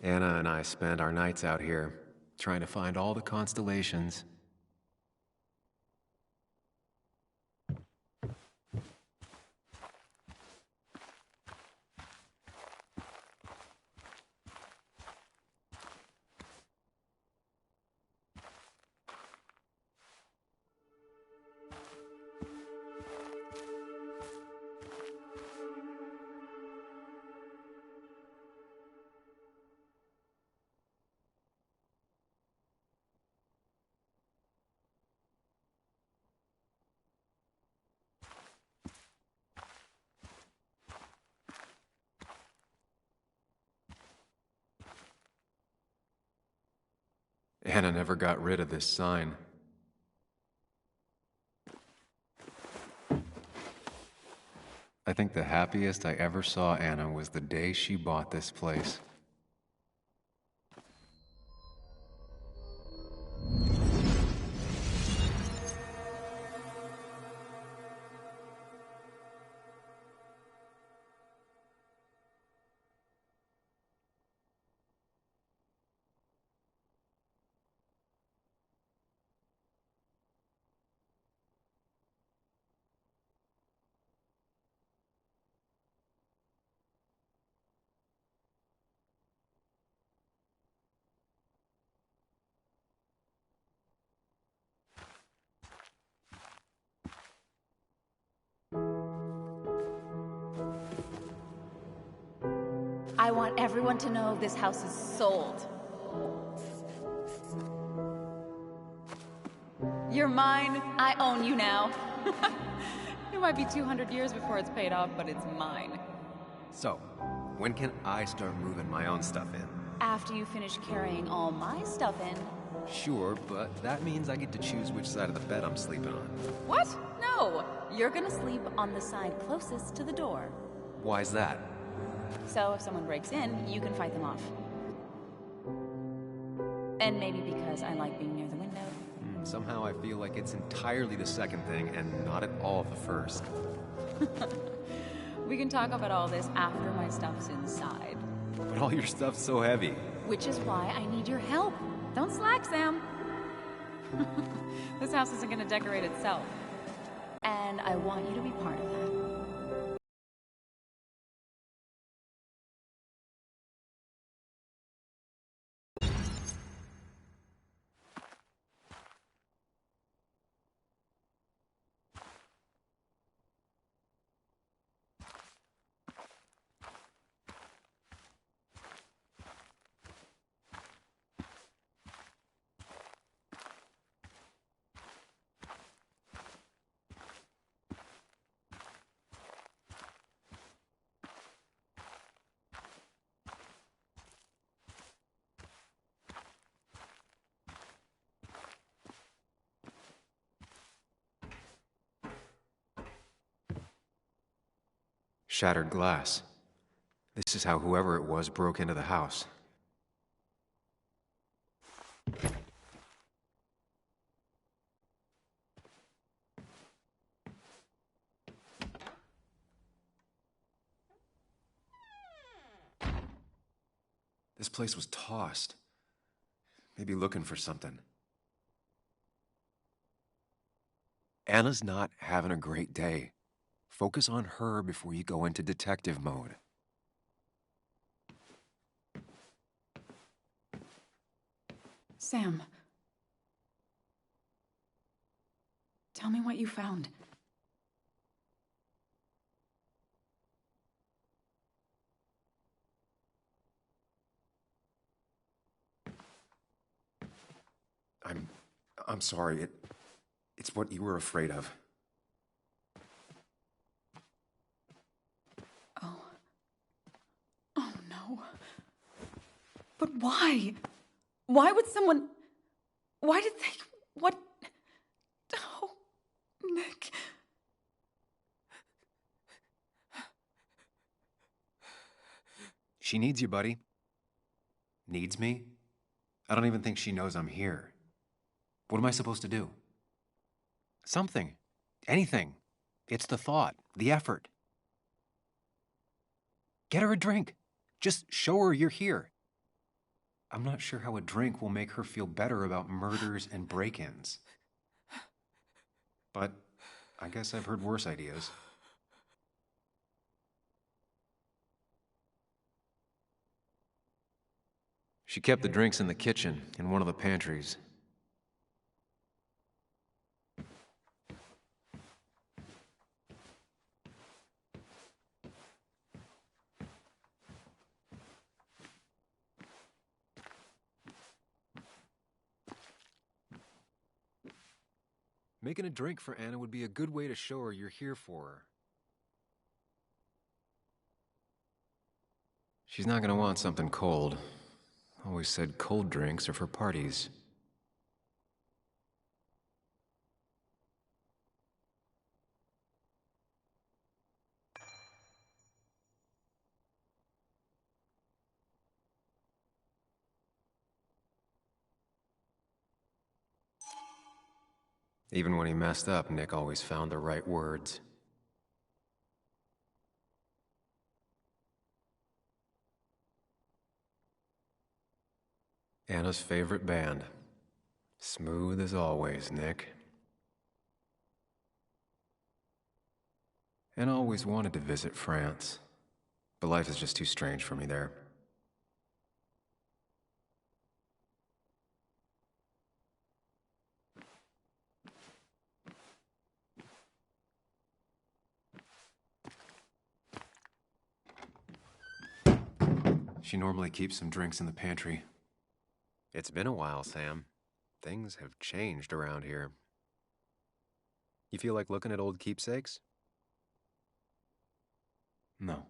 Anna and I spend our nights out here, trying to find all the constellations
Anna never got rid of this sign. I think the happiest I ever saw Anna was the day she bought this place.
I want everyone to know this house is sold. You're mine. I own you now. It might be 200 years before it's paid off, but it's mine.
So, when can I start moving my own stuff in?
After you finish carrying all my stuff in.
Sure, but that means I get to choose which side of the bed I'm sleeping on.
What? No. You're gonna sleep on the side closest to the door.
Why's that?
So if someone breaks in, you can fight them off. And maybe because I like being near the window.
Somehow I feel like it's entirely the second thing and not at all the first.
We can talk about all this after my stuff's inside.
But all your stuff's so heavy.
Which is why I need your help. Don't slack, Sam. This house isn't gonna decorate itself. And I want you to be part of that.
Shattered glass. This is how whoever it was broke into the house. This place was tossed. Maybe looking for something. Anna's not having a great day. Focus on her before you go into detective mode.
Sam. Tell me what you found.
I'm sorry. It's what you were afraid of.
Oh no. But why? Why would someone... Why did they... What... Oh, Nick...
She needs you, buddy. Needs me? I don't even think she knows I'm here. What am I supposed to do? Something. Anything. It's the thought, the effort. Get her a drink. Just show her you're here. I'm not sure how a drink will make her feel better about murders and break-ins. But I guess I've heard worse ideas. She kept the drinks in the kitchen, in one of the pantries. Making a drink for Anna would be a good way to show her you're here for her. She's not gonna want something cold. Always said cold drinks are for parties.
Even when he messed up, Nick always found the right words. Anna's favorite band. Smooth as always, Nick. Anna always wanted to visit France, but life is just too strange for me there. She normally keeps some drinks in the pantry. It's been a while, Sam. Things have changed around here. You feel like looking at old keepsakes? No.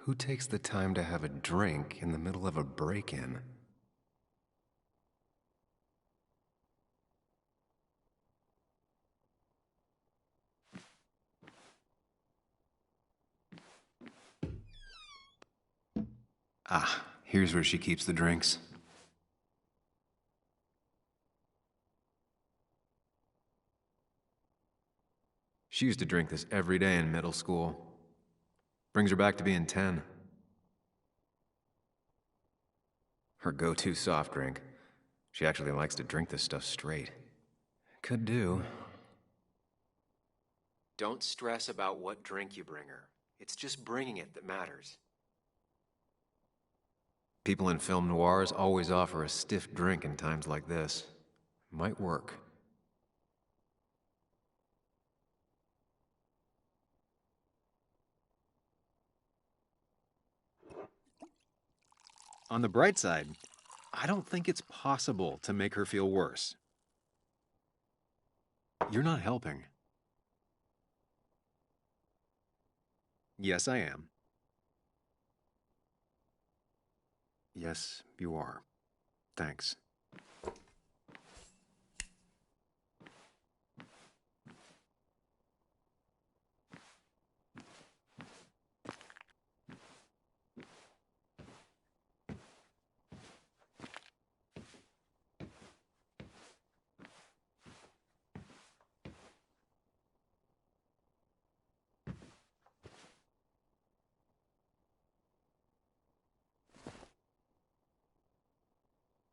Who takes the time to have a drink in the middle of a break-in? Ah, here's where she keeps the drinks. She used to drink this every day in middle school. Brings her back to being 10. Her go-to soft drink. She actually likes to drink this stuff straight. Could do. Don't stress about what drink you bring her. It's just bringing it that matters. People in film noirs always offer a stiff drink in times like this. Might work. On the bright side, I don't think it's possible to make her feel worse. You're not helping. Yes, I am. Yes, you are. Thanks.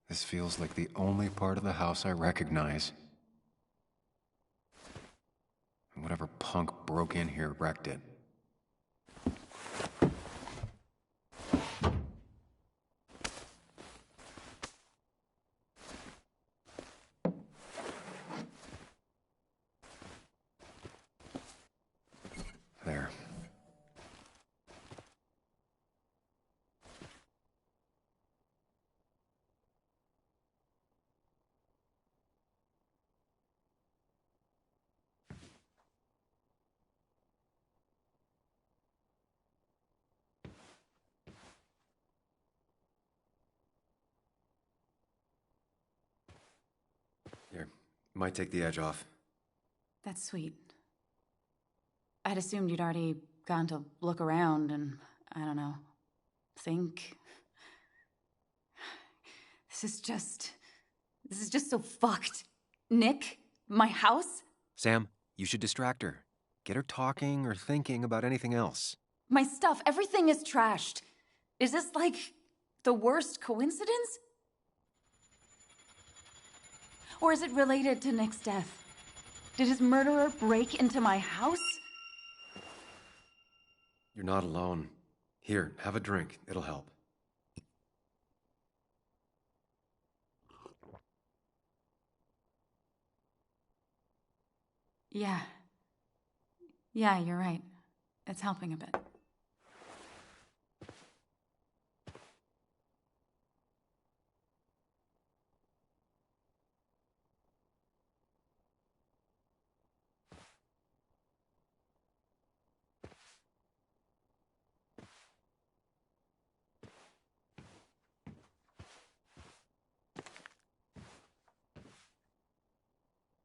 This feels like the only part of the house I recognize. And whatever punk broke in here wrecked it. There. Here, might take the edge off.
That's sweet. I'd assumed you'd already gone to look around and, I don't know, think. This is just so fucked. Nick, my house,
Sam, you should distract her. Get her talking or thinking about anything else.
my stuff, everything is trashed. Is this like the worst coincidence? Or is it related to Nick's death? Did his murderer break into my house?
You're not alone. Here, have a drink. It'll help.
Yeah. Yeah, you're right. It's helping a bit.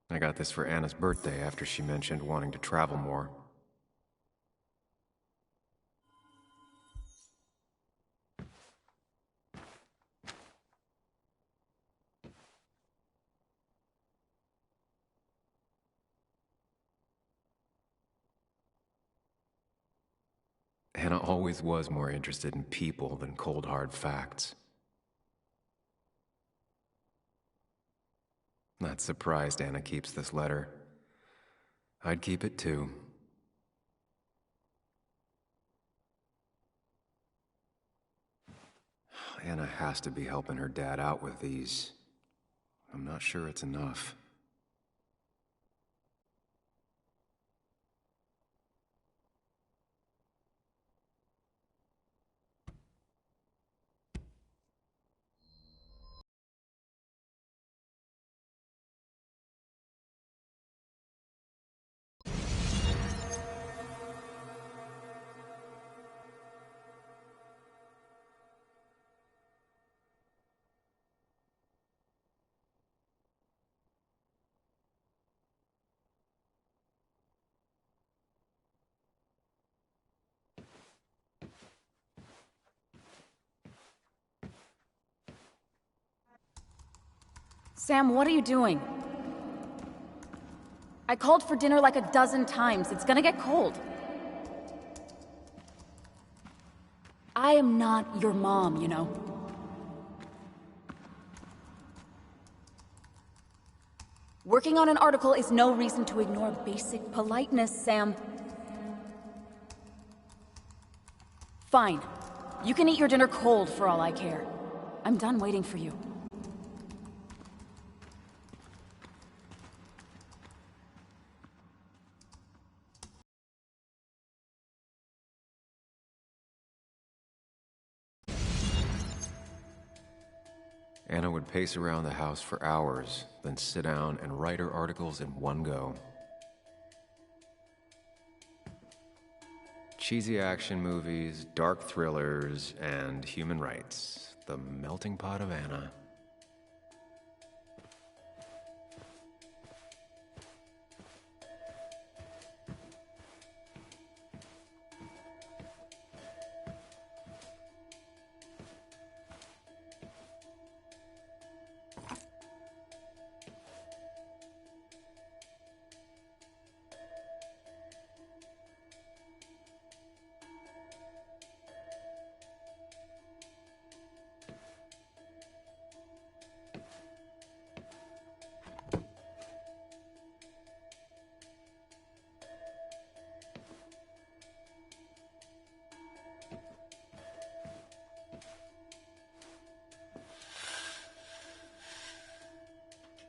I got this for Anna's birthday after she mentioned wanting to travel more.
Anna always was more interested in people than cold, hard facts. Not surprised Anna keeps this letter. I'd keep it too. Anna has to be helping her dad out with these. I'm not sure it's enough.
Sam, what are you doing? I called for dinner like a dozen times. It's gonna get cold. I am not your mom, you know. Working on an article is no reason to ignore basic politeness, Sam. Fine. You can eat your dinner cold for all I care. I'm done waiting for you.
Anna would pace around the house for hours, then sit down and write her articles in one go. Cheesy action movies, dark thrillers, and human rights. The melting pot of Anna.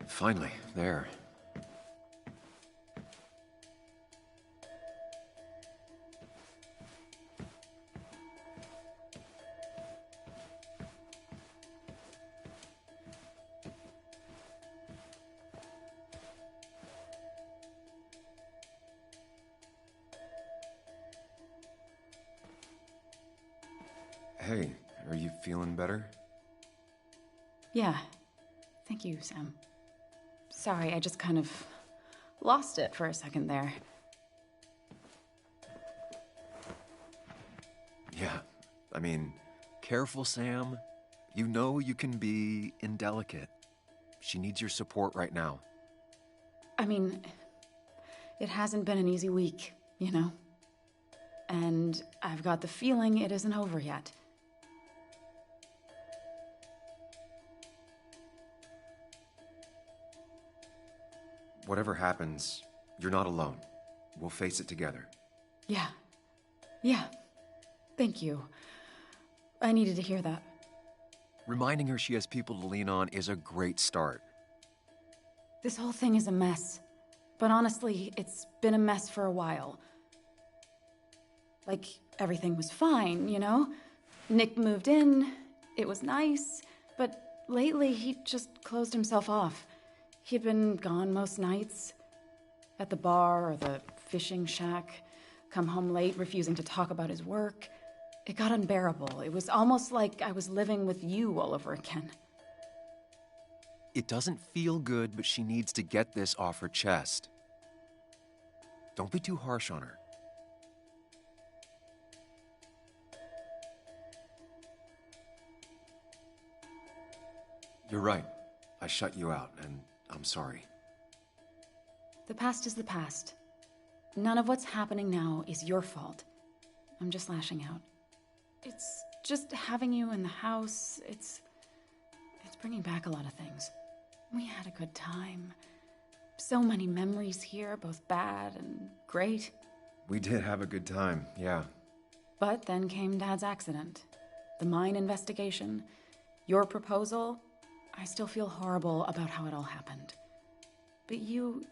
Finally, there. Hey, are you feeling better?
Yeah. Thank you, Sam. Sorry, I just kind of lost it for a second there.
Yeah, I mean, careful, Sam. You know you can be indelicate. She needs your support right now.
I mean, it hasn't been an easy week, you know? And I've got the feeling it isn't over yet.
Whatever happens, you're not alone. We'll face it together.
Yeah. Yeah. Thank you. I needed to hear that.
Reminding her she has people to lean on is a great start.
This whole thing is a mess. But honestly, it's been a mess for a while. Like, everything was fine, you know? Nick moved in, it was nice, but lately he just closed himself off. He'd been gone most nights, at the bar or the fishing shack, come home late, refusing to talk about his work. It got unbearable. It was almost like I was living with you all over again.
It doesn't feel good, but she needs to get this off her chest. Don't be too harsh on her. You're right. I shut you out, and I'm sorry.
The past is the past. None of what's happening now is your fault. I'm just lashing out. It's just having you in the house. It's bringing back a lot of things. We had a good time. So many memories here, both bad and great.
We did have a good time, yeah.
But then came Dad's accident. The mine investigation. Your proposal. I still feel horrible about how it all happened. But you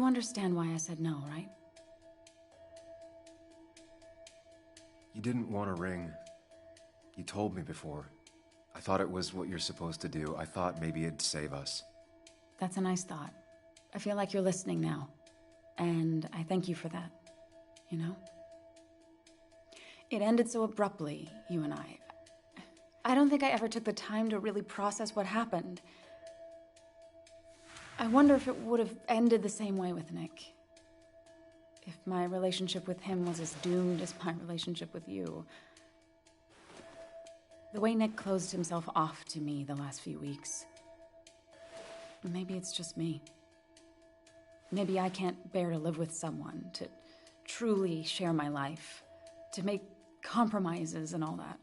understand why I said no, right?
You didn't want a ring. You told me before. I thought it was what you're supposed to do. I thought maybe it'd save us.
That's a nice thought. I feel like you're listening now. And I thank you for that. You know? It ended so abruptly, you and I. I don't think I ever took the time to really process what happened. I wonder if it would have ended the same way with Nick. If my relationship with him was as doomed as my relationship with you. The way Nick closed himself off to me the last few weeks. Maybe it's just me. Maybe I can't bear to live with someone, to truly share my life, to make compromises and all that.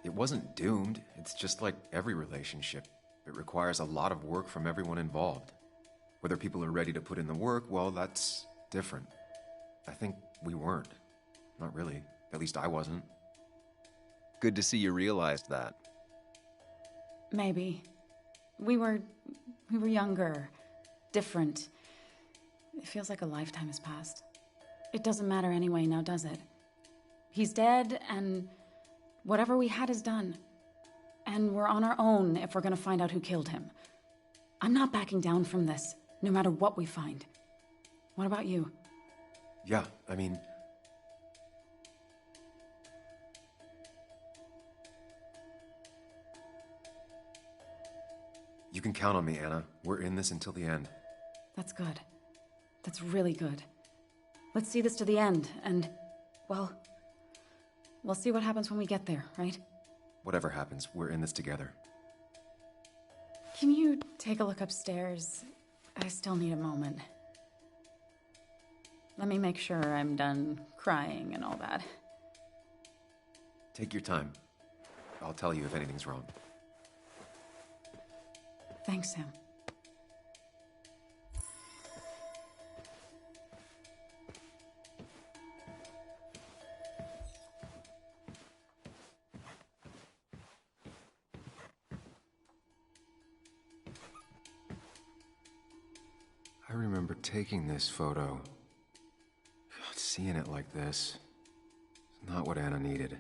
It wasn't doomed. It's just like every relationship. It requires a lot of work from everyone involved. Whether people are ready to put in the work, well, that's different. I think we weren't. Not really. At least I wasn't.
Good to see you realized that.
Maybe. We were younger, different. It feels like a lifetime has passed. It doesn't matter anyway now, does it? He's dead, and whatever we had is done. And we're on our own if we're gonna find out who killed him. I'm not backing down from this, no matter what we find. What about you?
Yeah, I mean... You can count on me, Anna. We're in this until the end.
That's good. That's really good. Let's see this to the end, and, well, we'll see what happens when we get there, right?
Whatever happens, we're in this together.
Can you take a look upstairs? I still need a moment. Let me make sure I'm done crying and all that.
Take your time. I'll tell you if anything's wrong.
Thanks, Sam.
I remember taking this photo. Seeing it like this. It's not what Anna needed.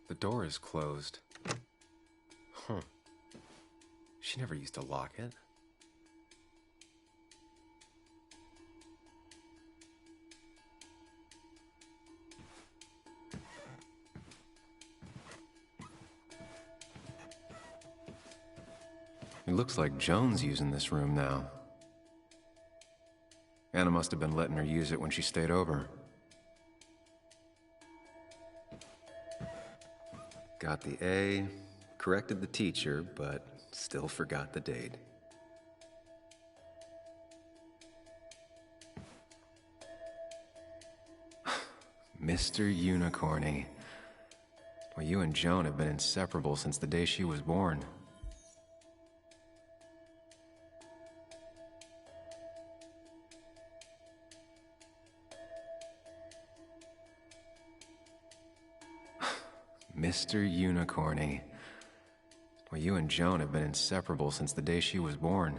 The door is closed. Huh. She never used to lock it. It looks like Joan's using this room now. Anna must have been letting her use it when she stayed over. Got the A, corrected the teacher, but still forgot the date. Mr. Unicorny. Well, you and Joan have been inseparable since the day she was born. Mr. Unicorny. Well, you and Joan have been inseparable since the day she was born.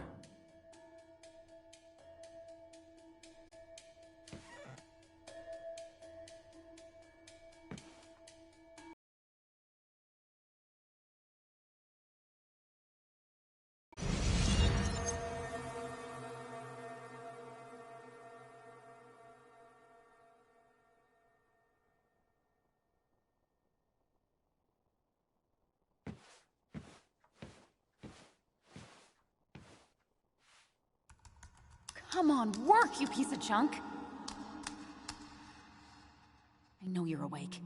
Come on, work, you piece of junk! I know you're awake.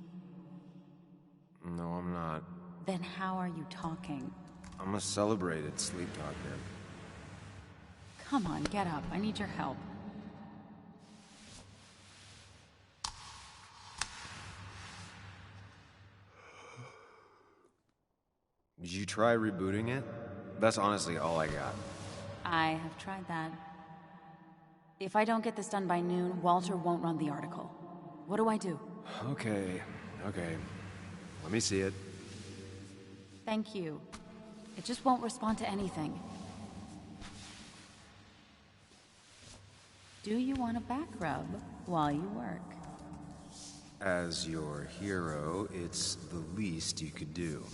No, I'm not.
Then how are you talking?
I'm a celebrated sleep talker.
Come on, get up. I need your help.
Did you try rebooting it? That's honestly all I got.
I have tried that. If I don't get this done by noon, Walter won't run the article. What do I do?
Okay. Let me see it.
Thank you. It just won't respond to anything. Do you want a back rub while you work?
As your hero, it's the least you could do.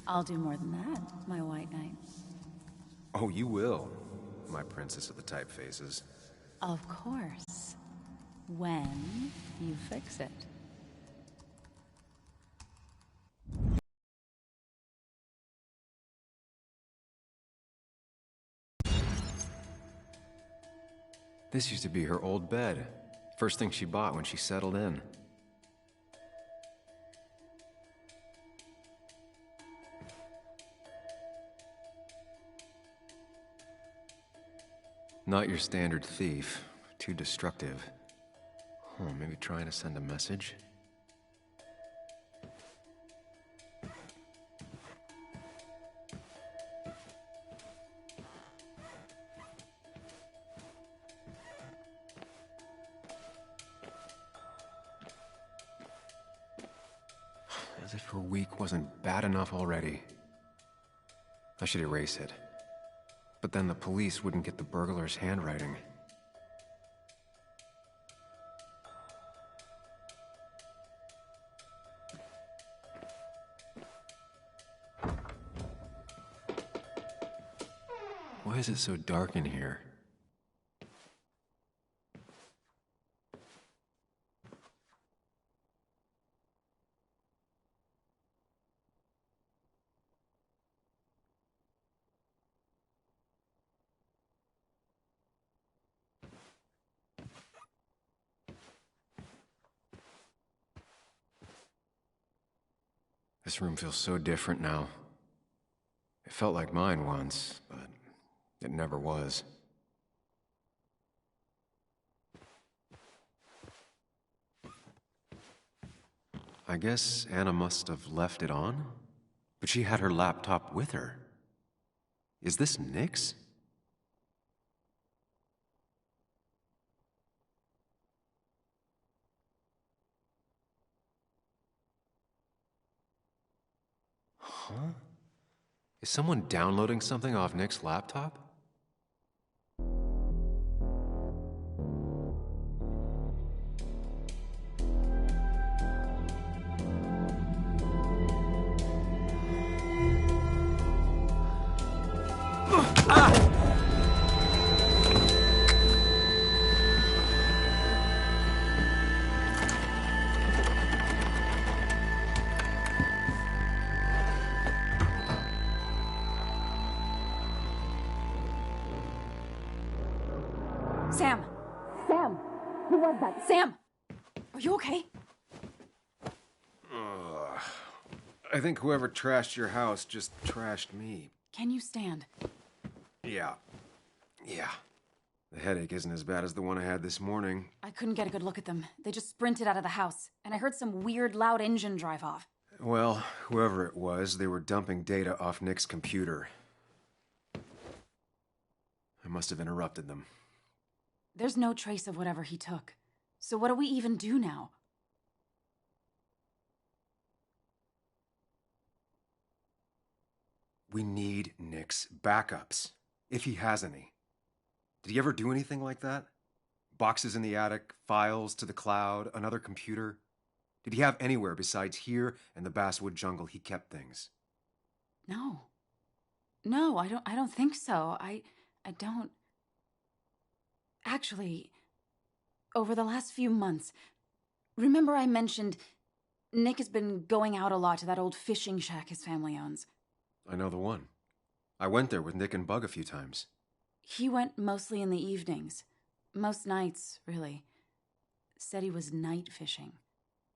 I'll do more than that, my white knight.
Oh, you will, my princess of the typefaces.
Of course. When you fix it.
This used to be her old bed. First thing she bought when she settled in. Not your standard thief. Too destructive. Maybe trying to send a message? As if her week wasn't bad enough already. I should erase it. But then the police wouldn't get the burglar's handwriting. Why is it so dark in here? This room feels so different now. It felt like mine once, but it never was. I guess Anna must have left it on, but she had her laptop with her. Is this Nick's? Huh? Is someone downloading something off Nick's laptop?
Sam! Sam! Who was that? Sam! Are you okay?
I think whoever trashed your house just trashed me.
Can you stand?
Yeah. The headache isn't as bad as the one I had this morning.
I couldn't get a good look at them. They just sprinted out of the house, and I heard some weird, loud engine drive off.
Well, whoever it was, they were dumping data off Nick's computer. I must have interrupted them.
There's no trace of whatever he took. So what do we even do now?
We need Nick's backups, if he has any. Did he ever do anything like that? Boxes in the attic, files to the cloud, another computer? Did he have anywhere besides here and the Basswood jungle he kept things?
No. No, I don't think so. I don't... Actually, over the last few months, remember I mentioned Nick has been going out a lot to that old fishing shack his family owns?
I know the one. I went there with Nick and Bug a few times.
He went mostly in the evenings. Most nights, really. Said he was night fishing.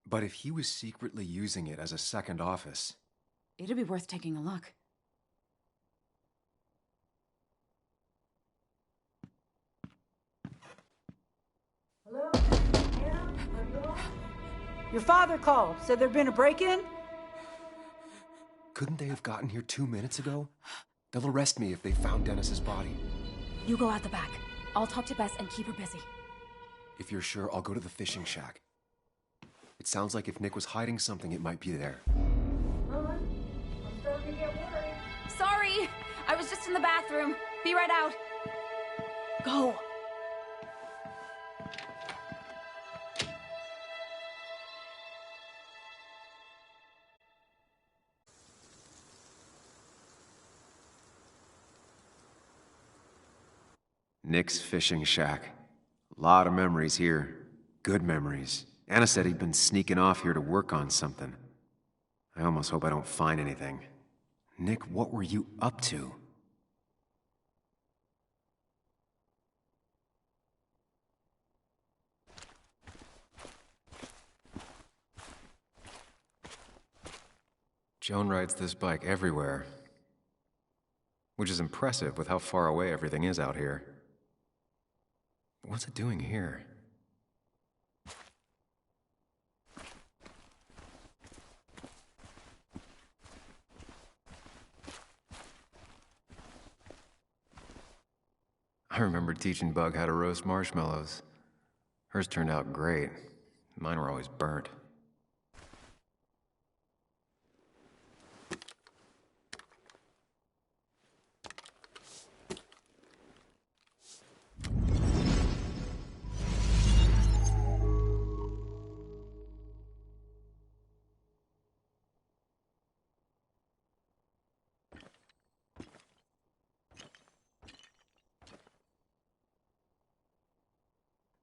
But if he was secretly using it as a second office...
It'd be worth taking a look.
Hello? Anna? Your father called. Said there'd been a break-in?
Couldn't they have gotten here 2 minutes ago? They'll arrest me if they found Dennis's body.
You go out the back. I'll talk to Bess and keep her busy.
If you're sure, I'll go to the fishing shack. It sounds like if Nick was hiding something, it might be there.
I'm starting to get worried.
Sorry! I was just in the bathroom. Be right out. Go.
Nick's fishing shack. Lot of memories here. Good memories. Anna said he'd been sneaking off here to work on something. I almost hope I don't find anything. Nick, what were you up to? Joan rides this bike everywhere. Which is impressive with how far away everything is out here. What's it doing here? I remember teaching Bug how to roast marshmallows. Hers turned out great. Mine were always burnt.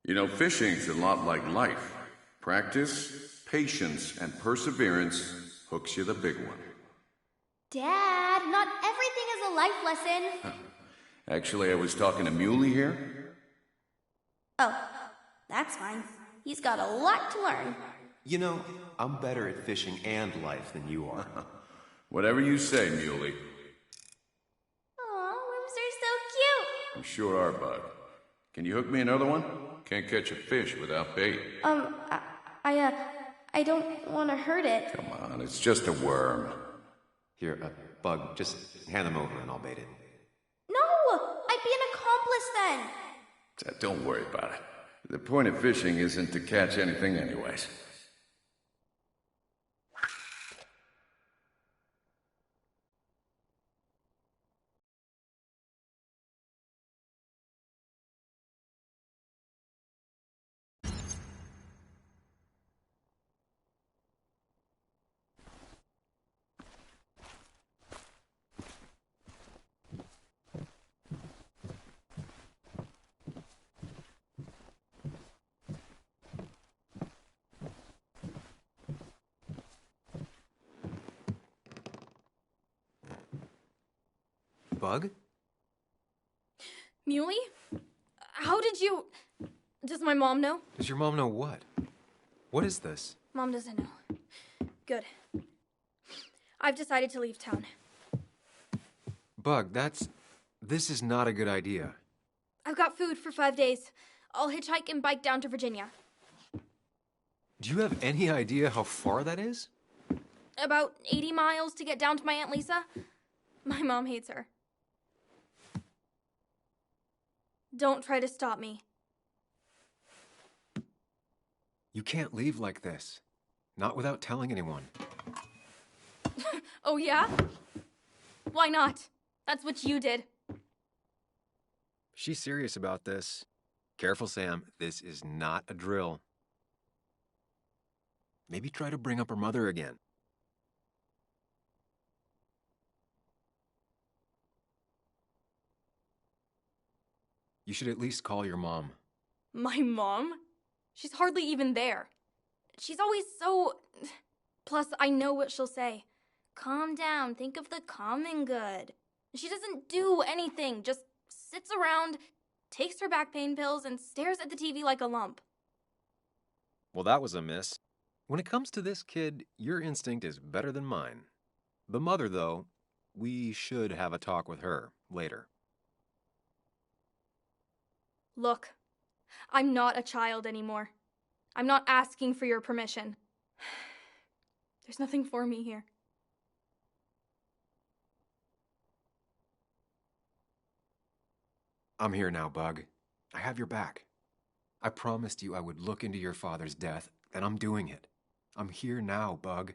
You know, fishing's a lot like life. Practice, patience, and perseverance hooks you the big one.
Dad, not everything is a life lesson.
Actually, I was talking to Muley here.
Oh, that's fine. He's got a lot to learn.
You know, I'm better at fishing and life than you are.
Whatever you say, Muley.
Aw, worms are so cute.
You sure are, Bud. Can you hook me another one? Can't catch a fish without bait.
I don't want to hurt it.
Come on, it's just a worm.
Here, Bug, just hand them over and I'll bait it.
No! I'd be an accomplice then.
Don't worry about it. The point of fishing isn't to catch anything anyways.
Bug?
Muley? How did you... Does my mom know?
Does your mom know what? What is this?
Mom doesn't know. Good. I've decided to leave town.
Bug, this is not a good idea.
I've got food for 5 days. I'll hitchhike and bike down to Virginia.
Do you have any idea how far that is?
About 80 miles to get down to my Aunt Lisa. My mom hates her. Don't try to stop me.
You can't leave like this. Not without telling anyone.
Oh, yeah? Why not? That's what you did.
She's serious about this. Careful, Sam. This is not a drill. Maybe try to bring up her mother again. You should at least call your mom.
My mom? She's hardly even there. She's always so... Plus, I know what she'll say. Calm down, think of the common good. She doesn't do anything, just sits around, takes her back pain pills, and stares at the TV like a lump.
Well, that was a miss. When it comes to this kid, your instinct is better than mine. The mother, though, we should have a talk with her later.
Look, I'm not a child anymore. I'm not asking for your permission. There's nothing for me here.
I'm here now, Bug. I have your back. I promised you I would look into your father's death, and I'm doing it. I'm here now, Bug.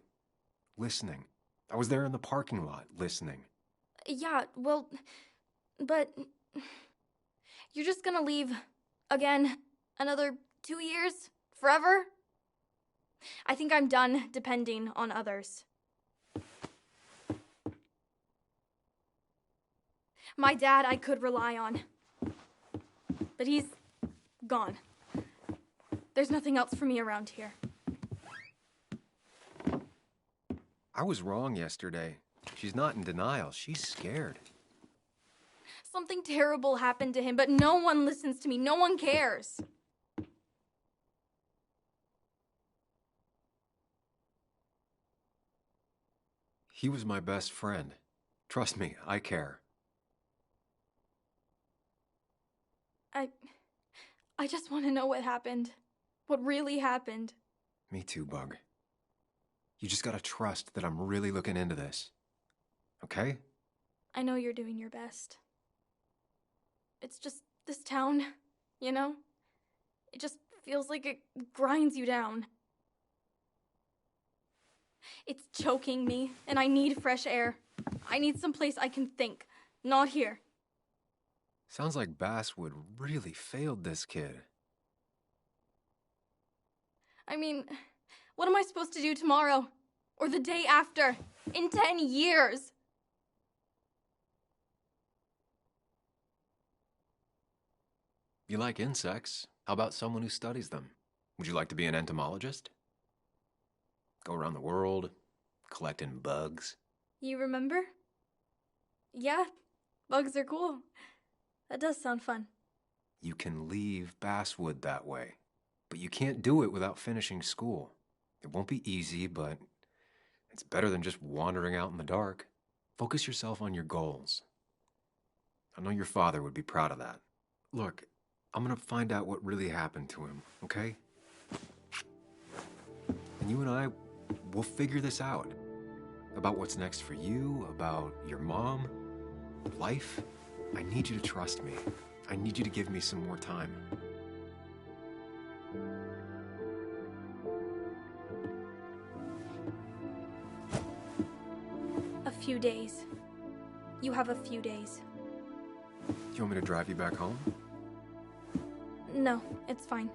Listening. I was there in the parking lot, listening.
Yeah, well, but you're just gonna leave again another 2 years? Forever? I think I'm done depending on others. My dad I could rely on, but he's gone. There's nothing else for me around here.
I was wrong yesterday. She's not in denial. She's scared.
Something terrible happened to him, but no one listens to me. No one cares.
He was my best friend. Trust me, I care.
I just want to know what happened. What really happened.
Me too, Bug. You just gotta trust that I'm really looking into this. Okay?
I know you're doing your best. It's just this town, you know? It just feels like it grinds you down. It's choking me, and I need fresh air. I need someplace I can think, not here.
Sounds like Basswood really failed this kid.
I mean, what am I supposed to do tomorrow? Or the day after? In 10 years?
You like insects? How about someone who studies them? Would you like to be an entomologist? Go around the world, collecting bugs?
You remember? Yeah, bugs are cool. That does sound fun.
You can leave Basswood that way, but you can't do it without finishing school. It won't be easy, but it's better than just wandering out in the dark. Focus yourself on your goals. I know your father would be proud of that. Look, I'm gonna find out what really happened to him, okay? And you and I, we'll figure this out. About what's next for you, about your mom, life. I need you to trust me. I need you to give me some more time.
A few days. You have a few days.
Do you want me to drive you back home?
No, it's fine.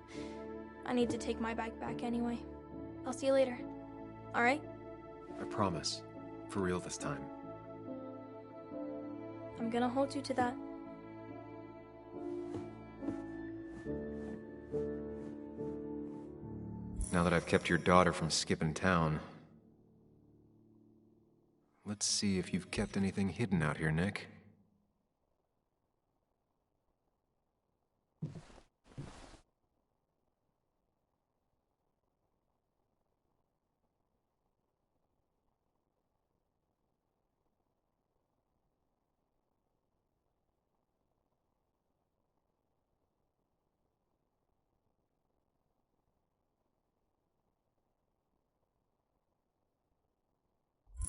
I need to take my bike back anyway. I'll see you later. All right?
I promise. For real this time.
I'm gonna hold you to that.
Now that I've kept your daughter from skipping town, let's see if you've kept anything hidden out here, Nick.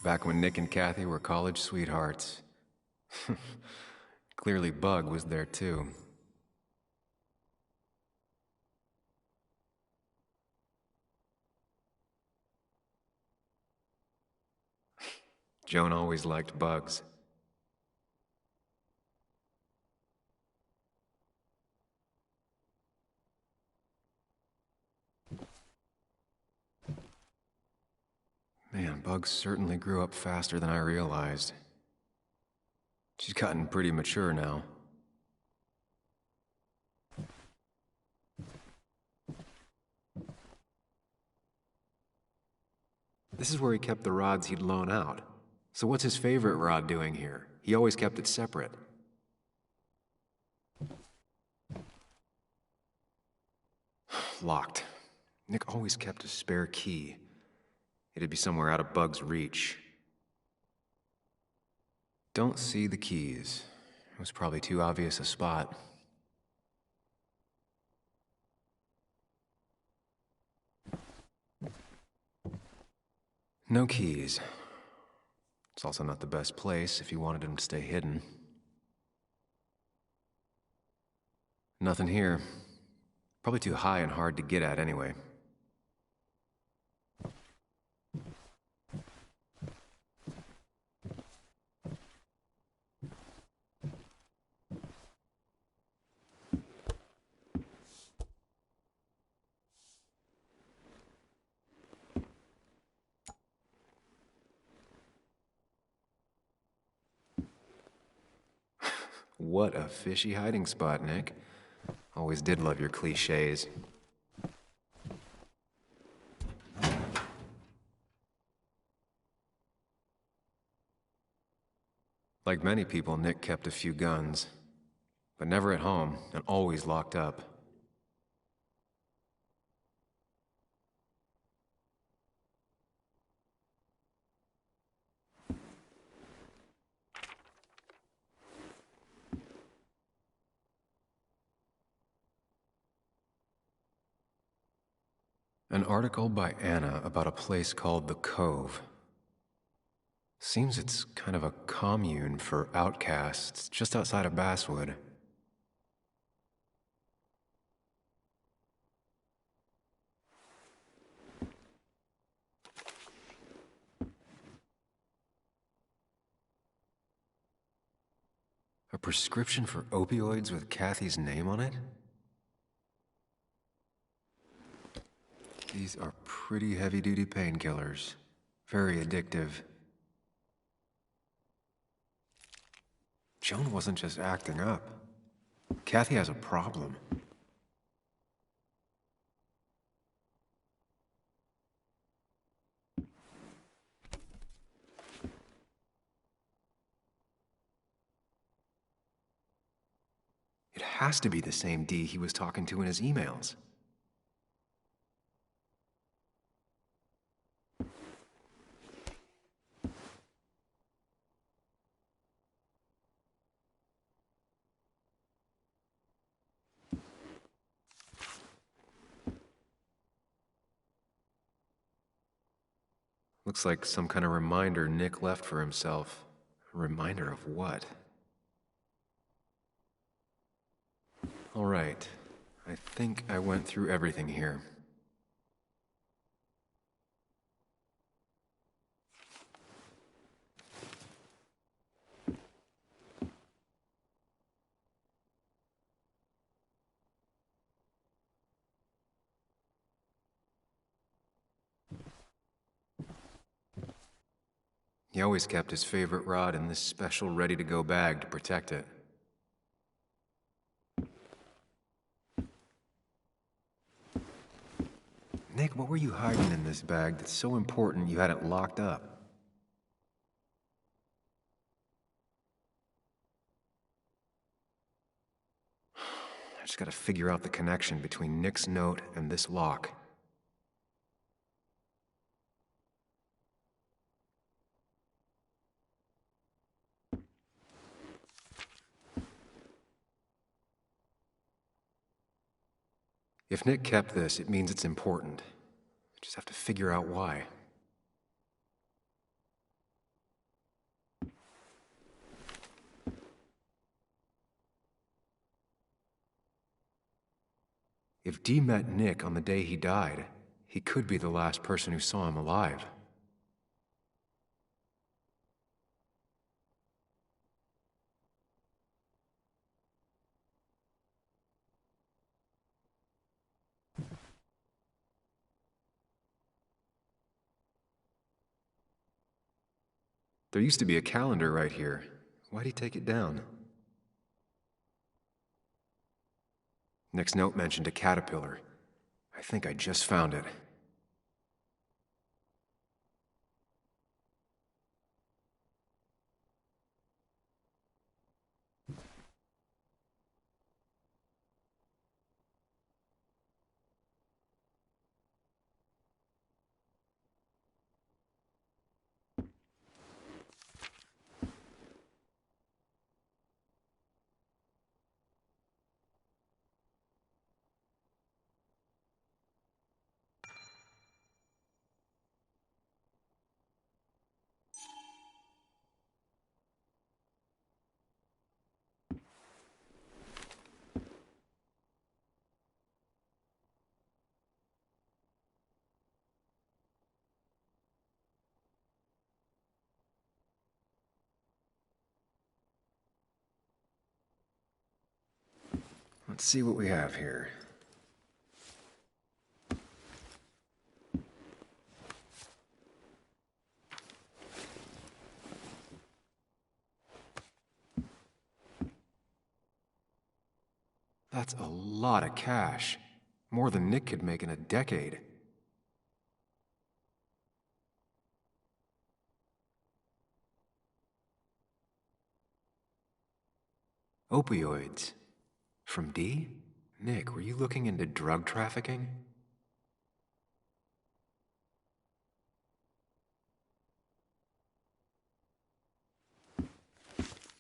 Back when Nick and Kathy were college sweethearts. Clearly Bug was there too. Joan always liked bugs. Man, Bugs certainly grew up faster than I realized. She's gotten pretty mature now. This is where he kept the rods he'd loan out. So what's his favorite rod doing here? He always kept it separate. Locked. Nick always kept a spare key. It'd be somewhere out of Bug's reach. Don't see the keys. It was probably too obvious a spot. No keys. It's also not the best place if you wanted him to stay hidden. Nothing here. Probably too high and hard to get at anyway. What a fishy hiding spot, Nick. Always did love your cliches. Like many people, Nick kept a few guns, but never at home and always locked up. An article by Anna about a place called The Cove. Seems it's kind of a commune for outcasts just outside of Basswood. A prescription for opioids with Kathy's name on it? These are pretty heavy-duty painkillers. Very addictive. Joan wasn't just acting up. Kathy has a problem. It has to be the same D he was talking to in his emails. Looks like some kind of reminder Nick left for himself. A reminder of what? All right. I think I went through everything here. He always kept his favorite rod in this special ready-to-go bag to protect it. Nick, what were you hiding in this bag that's so important you had it locked up? I just gotta figure out the connection between Nick's note and this lock. If Nick kept this, it means it's important. I just have to figure out why. If Dee met Nick on the day he died, he could be the last person who saw him alive. There used to be a calendar right here. Why'd he take it down? Nick's note mentioned a caterpillar. I think I just found it. Let's see what we have here. That's a lot of cash. More than Nick could make in a decade. Opioids. From D? Nick, were you looking into drug trafficking?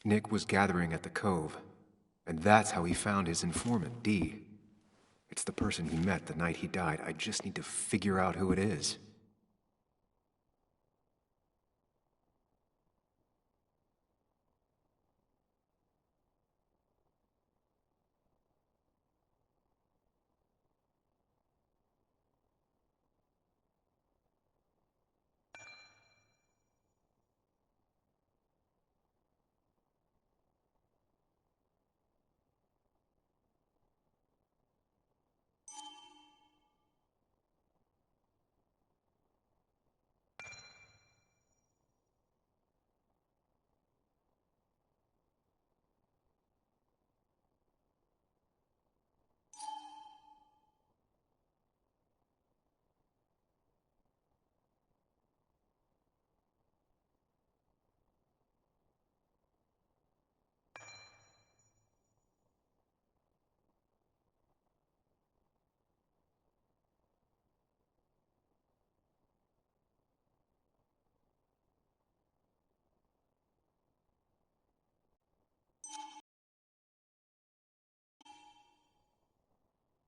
Nick was gathering at the Cove, and that's how he found his informant, D. It's the person he met the night he died. I just need to figure out who it is.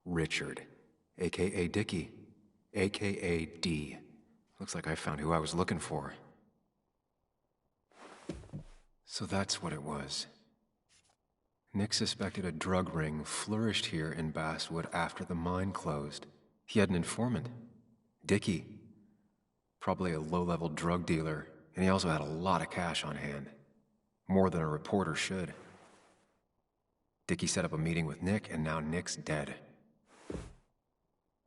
Richard, a.k.a. Dickie, a.k.a. D. Looks like I found who I was looking for. So that's what it was. Nick suspected a drug ring flourished here in Basswood after the mine closed. He had an informant, Dickie. Probably a low-level drug dealer, and he also had a lot of cash on hand. More than a reporter should. Dickie set up a meeting with Nick, and now Nick's dead.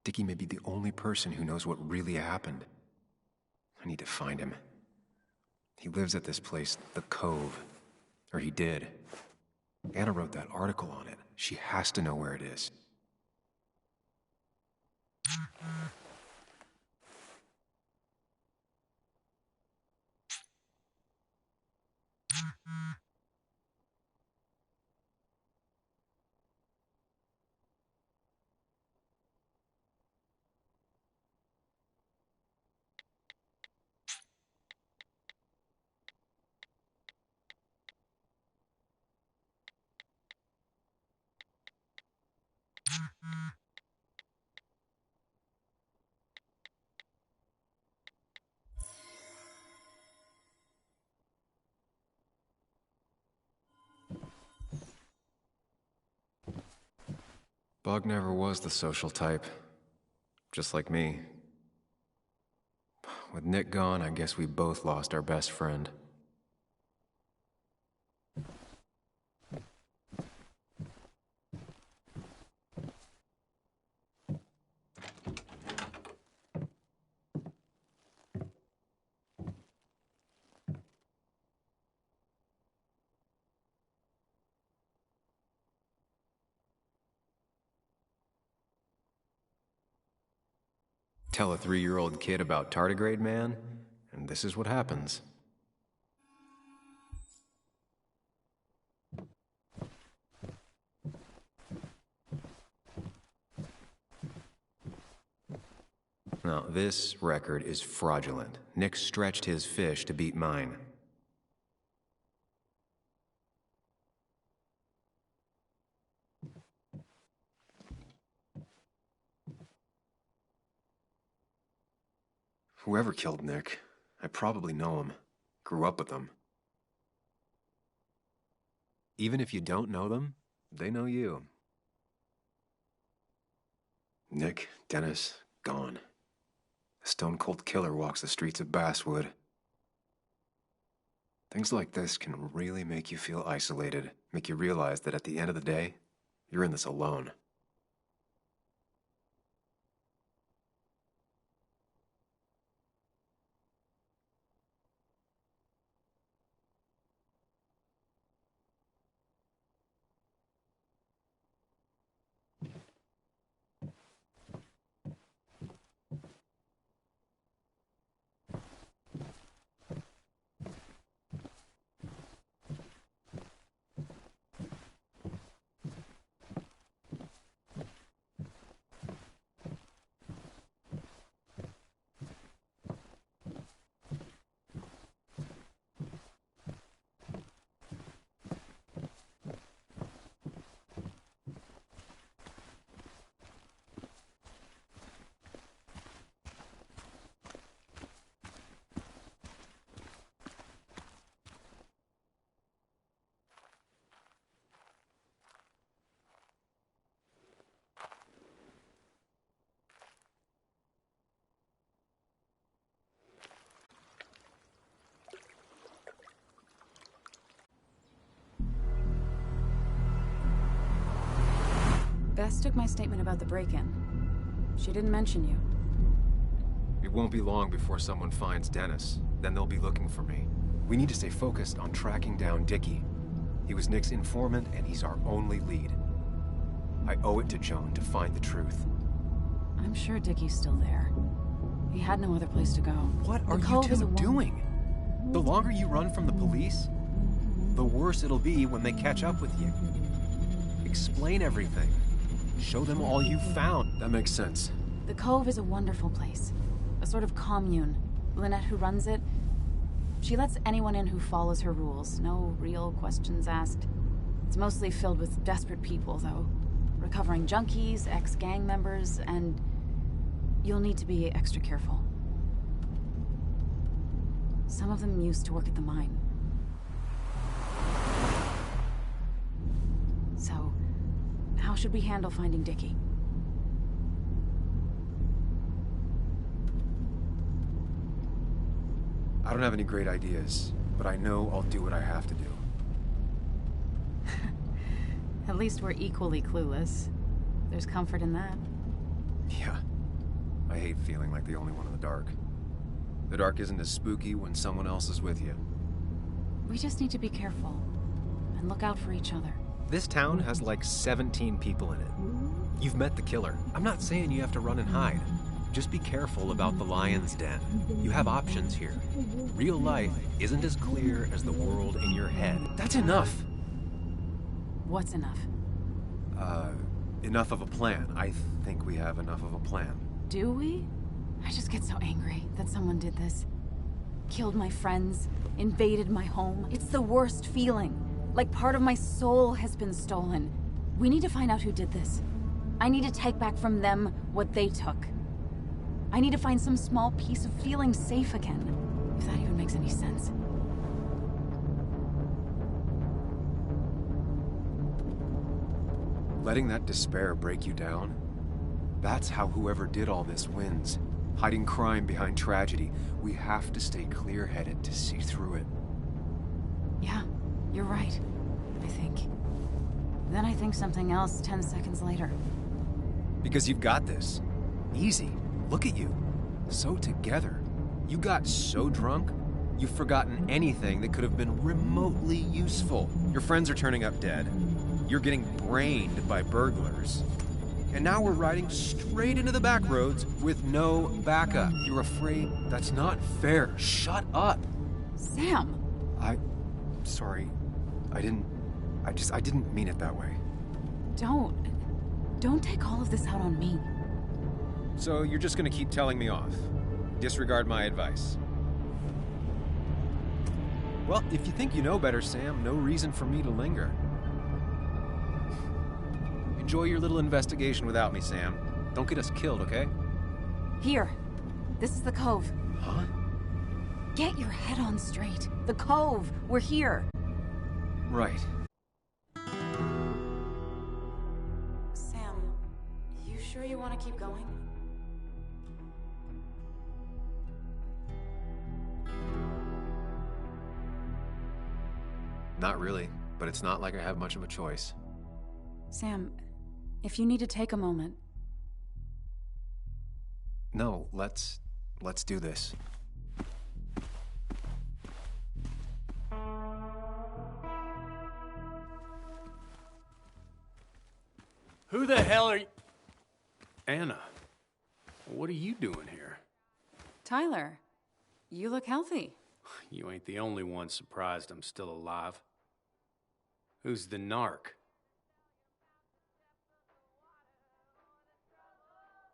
Dickie may be the only person who knows what really happened. I need to find him. He lives at this place, the Cove. Or he did. Anna wrote that article on it. She has to know where it is. Bug never was the social type. Just like me. With Nick gone, I guess we both lost our best friend. Tell a 3-year-old kid about tardigrade man, and this is what happens. Now, this record is fraudulent. Nick stretched his fish to beat mine. Whoever killed Nick, I probably know him. Grew up with them. Even if you don't know them, they know you. Nick, Dennis, gone. A stone-cold killer walks the streets of Basswood. Things like this can really make you feel isolated, make you realize that at the end of the day, You're in this alone.
Bess took my statement about the break-in. She didn't mention you.
It won't be long before someone finds Dennis. Then they'll be looking for me. We need to stay focused on tracking down Dickie. He was Nick's informant, and he's our only lead. I owe it to Joan to find the truth.
I'm sure Dickie's still there. He had no other place to go.
What are you two doing? The longer you run from the police, the worse it'll be when they catch up with you. Explain everything. Show them all you found. That makes sense.
The Cove is a wonderful place. A sort of commune. Lynette, who runs it, she lets anyone in who follows her rules. No real questions asked. It's mostly filled with desperate people, though. Recovering junkies, ex-gang members, and you'll need to be extra careful. Some of them used to work at the mine. So, how should we handle finding Dickie?
I don't have any great ideas, but I know I'll do what I have to do.
At least we're equally clueless. There's comfort in that.
Yeah. I hate feeling like the only one in the dark. The dark isn't as spooky when someone else is with you.
We just need to be careful and look out for each other.
This town has like 17 people in it. You've met the killer. I'm not saying you have to run and hide. Just be careful about the lion's den. You have options here. Real life isn't as clear as the world in your head. That's enough.
What's enough?
Enough of a plan. I think we have enough of a plan.
Do we? I just get so angry that someone did this. Killed my friends, invaded my home. It's the worst feeling. Like part of my soul has been stolen. We need to find out who did this. I need to take back from them what they took. I need to find some small piece of feeling safe again, if that even makes any sense.
Letting that despair break you down? That's how whoever did all this wins. Hiding crime behind tragedy. We have to stay clear-headed to see through it.
Yeah, you're right, I think. Then I think something else 10 seconds later.
Because you've got this. Easy. Look at you. So together. You got so drunk, you've forgotten anything that could have been remotely useful. Your friends are turning up dead. You're getting brained by burglars. And now we're riding straight into the back roads with no backup. You're afraid? That's not fair. Shut up.
Sam!
Sorry. I didn't mean it that way.
Don't take all of this out on me.
So you're just gonna keep telling me off? Disregard my advice? Well, if you think you know better, Sam, no reason for me to linger. Enjoy your little investigation without me, Sam. Don't get us killed, okay?
Here. This is the Cove.
Huh?
Get your head on straight. The Cove. We're here.
Right.
Sam, you sure you want to keep going?
Not really, but it's not like I have much of a choice.
Sam,
If you need to take a moment.
No, let's do this.
Who the hell are you? Anna, what are you doing here?
Tyler, you look healthy.
You ain't the only one surprised I'm still alive. Who's the narc?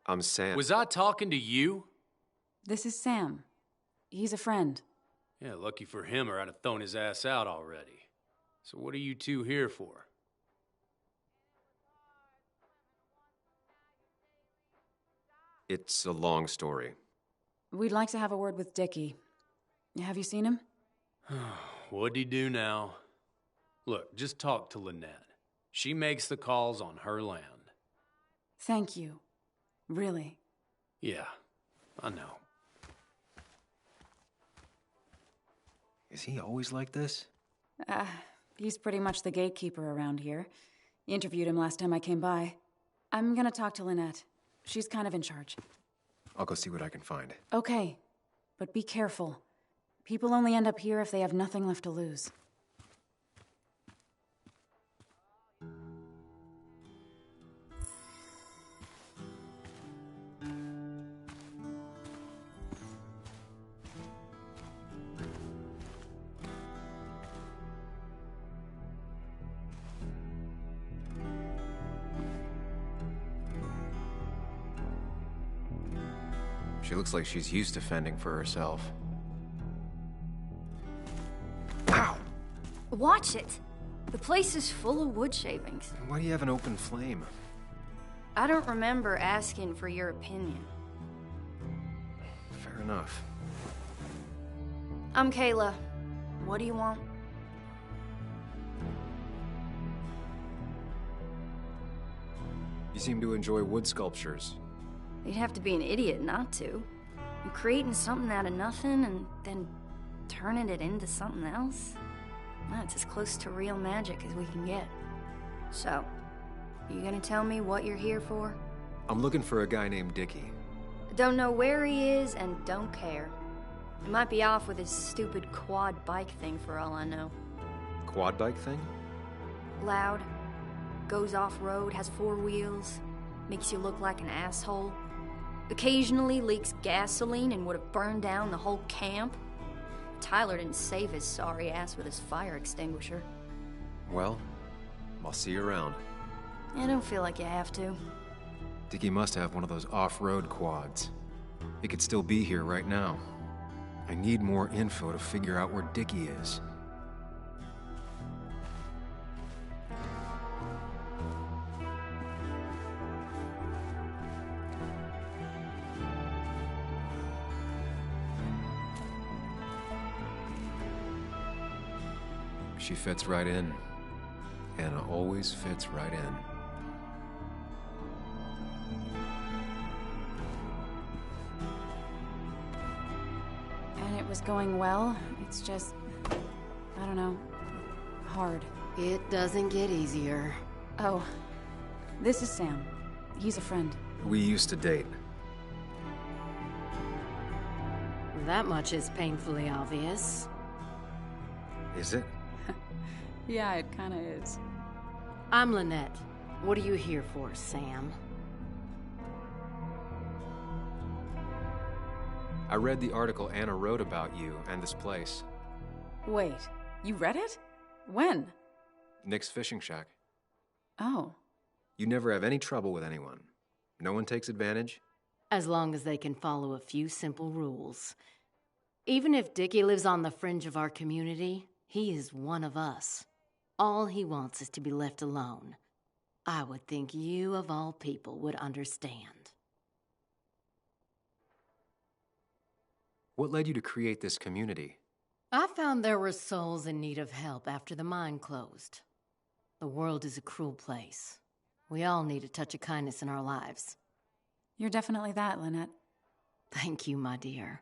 I'm Sam.
Was I talking to you?
This is Sam. He's a friend.
Yeah, lucky for him or I'd have thrown his ass out already. So what are you two here for?
It's a long story.
We'd like to have a word with Dickie. Have you seen him?
What'd he do now? Look, just talk to Lynette. She makes the calls on her land.
Thank you. Really.
Yeah, I know.
Is he always like this?
He's pretty much the gatekeeper around here. Interviewed him last time I came by. I'm gonna talk to Lynette. She's kind of in charge.
I'll go see what I can find.
Okay, but be careful. People only end up here if they have nothing left to lose.
She looks like she's used to fending for herself.
Watch it. The place is full of wood shavings.
Why do you have an open flame?
I don't remember asking for your opinion.
Fair enough.
I'm Kayla. What do you want?
You seem to enjoy wood sculptures.
You'd have to be an idiot not to. You're creating something out of nothing and then turning it into something else? That's as close to real magic as we can get. So, you gonna tell me what you're here for?
I'm looking for a guy named Dickie.
Don't know where he is and don't care. He might be off with his stupid quad bike thing for all I know.
Quad bike thing?
Loud, goes off-road, has 4 wheels, makes you look like an asshole. Occasionally leaks gasoline and would have burned down the whole camp. Tyler didn't save his sorry ass with his fire extinguisher.
Well, I'll see you around.
I don't feel like you have to.
Dickie must have one of those off-road quads. He could still be here right now. I need more info to figure out where Dickie is. She fits right in. Anna always fits right in.
And it was going well. It's just, I don't know, hard.
It doesn't get easier.
Oh, this is Sam. He's a friend.
We used to date.
That much is painfully obvious.
Is it?
Yeah, it kinda is.
I'm Lynette. What are you here for, Sam?
I read the article Anna wrote about you and this place.
Wait, you read it? When?
Nick's Fishing Shack.
Oh.
You never have any trouble with anyone. No one takes advantage.
As long as they can follow a few simple rules. Even if Dickie lives on the fringe of our community, he is one of us. All he wants is to be left alone. I would think you, of all people, would understand.
What led you to create this community?
I found there were souls in need of help after the mine closed. The world is a cruel place. We all need a touch of kindness in our lives.
You're definitely that, Lynette.
Thank you, my dear.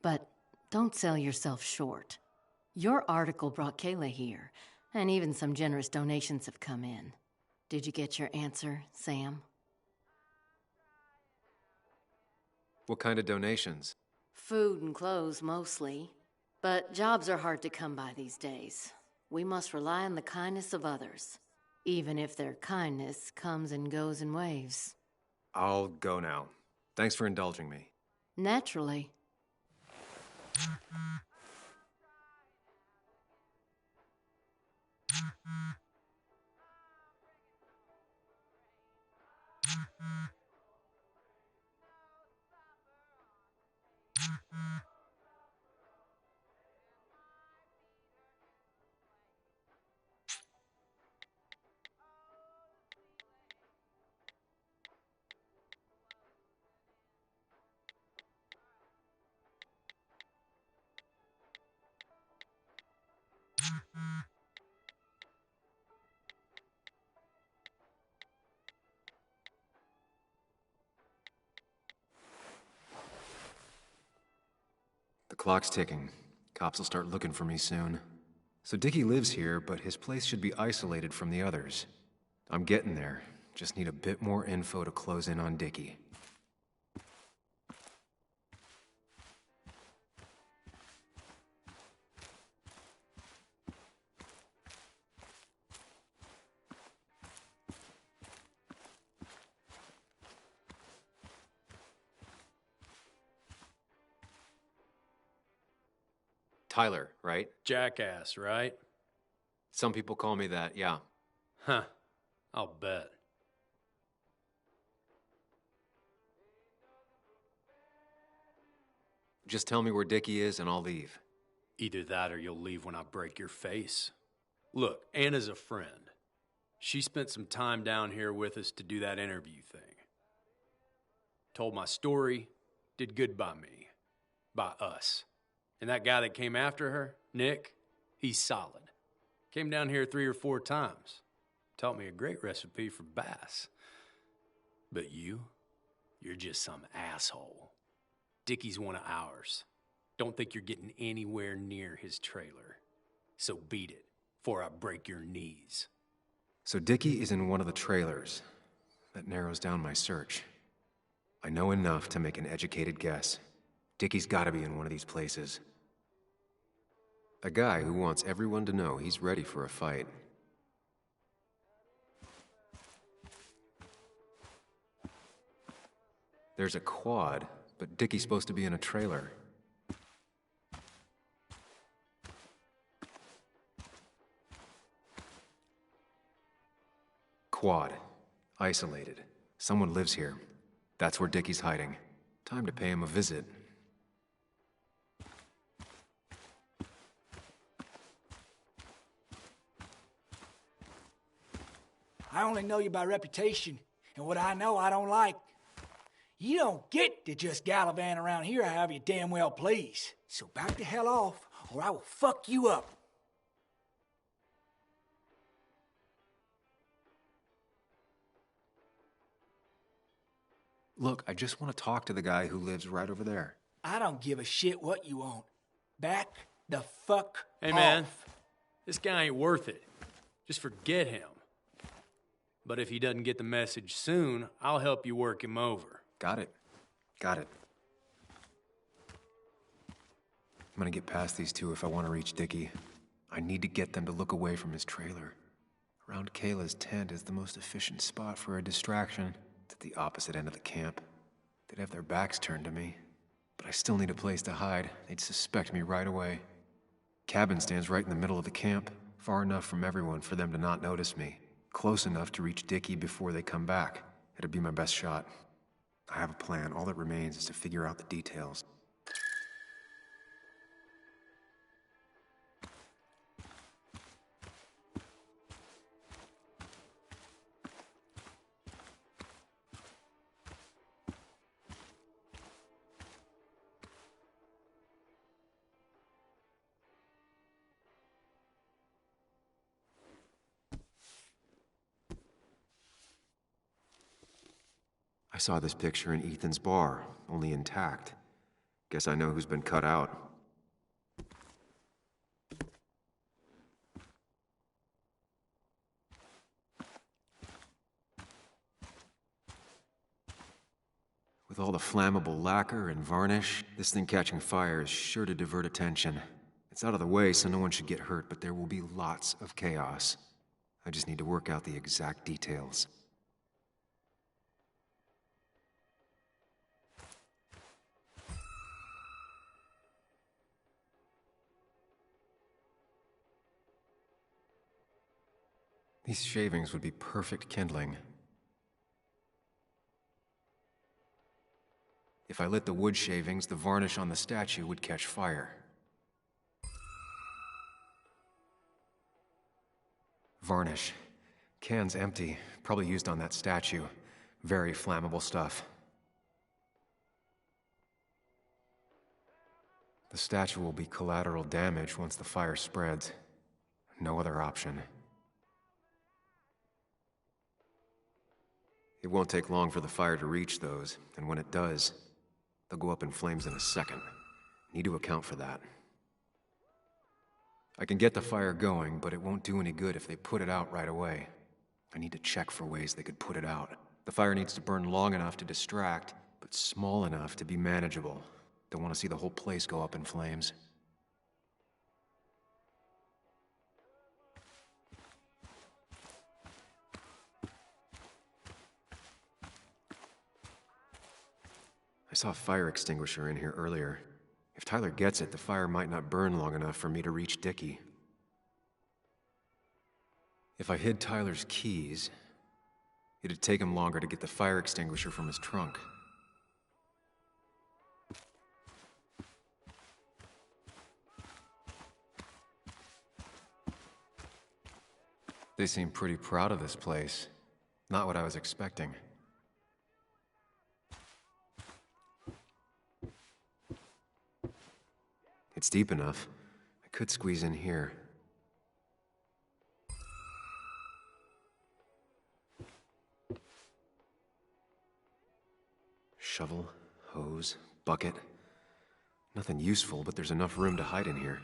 But don't sell yourself short. Your article brought Kayla here, and even some generous donations have come in. Did you get your answer, Sam?
What kind of donations?
Food and clothes, mostly. But jobs are hard to come by these days. We must rely on the kindness of others, even if their kindness comes and goes in waves.
I'll go now. Thanks for indulging me.
Naturally.
The clock's ticking. Cops will start looking for me soon. So Dickie lives here, but his place should be isolated from the others. I'm getting there. Just need a bit more info to close in on Dickie. Tyler, right?
Jackass, right?
Some people call me that, yeah.
Huh. I'll bet.
Just tell me where Dickie is and I'll leave.
Either that or you'll leave when I break your face. Look, Anna's a friend. She spent some time down here with us to do that interview thing. Told my story, did good by me. By us. And that guy that came after her, Nick, he's solid. Came down here 3 or 4 times. Taught me a great recipe for bass. But you're just some asshole. Dickie's one of ours. Don't think you're getting anywhere near his trailer. So beat it, before I break your knees.
So Dickie is in one of the trailers. That narrows down my search. I know enough to make an educated guess. Dickie's gotta be in one of these places. A guy who wants everyone to know he's ready for a fight. There's a quad, but Dickie's supposed to be in a trailer. Quad. Isolated. Someone lives here. That's where Dickie's hiding. Time to pay him a visit.
I only know you by reputation, and what I know I don't like. You don't get to just gallivant around here however you damn well please. So back the hell off, or I will fuck you up.
Look, I just want to talk to the guy who lives right over there.
I don't give a shit what you want. Back the fuck
Hey,
off.
man, this guy ain't worth it. Just forget him. But if he doesn't get the message soon, I'll help you work him over.
Got it. Got it. I'm gonna get past these two if I want to reach Dickie. I need to get them to look away from his trailer. Around Kayla's tent is the most efficient spot for a distraction. It's at the opposite end of the camp. They'd have their backs turned to me. But I still need a place to hide. They'd suspect me right away. Cabin stands right in the middle of the camp, far enough from everyone for them to not notice me. Close enough to reach Dickie before they come back. It'd be my best shot. I have a plan. All that remains is to figure out the details. I saw this picture in Ethan's bar, only intact. Guess I know who's been cut out.
With all the flammable lacquer and varnish, this thing catching fire is sure to divert attention. It's out of the way, so no one should get hurt, but there will be lots of chaos. I just need to work out the exact details. These shavings would be perfect kindling. If I lit the wood shavings, the varnish on the statue would catch fire. Varnish. Can's empty. Probably used on that statue. Very flammable stuff. The statue will be collateral damage once the fire spreads. No other option. It won't take long for the fire to reach those, and when it does, they'll go up in flames in a second. Need to account for that. I can get the fire going, but it won't do any good if they put it out right away. I need to check for ways they could put it out. The fire needs to burn long enough to distract, but small enough to be manageable. Don't want to see the whole place go up in flames. I saw a fire extinguisher in here earlier. If Tyler gets it, the fire might not burn long enough for me to reach Dickie. If I hid Tyler's keys, it'd take him longer to get the fire extinguisher from his trunk. They seem pretty proud of this place. Not what I was expecting. It's deep enough. I could squeeze in here. Shovel, hose, bucket. Nothing useful, but there's enough room to hide in here.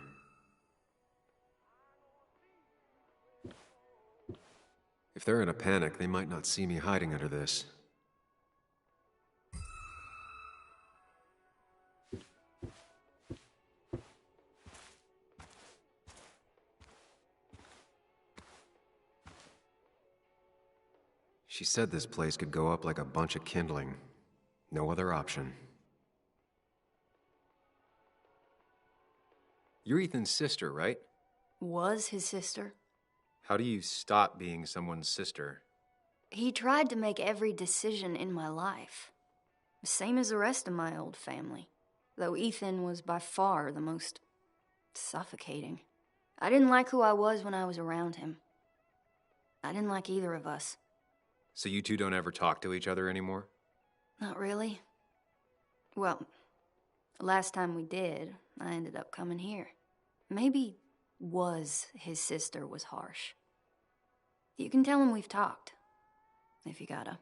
If they're in a panic, they might not see me hiding under this. She said this place could go up like a bunch of kindling. No other option. You're Ethan's sister, right?
Was his sister.
How do you stop being someone's sister?
He tried to make every decision in my life. Same as the rest of my old family. Though Ethan was by far the most suffocating. I didn't like who I was when I was around him. I didn't like either of us.
So you two don't ever talk to each other anymore?
Not really. Well, last time we did, I ended up coming here. Maybe was his sister was harsh. You can tell him we've talked, if you gotta.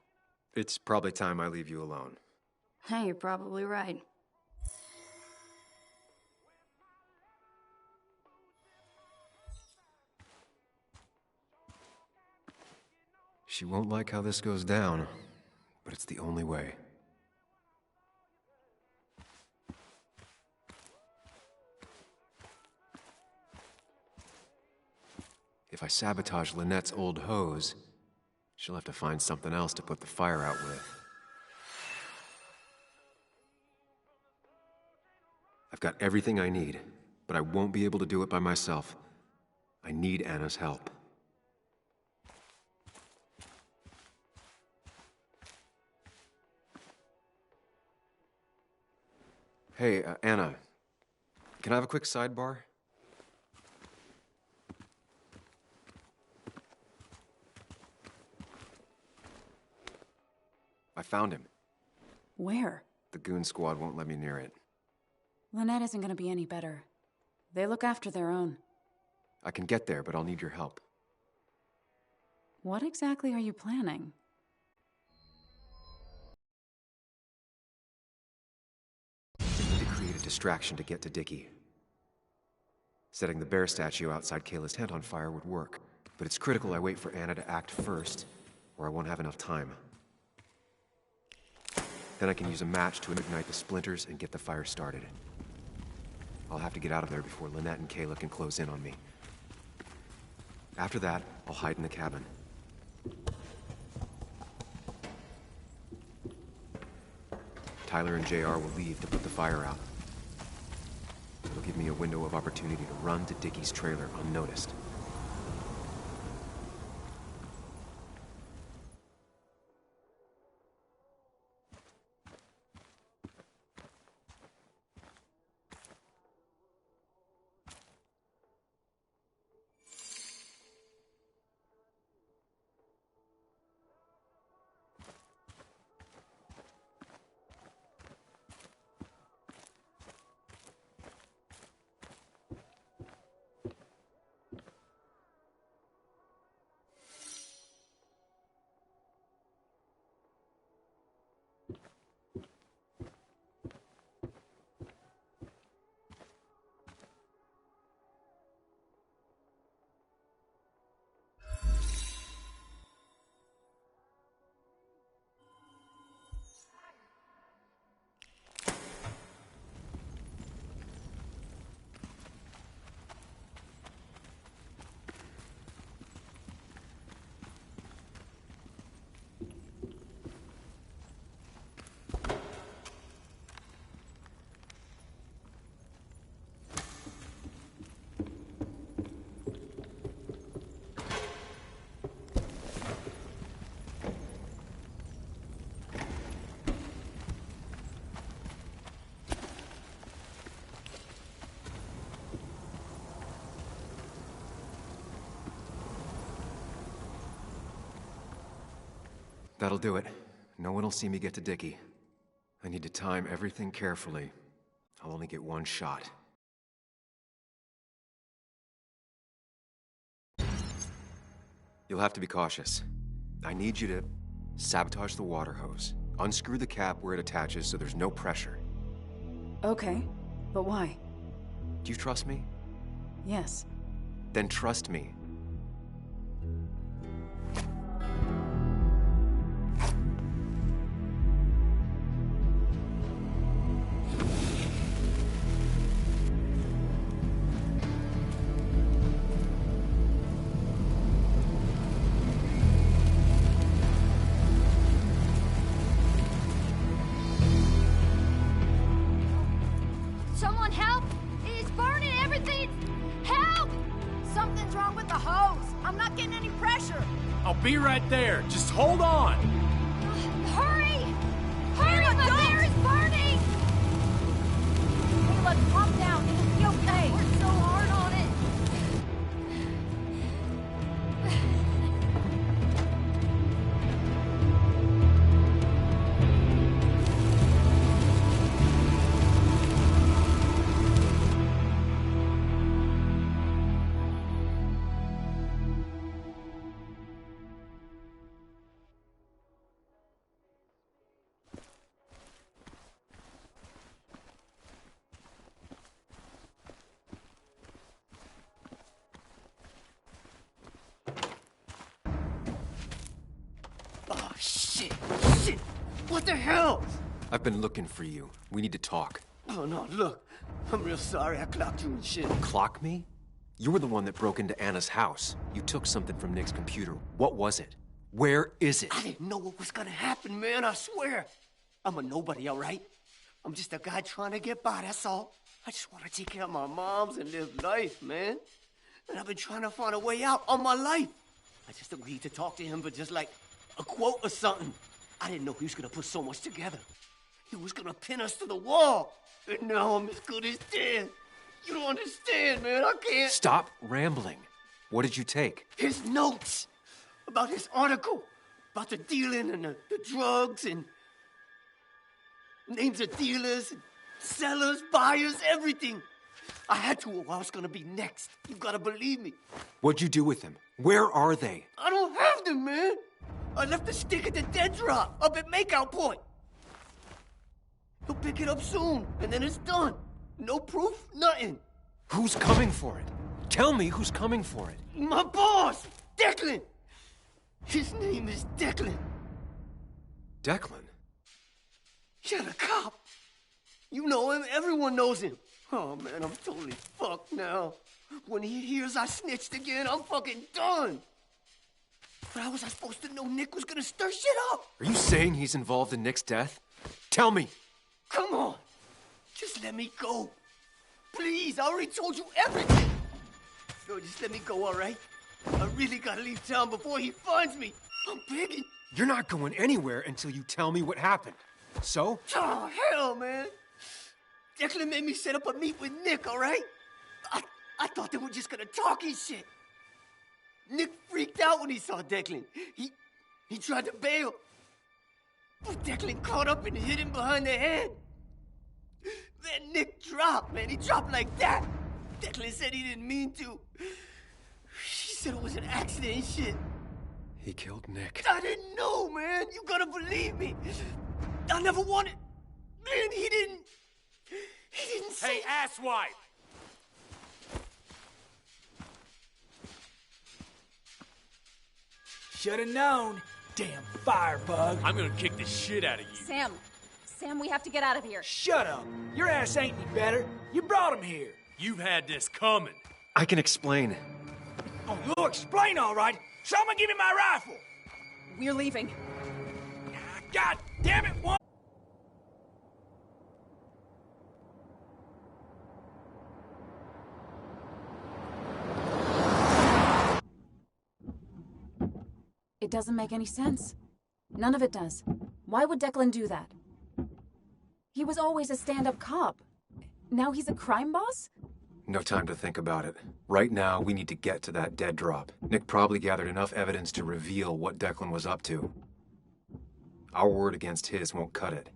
It's probably time I leave you alone.
Hey, you're probably right.
She won't like how this goes down, but it's the only way. If I sabotage Lynette's old hose, she'll have to find something else to put the fire out with. I've got everything I need, but I won't be able to do it by myself. I need Anna's help. Hey, Anna, can I have a quick sidebar? I found him.
Where?
The goon squad won't let me near it.
Lynette isn't gonna be any better. They look after their own.
I can get there, but I'll need your help.
What exactly are you planning?
I need to create a distraction to get to Dickie. Setting the bear statue outside Kayla's tent on fire would work, but it's critical I wait for Anna to act first, or I won't have enough time. Then I can use a match to ignite the splinters and get the fire started. I'll have to get out of there before Lynette and Kayla can close in on me. After that, I'll hide in the cabin. Tyler and JR will leave to put the fire out. It'll give me a window of opportunity to run to Dickie's trailer unnoticed. That'll do it. No one will see me get to Dickie. I need to time everything carefully. I'll only get one shot. You'll have to be cautious. I need you to sabotage the water hose. Unscrew the cap where it attaches so there's no pressure.
Okay, but why?
Do you trust me?
Yes.
Then trust me.
Someone help! It's burning everything! Help! Something's wrong with the hose. I'm not getting any pressure.
I'll be right there. Just hold on.
Hurry! Hurry! My bear is burning! Hey, look, calm down. It'll be okay. We're so hard on it.
Oh, shit! Shit! What the hell?
I've been looking for you. We need to talk.
Oh, no, look. I'm real sorry I clocked you and shit.
Clock me? You were the one that broke into Anna's house. You took something from Nick's computer. What was it? Where is it?
I didn't know what was gonna happen, man, I swear. I'm a nobody, all right? I'm just a guy trying to get by, that's all. I just want to take care of my moms and live life, man. And I've been trying to find a way out all my life. I just agreed to talk to him for just like a quote or something. I didn't know he was gonna put so much together. He was gonna pin us to the wall. And now I'm as good as dead. You don't understand, man. I can't.
Stop rambling. What did you take?
His notes about his article, about the dealing and the drugs and names of dealers, and sellers, buyers, everything. I had to or I was gonna be next. You gotta believe me.
What'd you do with them? Where are they?
I don't have them, man. I left the stick at the dead drop up at Makeout Point. He'll pick it up soon, and then it's done. No proof, nothing.
Who's coming for it? Tell me who's coming for it.
My boss, Declan. His name is Declan.
Declan?
Shot a cop. You know him. Everyone knows him. Oh, man, I'm totally fucked now. When he hears I snitched again, I'm fucking done. But how was I supposed to know Nick was gonna stir shit up?
Are you saying he's involved in Nick's death? Tell me.
Come on. Just let me go. Please, I already told you everything. No, just let me go, all right? I really gotta leave town before he finds me. I'm begging.
You're not going anywhere until you tell me what happened. So?
Oh, hell, man. Declan made me set up a meet with Nick, all right? I thought they were just gonna talk and shit. Nick freaked out when he saw Declan. He tried to bail. But Declan caught up and hit him behind the head. Then Nick dropped, man. He dropped like that. Declan said he didn't mean to. She said it was an accident and shit.
He killed Nick.
I didn't know, man. You gotta believe me. I never wanted... Man, he didn't say...
Hey, asswipe!
Should've known. Damn firebug.
I'm gonna kick the shit out of you.
Sam, we have to get out of here.
Shut up. Your ass ain't any better. You brought him here.
You've had this coming.
I can explain.
Oh, you'll explain all right. Someone give me my rifle.
We're leaving.
God damn it, what?
It doesn't make any sense. None of it does. Why would Declan do that? He was always a stand-up cop. Now he's a crime boss?
No time to think about it. Right now, we need to get to that dead drop. Nick probably gathered enough evidence to reveal what Declan was up to. Our word against his won't cut it.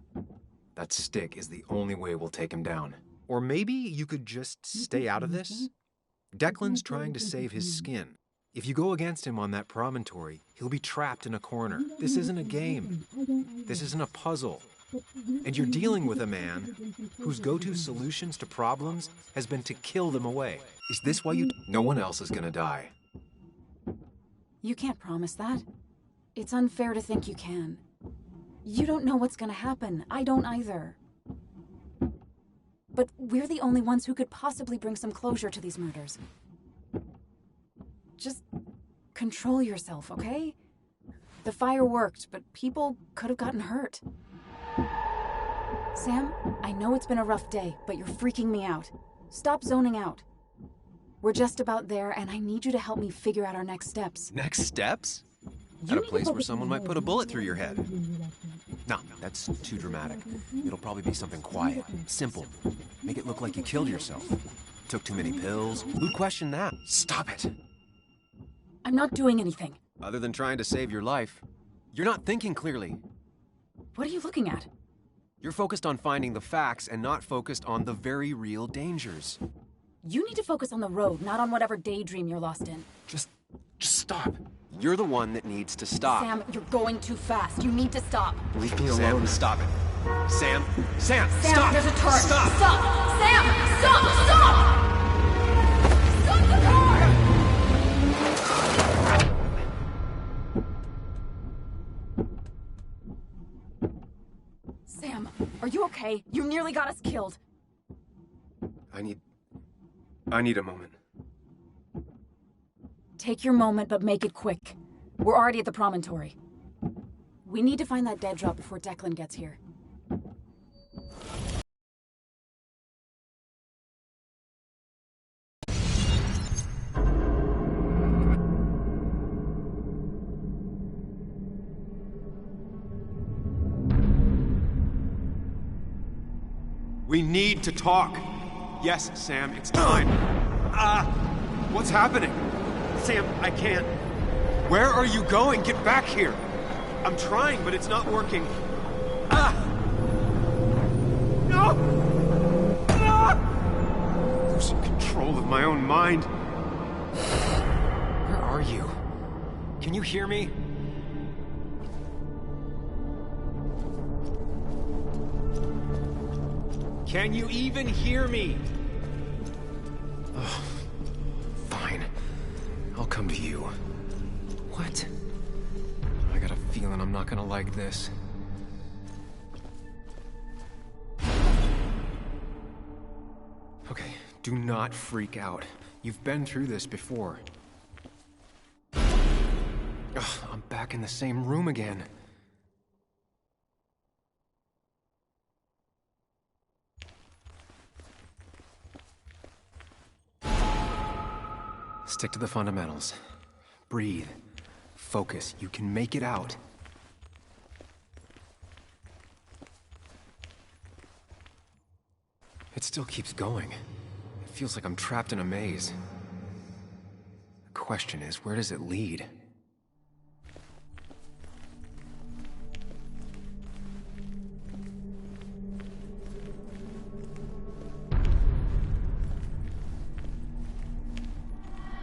That stick is the only way we'll take him down. Or maybe you could just stay out of this? Declan's trying to save his skin. If you go against him on that promontory, he'll be trapped in a corner. This isn't a game. This isn't a puzzle. And you're dealing with a man whose go-to solutions to problems has been to kill them away. Is this why you... No one else is gonna die.
You can't promise that. It's unfair to think you can. You don't know what's gonna happen. I don't either. But we're the only ones who could possibly bring some closure to these murders. Just control yourself, okay? The fire worked, but people could have gotten hurt. Sam, I know it's been a rough day, but you're freaking me out. Stop zoning out. We're just about there, and I need you to help me figure out our next steps.
Next steps? At a place where someone might put a bullet through your head. No, that's too dramatic. It'll probably be something quiet, simple. Make it look like you killed yourself. Took too many pills. Who'd question that? Stop it!
I'm not doing anything.
Other than trying to save your life, you're not thinking clearly.
What are you looking at?
You're focused on finding the facts and not focused on the very real dangers.
You need to focus on the road, not on whatever daydream you're lost in.
Just stop. You're the one that needs to stop.
Sam, you're going too fast. You need to stop.
Leave me alone. Sam, stop it. Sam,
Sam,
stop!
There's a turn.
Stop!
Stop! Sam, stop! Stop! Stop the car! Sam, are you okay? You nearly got us killed.
I need a moment.
Take your moment, but make it quick. We're already at the promontory. We need to find that dead drop before Declan gets here.
We need to talk. Yes, Sam, it's time. What's happening? Sam, I can't. Where are you going? Get back here. I'm trying, but it's not working. No! Losing control of my own mind. Where are you? Can you hear me? Can you even hear me? Oh, fine. I'll come to you. What? I got a feeling I'm not gonna like this.
Do not freak out. You've been through this before. Ugh, I'm back in the same room again. Stick to the fundamentals. Breathe. Focus. You can make it out. It still keeps going. It feels like I'm trapped in a maze. The question is, where does it lead?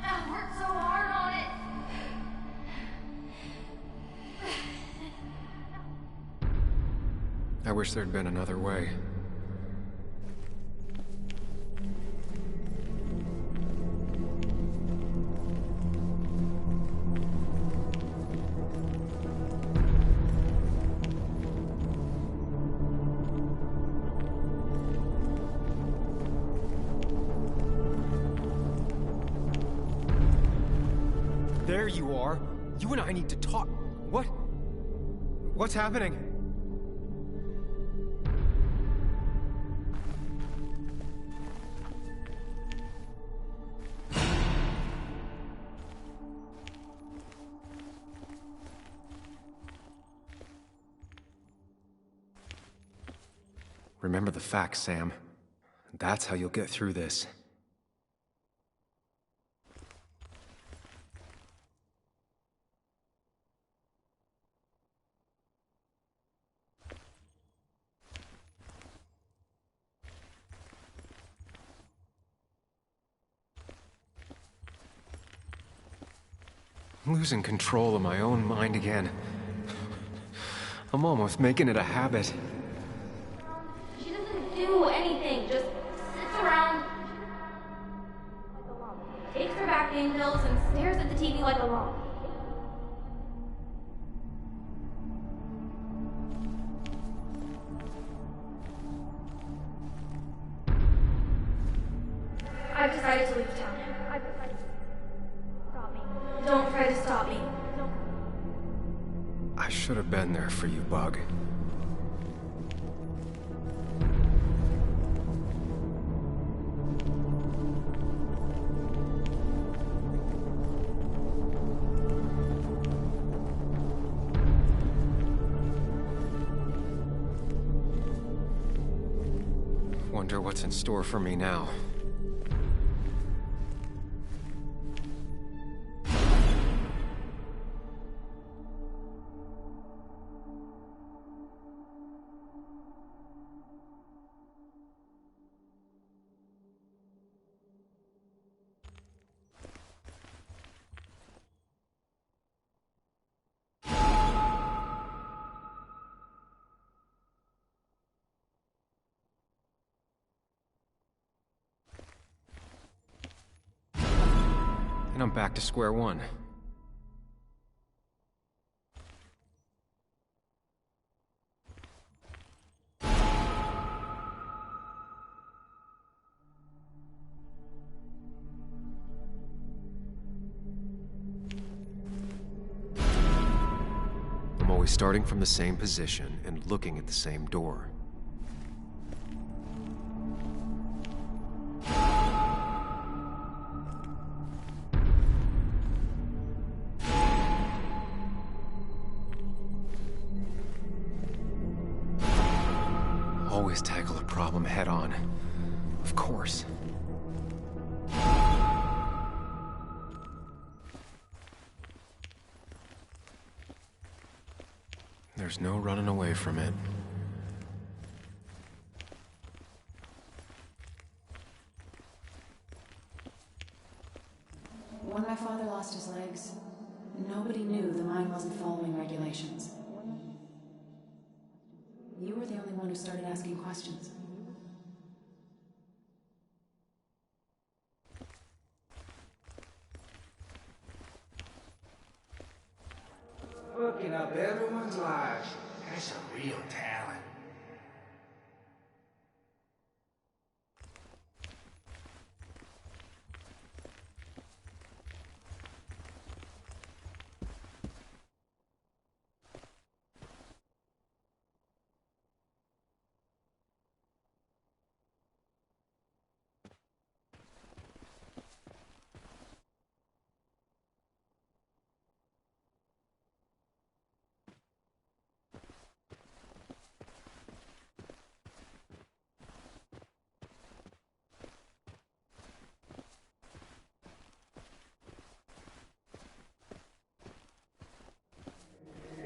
I worked so hard on it.
I wish there'd been another way. There you are. You and I need to talk. What? What's happening? Remember the facts, Sam. That's how you'll get through this. I'm losing control of my own mind again. I'm almost making it a habit.
She doesn't do anything, just sits around like a lump. Takes her back pain pills and stares at the TV like a lump. I've decided to leave town. Stop me. Don't try to stop me.
I should have been there for you, Bug. Wonder what's in store for me now. And I'm back to square one. I'm always starting from the same position and looking at the same door. Always tackle a problem head on. Of course. There's no running away from it.
When my father lost his legs, nobody knew the mine wasn't following regulations. You were the only one who started asking questions.
Hooking up everyone's lives. That's a real talent.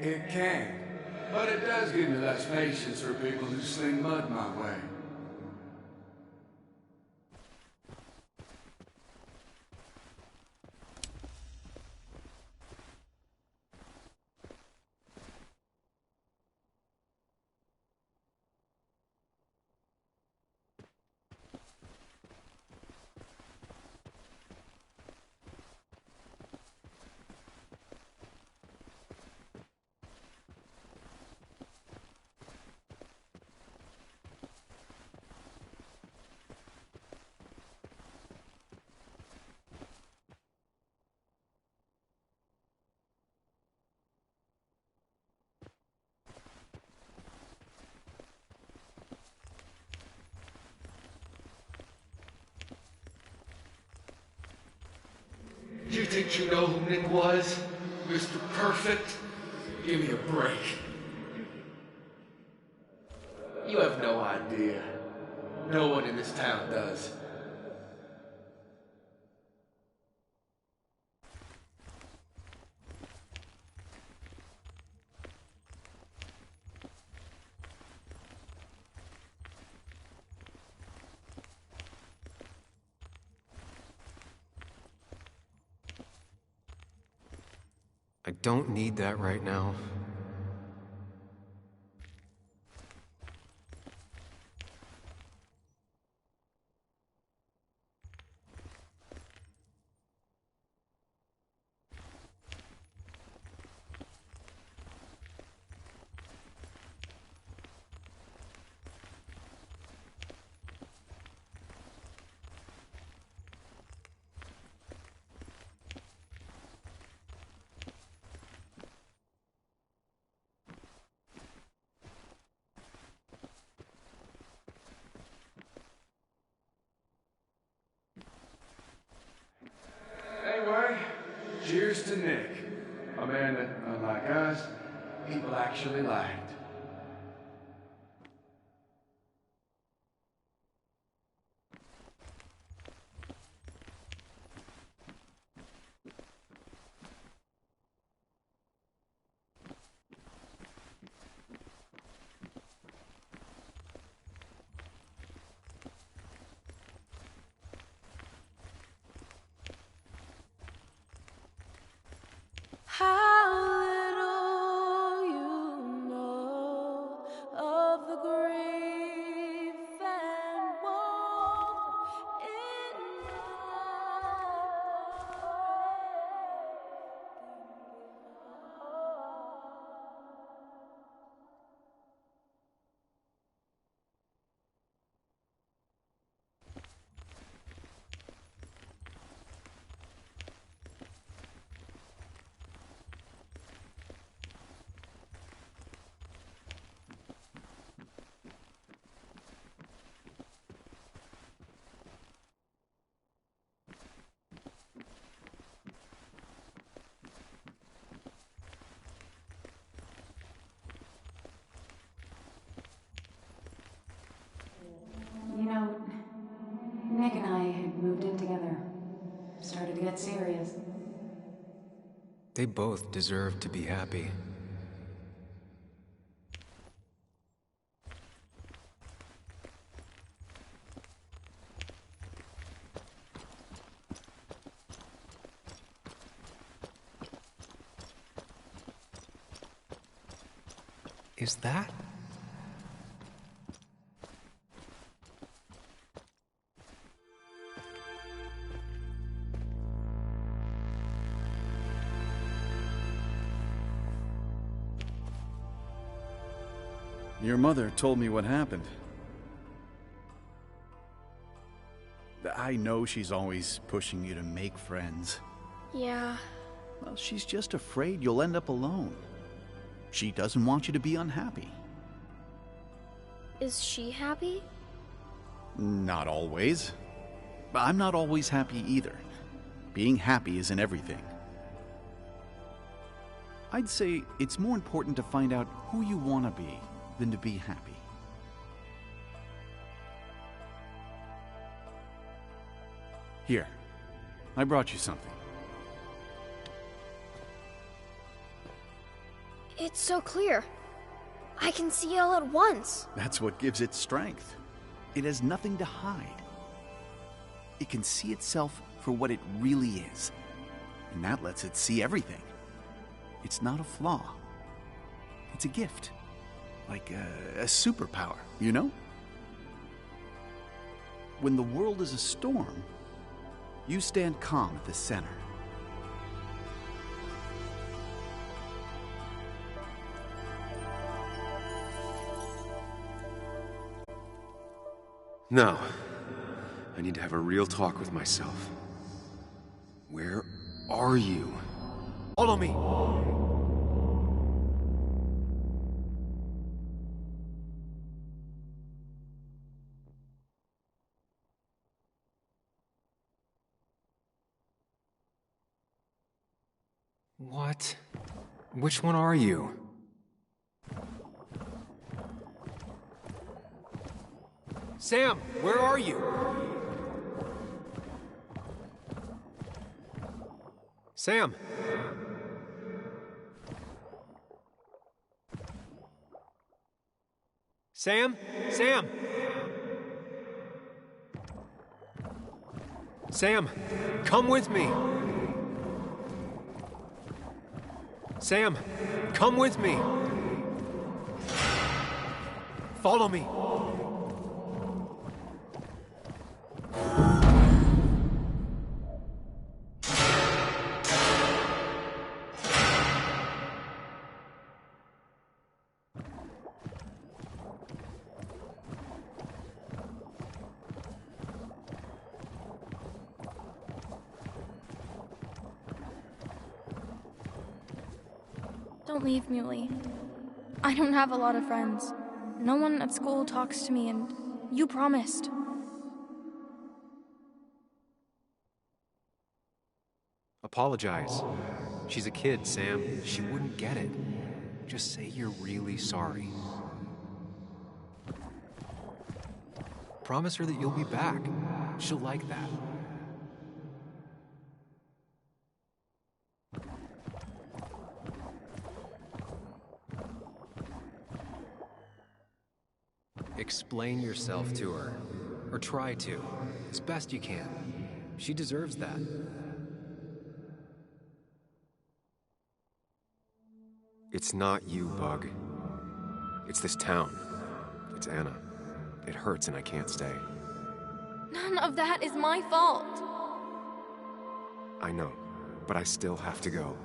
It can. But it does give me less patience for people who sling mud my way.
You think you know who Nick was? Mr. Perfect? Give me a break. You have no idea. No one in this town does.
I don't need that right now.
Anyway, cheers to Nick. A man that, unlike us, people actually liked.
How little you know of the grief and woe in
You know, Nick and I had moved in together. Started to get serious.
They both deserve to be happy. Is that?
Your mother told me what happened. I know she's always pushing you to make friends.
Yeah.
Well, she's just afraid you'll end up alone. She doesn't want you to be unhappy.
Is she happy?
Not always. I'm not always happy either. Being happy isn't everything. I'd say it's more important to find out who you want to be than to be happy. Here, I brought you something.
It's so clear. I can see it all at once.
That's what gives it strength. It has nothing to hide. It can see itself for what it really is. And that lets it see everything. It's not a flaw. It's a gift. Like a superpower, you know? When the world is a storm, you stand calm at the center.
Now, I need to have a real talk with myself. Where are you?
Follow me!
What? Which one are you?
Sam, where are you? Sam! Sam? Sam! Sam, come with me! Sam, come with me! Follow me!
Don't leave, Muley. I don't have a lot of friends. No one at school talks to me, and you promised.
Apologize. She's a kid, Sam. She wouldn't get it. Just say you're really sorry. Promise her that you'll be back. She'll like that. Explain yourself to her. Or try to. As best you can. She deserves that.
It's not you, Bug. It's this town. It's Anna. It hurts and I can't stay.
None of that is my fault.
I know, but I still have to go.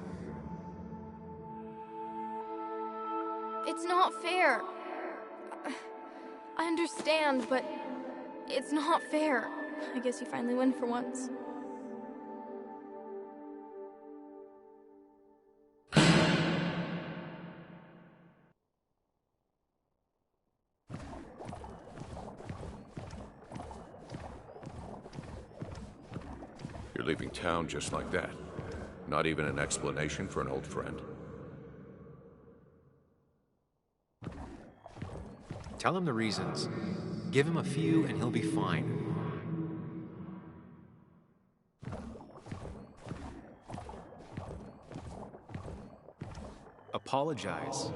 It's not fair. I understand, but it's not fair. I guess you finally win for once.
You're leaving town just like that. Not even an explanation for an old friend.
Tell him the reasons. Give him a few and he'll be fine. Apologize.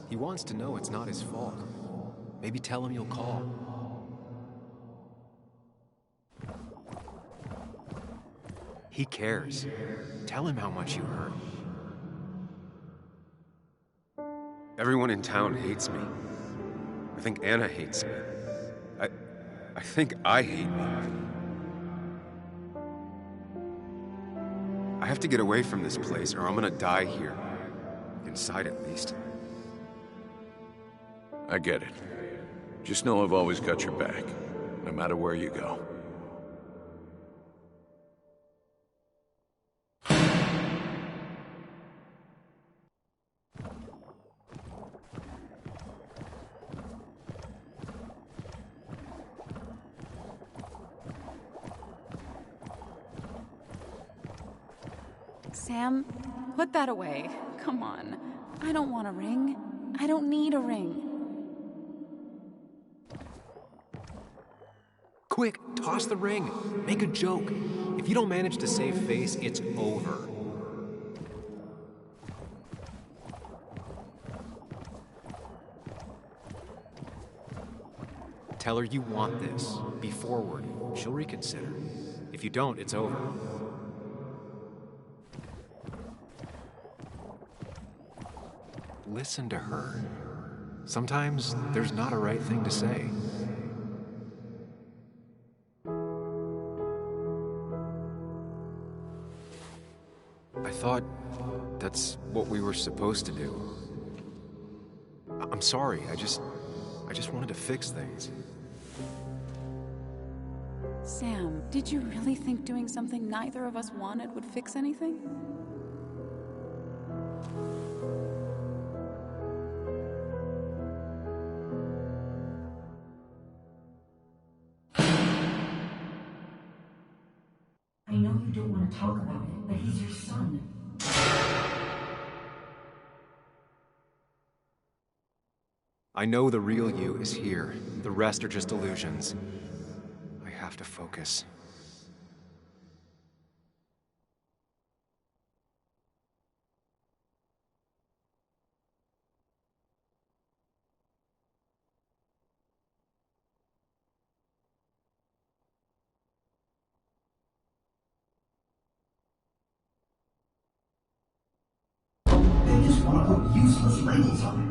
He wants to know it's not his fault. Maybe tell him you'll call. He cares. Tell him how much you hurt.
Everyone in town hates me. I think Anna hates me. I think I hate me. I have to get away from this place or I'm gonna die here. Inside at least.
I get it. Just know I've always got your back, no matter where you go.
Sam, put that away. Come on. I don't want a ring. I don't need a ring.
Quick, toss the ring. Make a joke. If you don't manage to save face, it's over. Tell her you want this. Be forward. She'll reconsider. If you don't, it's over. Listen to her. Sometimes there's not a right thing to say. I thought that's what we were supposed to do. I'm sorry, I just wanted to fix things.
Sam, did you really think doing something neither of us wanted would fix anything?
I know you don't want to talk about it, but he's your son.
I know the real you is here. The rest are just illusions. I have to focus.
They just want to put useless labels on it.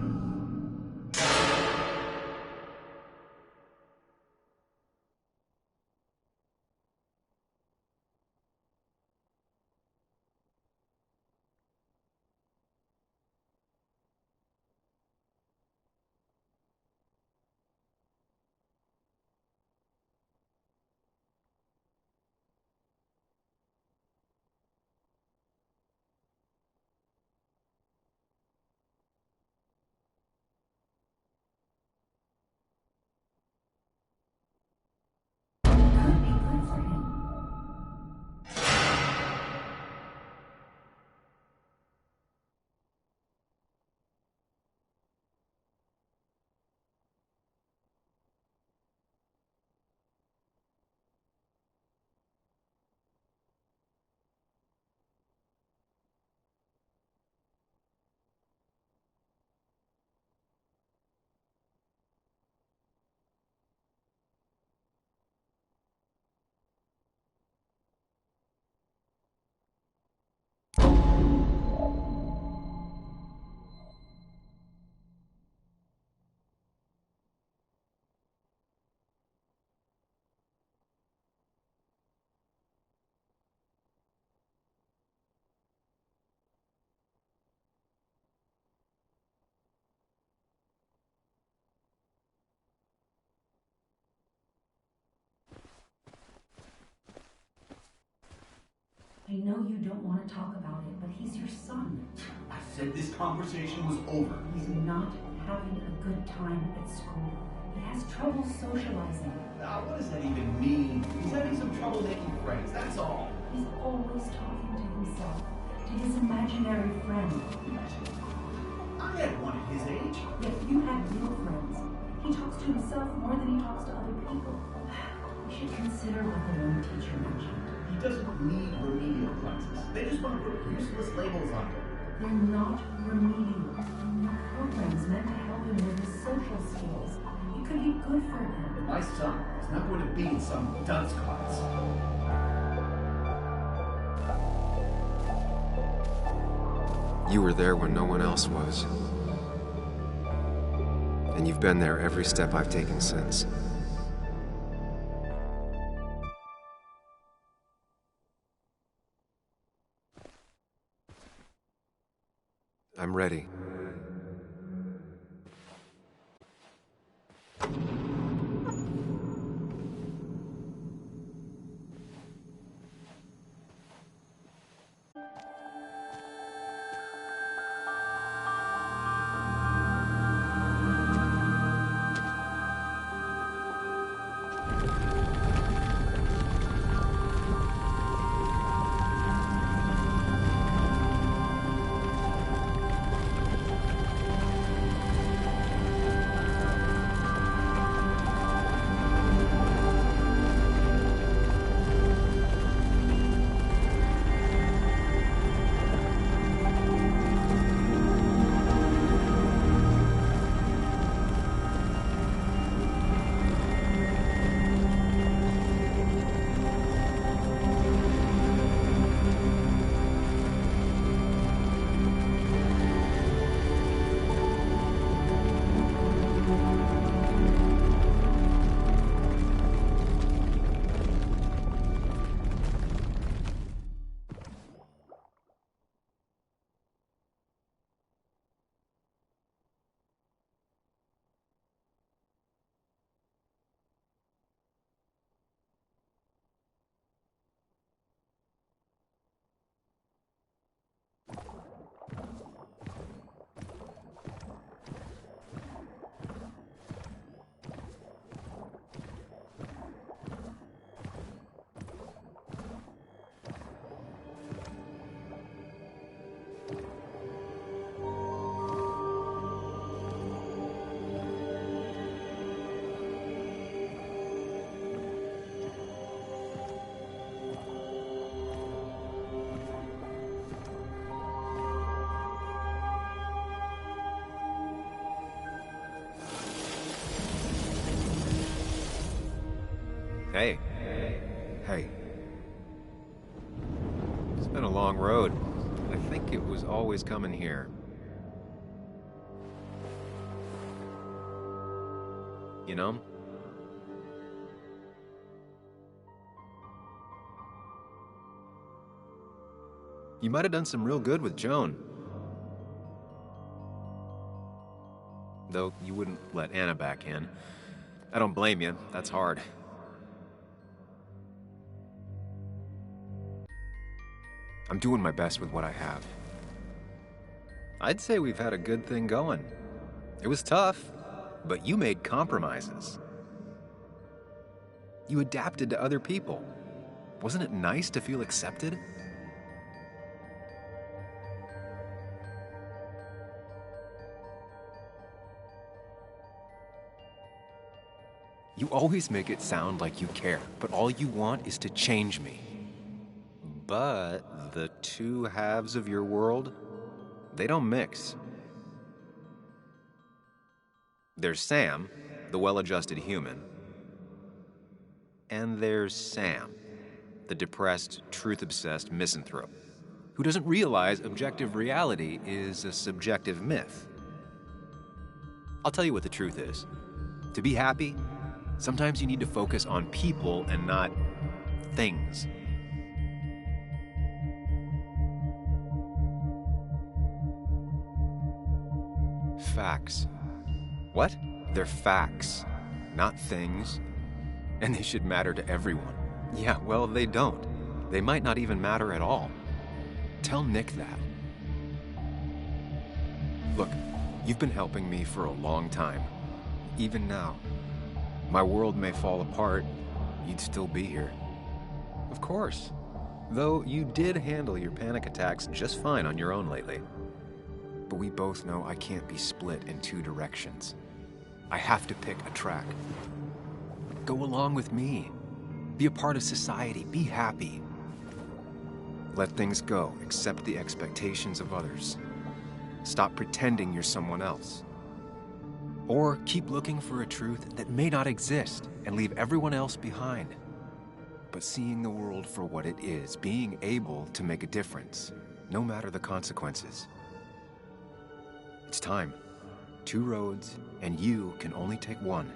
I know you don't want to talk about it, but he's your son.
I said this conversation was over.
He's not having a good time at school. He has trouble socializing.
What does that even mean? He's having some trouble making friends, that's all.
He's always talking to himself, to his imaginary friend.
I had one at his age.
Yet you had real friends. He talks to himself more than he talks to other people. We should consider what the one teacher mentioned.
He doesn't need remedial classes. They just want to put useless labels on him.
They're not remedial. They're programs meant to help him with his social skills. It could be good for him.
My son is not going to be in some dunce class.
You were there when no one else was. And you've been there every step I've taken since. I'm ready. Hey. Hey. It's been a long road. I think it was always coming here. You know? You might have done some real good with Joan. Though you wouldn't let Anna back in. I don't blame you. That's hard. I'm doing my best with what I have. I'd say we've had a good thing going. It was tough, but you made compromises. You adapted to other people. Wasn't it nice to feel accepted? You always make it sound like you care, but all you want is to change me. But the two halves of your world, they don't mix. There's Sam, the well-adjusted human, and there's Sam, the depressed, truth-obsessed misanthrope, who doesn't realize objective reality is a subjective myth. I'll tell you what the truth is. To be happy, sometimes you need to focus on people and not things. Facts. What? They're facts, not things. And they should matter to everyone. Yeah, well, they don't. They might not even matter at all. Tell Nick that. Look, you've been helping me for a long time. Even now. My world may fall apart, you'd still be here. Of course. Though you did handle your panic attacks just fine on your own lately. But we both know I can't be split in two directions. I have to pick a track. Go along with me. Be a part of society. Be happy. Let things go. Accept the expectations of others. Stop pretending you're someone else. Or keep looking for a truth that may not exist and leave everyone else behind. But seeing the world for what it is, being able to make a difference, no matter the consequences. It's time. 2 roads, and you can only take one.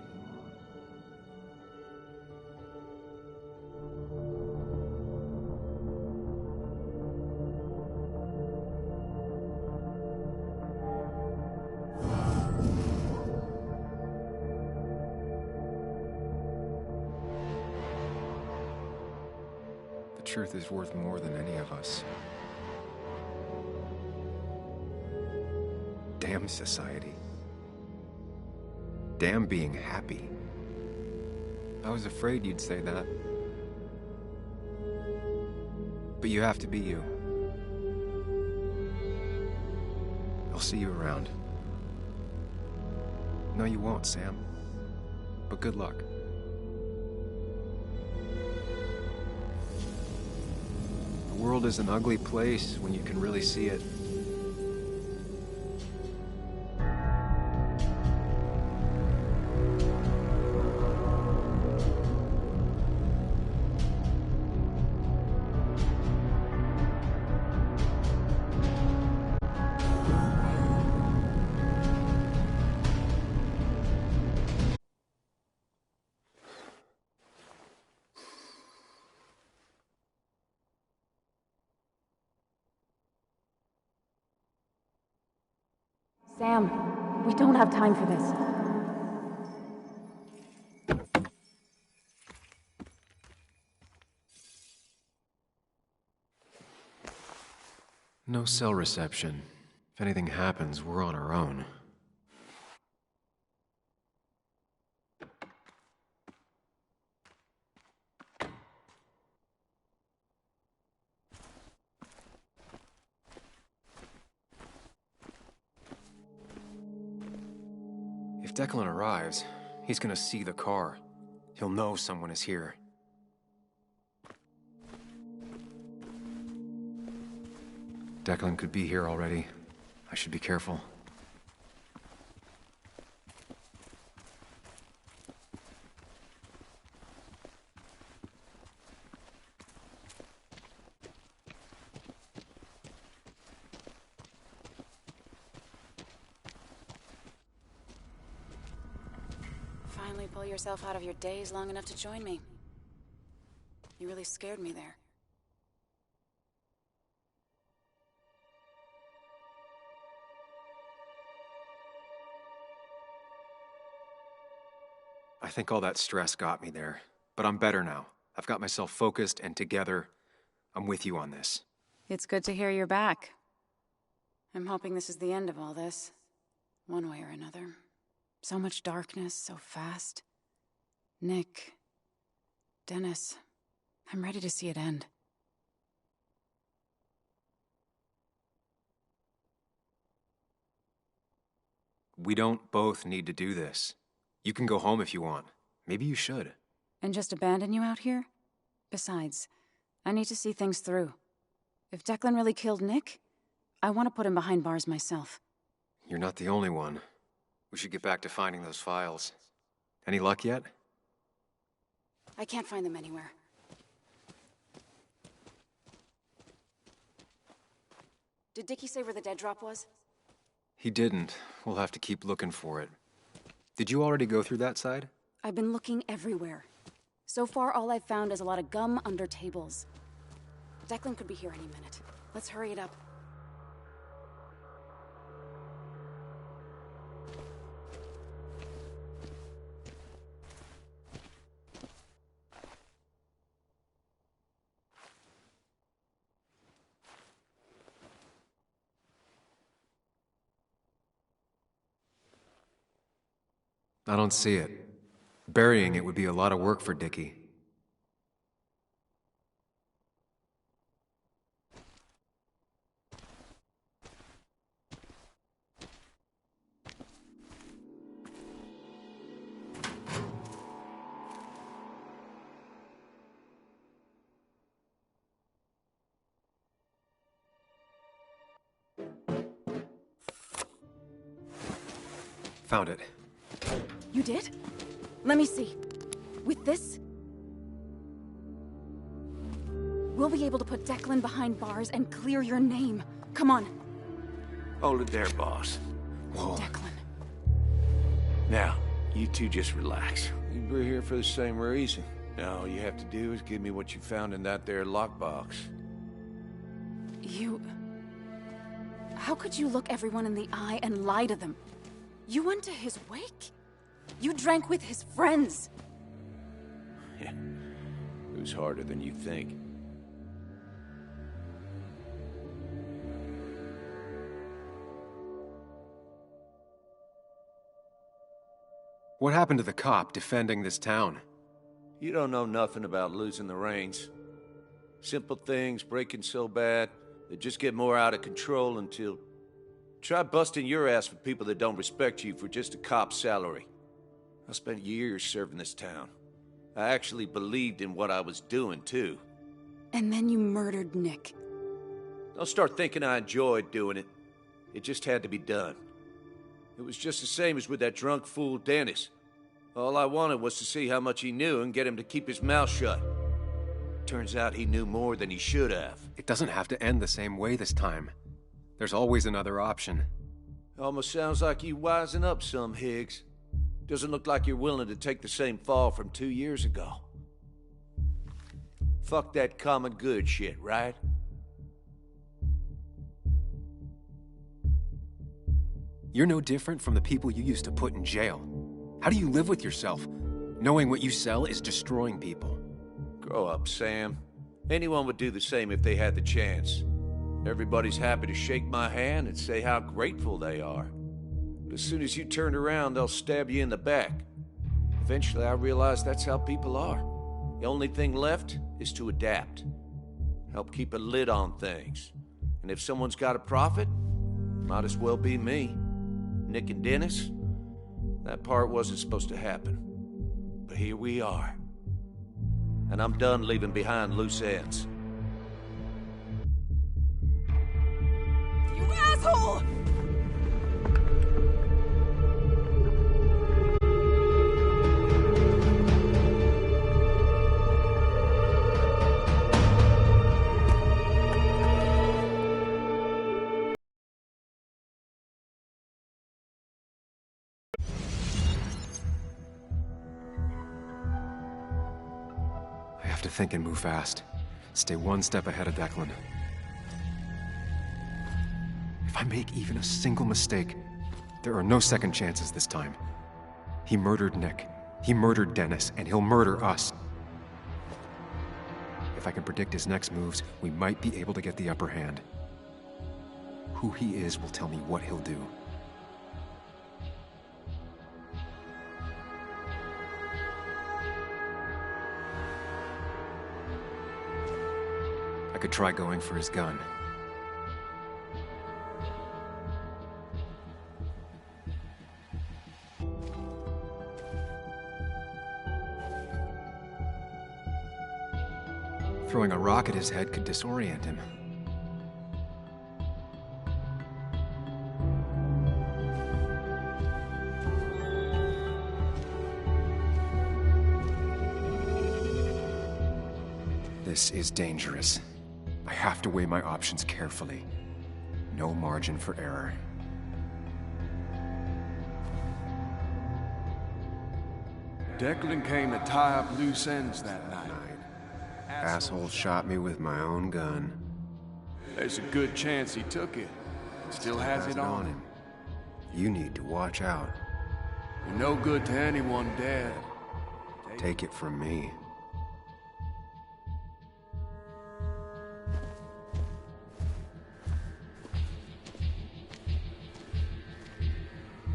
The truth is worth more than any of us. Damn society. Damn being happy. I was afraid you'd say that. But you have to be you. I'll see you around. No, you won't, Sam. But good luck. The world is an ugly place when you can really see it.
Sam, we don't have time for this.
No cell reception. If anything happens, we're on our own. If Declan arrives, he's gonna see the car. He'll know someone is here. Declan could be here already. I should be careful.
finally pull yourself out of your daze long enough to join me. You really scared me there.
I think all that stress got me there, but I'm better now. I've got myself focused and together. I'm with you on this.
It's good to hear you're back. I'm hoping this is the end of all this, one way or another. So much darkness, so fast. Nick, Dennis, I'm ready to see it end.
We don't both need to do this. You can go home if you want. Maybe you should.
And just abandon you out here? Besides, I need to see things through. If Declan really killed Nick, I want to put him behind bars myself.
You're not the only one. We should get back to finding those files. Any luck yet?
I can't find them anywhere. Did Dickie say where the dead drop was?
He didn't. We'll have to keep looking for it. Did you already go through that side?
I've been looking everywhere. So far, all I've found is a lot of gum under tables. Declan could be here any minute. Let's hurry it up.
I don't see it. Burying it would be a lot of work for Dickie. Found it.
You did? Let me see. With this, we'll be able to put Declan behind bars and clear your name. Come on.
Hold it there, boss.
Whoa.
Declan.
Now, you two just relax. We're here for the same reason. Now, all you have to do is give me what you found in that there lockbox.
You... How could you look everyone in the eye and lie to them? You went to his wake? You drank with his friends.
Yeah. It was harder than you think.
What happened to the cop defending this town?
You don't know nothing about losing the reins. Simple things breaking so bad, they just get more out of control until... Try busting your ass for people that don't respect you for just a cop's salary. I spent years serving this town. I actually believed in what I was doing, too.
And then you murdered Nick.
Don't start thinking I enjoyed doing it. It just had to be done. It was just the same as with that drunk fool Dennis. All I wanted was to see how much he knew and get him to keep his mouth shut. Turns out he knew more than he should have.
It doesn't have to end the same way this time. There's always another option.
Almost sounds like you wising up some, Higgs. Doesn't look like you're willing to take the same fall from 2 years ago. Fuck that common good shit, right?
You're no different from the people you used to put in jail. How do you live with yourself, knowing what you sell is destroying people?
Grow up, Sam. Anyone would do the same if they had the chance. Everybody's happy to shake my hand and say how grateful they are. But as soon as you turn around, they'll stab you in the back. Eventually, I realized that's how people are. The only thing left is to adapt. Help keep a lid on things. And if someone's got a profit, might as well be me. Nick and Dennis, that part wasn't supposed to happen. But here we are. And I'm done leaving behind loose ends.
You asshole!
have to think and move fast. Stay one step ahead of Declan. If I make even a single mistake, there are no second chances this time. He murdered Nick. He murdered Dennis, and he'll murder us. If I can predict his next moves, we might be able to get the upper hand. Who he is will tell me what he'll do. I could try going for his gun. Throwing a rock at his head could disorient him. This is dangerous. I have to weigh my options carefully. No margin for error.
Declan came to tie up loose ends that night.
Asshole shot me with my own gun.
There's a good chance he took it. Still has it on him.
You need to watch out.
You're no good to anyone dead.
Take it from me.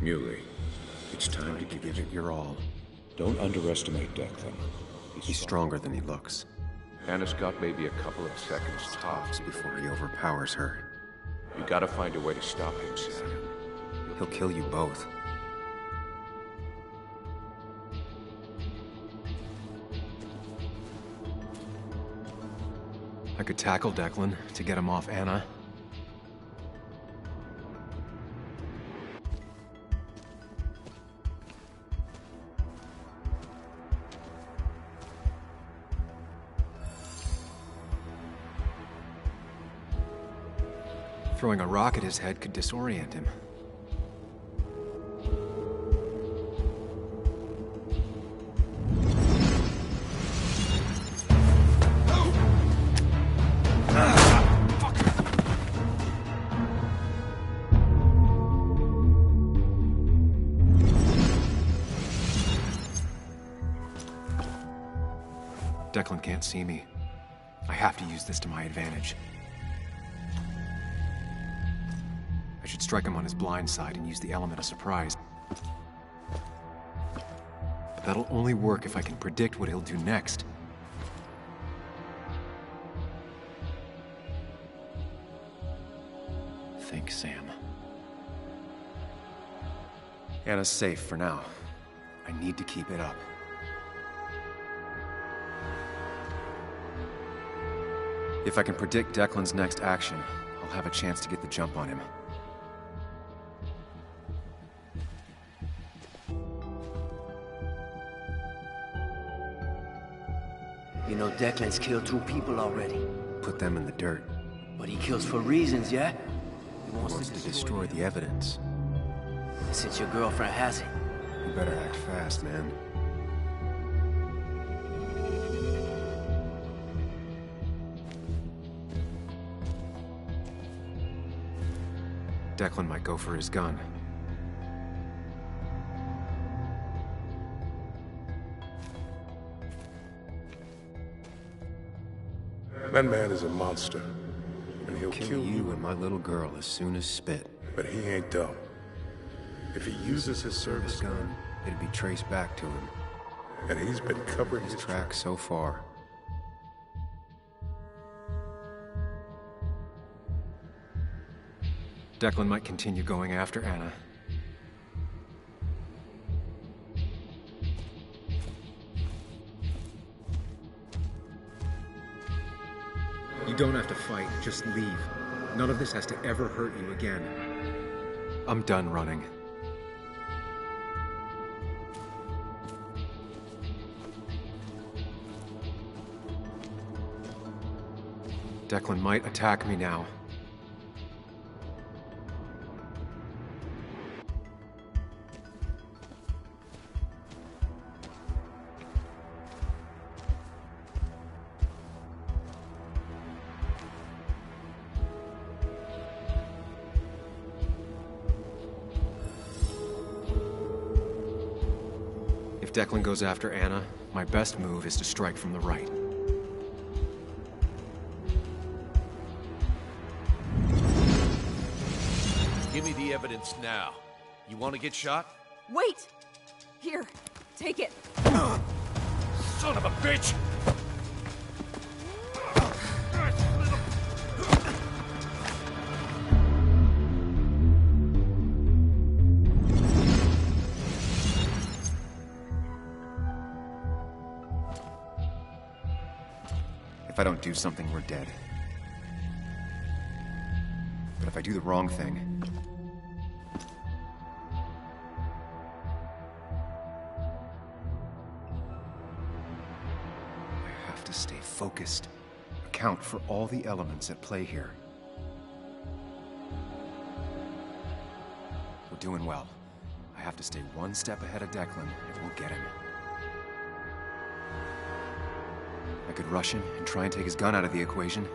Muley, it's time to give it
your all.
Don't underestimate Declan.
He's stronger than he looks.
Anna's got maybe a couple of seconds tops
before he overpowers her.
You gotta find a way to stop him, Sam.
He'll kill you both. I could tackle Declan to get him off Anna. Throwing a rock at his head could disorient him. Declan can't see me. I have to use this to my advantage. I should strike him on his blind side and use the element of surprise. But that'll only work if I can predict what he'll do next. Think, Sam. Anna's safe for now. I need to keep it up. If I can predict Declan's next action, I'll have a chance to get the jump on him.
You know Declan's killed 2 people already.
Put them in the dirt.
But he kills for reasons, yeah?
He wants to destroy the evidence.
Since your girlfriend has it.
You better act fast, man. Declan might go for his gun.
That man is a monster, and he'll
kill you and my little girl as soon as spit.
But he ain't dumb. If he uses his service gun,
it'd be traced back to him.
And he's been covering
his tracks so far. Declan might continue going after Anna. You don't have to fight, just leave. None of this has to ever hurt you again. I'm done running. Declan might attack me now.
Declan goes after Anna, my best move is to strike from the right.
Give me the evidence now. You want to get shot?
Wait! Here, take it.
Son of a bitch!
If I don't do something, we're dead. But if I do the wrong thing... I have to stay focused. Account for all the elements at play here. We're doing well. I have to stay one step ahead of Declan, and we'll get him. I could rush him and try and take his gun out of the equation.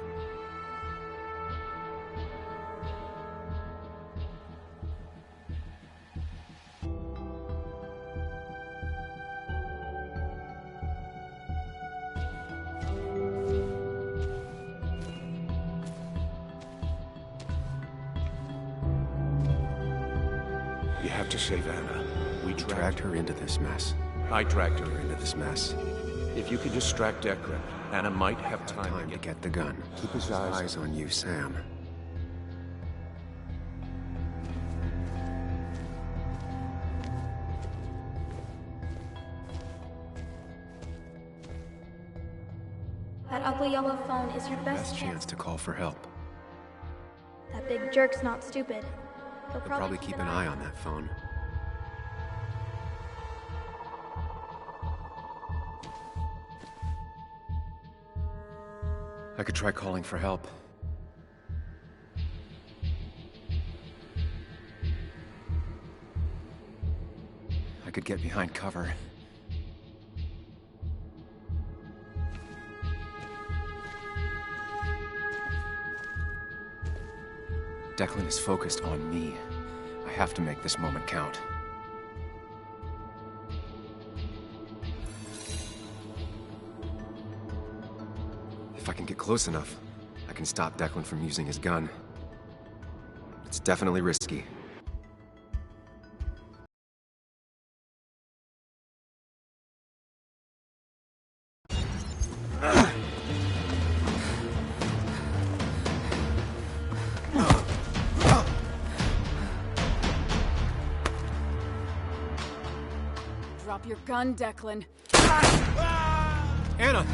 You have to save Anna.
We dragged her into this mess.
I dragged her
into this mess.
If you could distract Declan, Anna might have time
to get the gun. Keep his eyes on you, Sam.
That ugly yellow phone is your
Best chance to call for help.
That big jerk's not stupid. He'll
They'll probably keep an eye on that phone. I could try calling for help. I could get behind cover. Declan is focused on me. I have to make this moment count. If I can get close enough, I can stop Declan from using his gun. It's definitely risky.
Drop your gun, Declan.
Anna!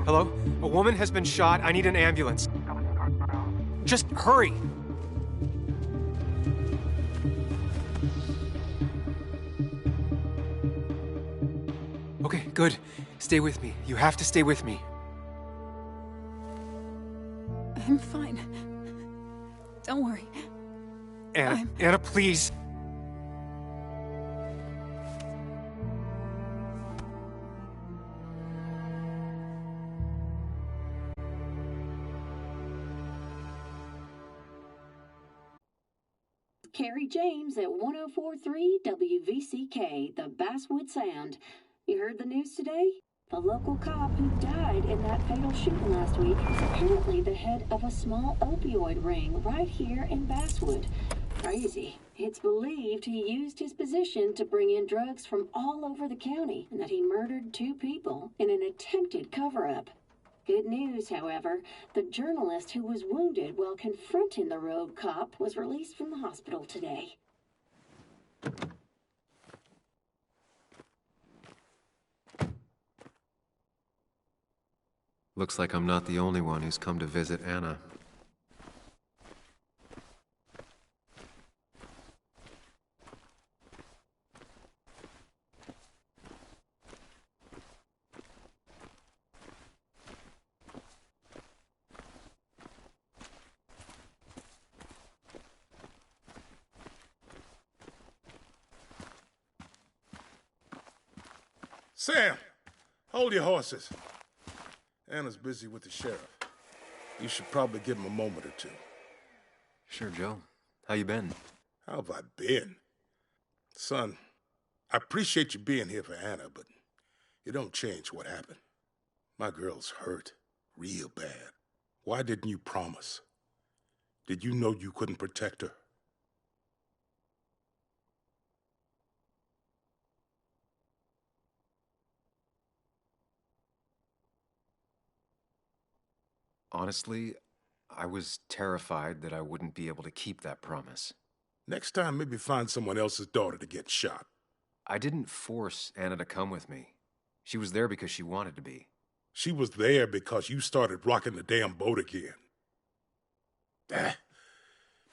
Hello? A woman has been shot. I need an ambulance. Just hurry! Okay, good. Stay with me. You have to stay with me.
I'm fine. Don't worry.
Anna, Anna, please.
Carrie James at 104.3 WVCK, the Basswood Sound. You heard the news today? The local cop who died in that fatal shooting last week is apparently the head of a small opioid ring right here in Basswood. Crazy. It's believed he used his position to bring in drugs from all over the county and that he murdered 2 people in an attempted cover-up. Good news, however, the journalist who was wounded while confronting the rogue cop was released from the hospital today.
Looks like I'm not the only one who's come to visit Anna.
Sam, hold your horses. Anna's busy with the sheriff. You should probably give him a moment or two.
Sure, Joe. How you been?
How have I been? Son, I appreciate you being here for Anna, but it don't change what happened. My girl's hurt, real bad. Why didn't you promise? Did you know you couldn't protect her?
Honestly, I was terrified that I wouldn't be able to keep that promise.
Next time, maybe find someone else's daughter to get shot.
I didn't force Anna to come with me. She was there because she wanted to be.
She was there because you started rocking the damn boat again.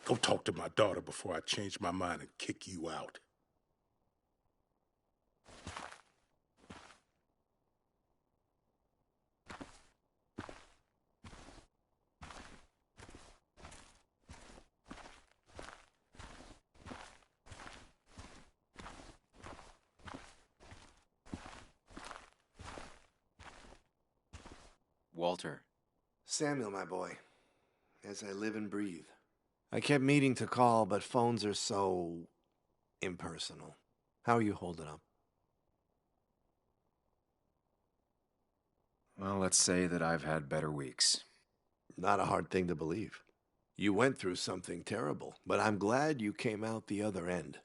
Go talk to my daughter before I change my mind and kick you out.
Walter.
Samuel, my boy. As I live and breathe. I kept meaning to call, but phones are so impersonal. How are you holding up?
Well, let's say that I've had better weeks.
Not a hard thing to believe. You went through something terrible, but I'm glad you came out the other end.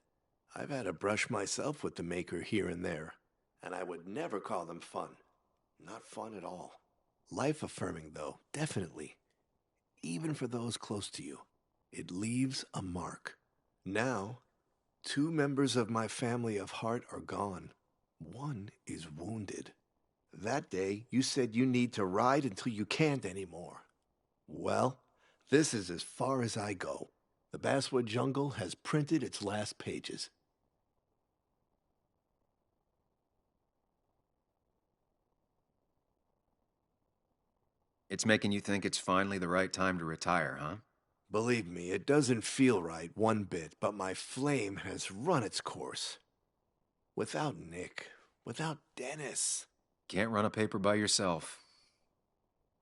I've had a brush myself with the Maker here and there, and I would never call them fun. Not fun at all. Life-affirming, though, definitely. Even for those close to you. It leaves a mark. Now, 2 members of my family of heart are gone. 1 is wounded. That day, you said you need to ride until you can't anymore. Well, this is as far as I go. The Basswood Jungle has printed its last pages.
It's making you think it's finally the right time to retire, huh?
Believe me, it doesn't feel right one bit, but my flame has run its course. Without Nick, without Dennis.
Can't run a paper by yourself.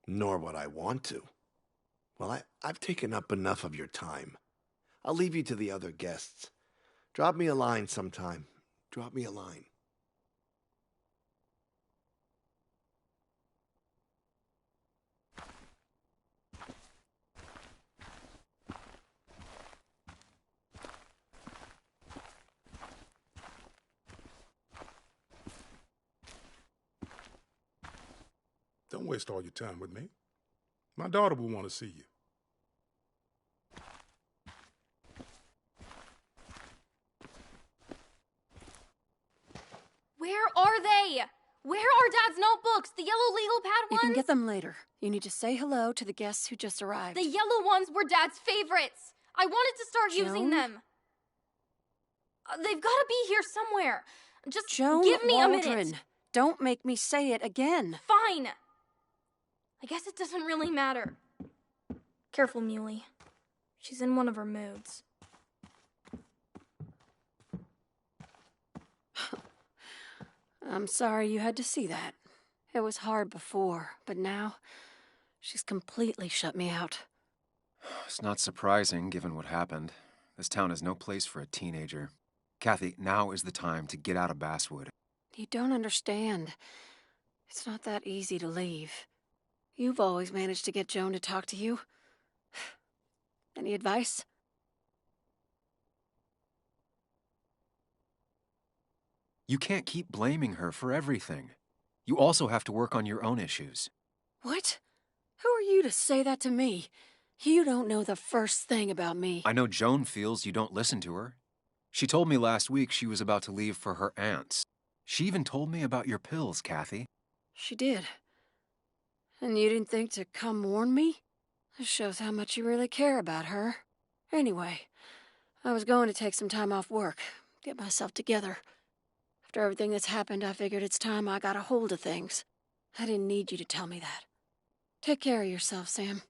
Nor would I want to. Well, I've taken up enough of your time. I'll leave you to the other guests. Drop me a line sometime. Drop me a line.
Don't waste all your time with me. My daughter will want to see you.
Where are they? Where are Dad's notebooks? The yellow legal pad
You
ones?
can get them later. You need to say hello to the guests who just arrived.
The yellow ones were Dad's favorites. I wanted to start using
Joan?
them. They've got to be here somewhere. Just
Joan
give me
Waldron.
a minute.
Don't make me say it again.
Fine. I guess it doesn't really matter. Careful, Muley. She's in one of her moods.
I'm sorry you had to see that. It was hard before, but now she's completely shut me out.
It's not surprising, given what happened. This town is no place for a teenager. Kathy, now is the time to get out of Basswood.
You don't understand. It's not that easy to leave. You've always managed to get Joan to talk to you. Any advice?
You can't keep blaming her for everything. You also have to work on your own issues.
What? Who are you to say that to me? You don't know the first thing about me.
I know Joan feels you don't listen to her. She told me last week she was about to leave for her aunt's. She even told me about your pills, Kathy.
She did. And you didn't think to come warn me? This shows how much you really care about her. Anyway, I was going to take some time off work, get myself together. After everything that's happened, I figured it's time I got a hold of things. I didn't need you to tell me that. Take care of yourself, Sam.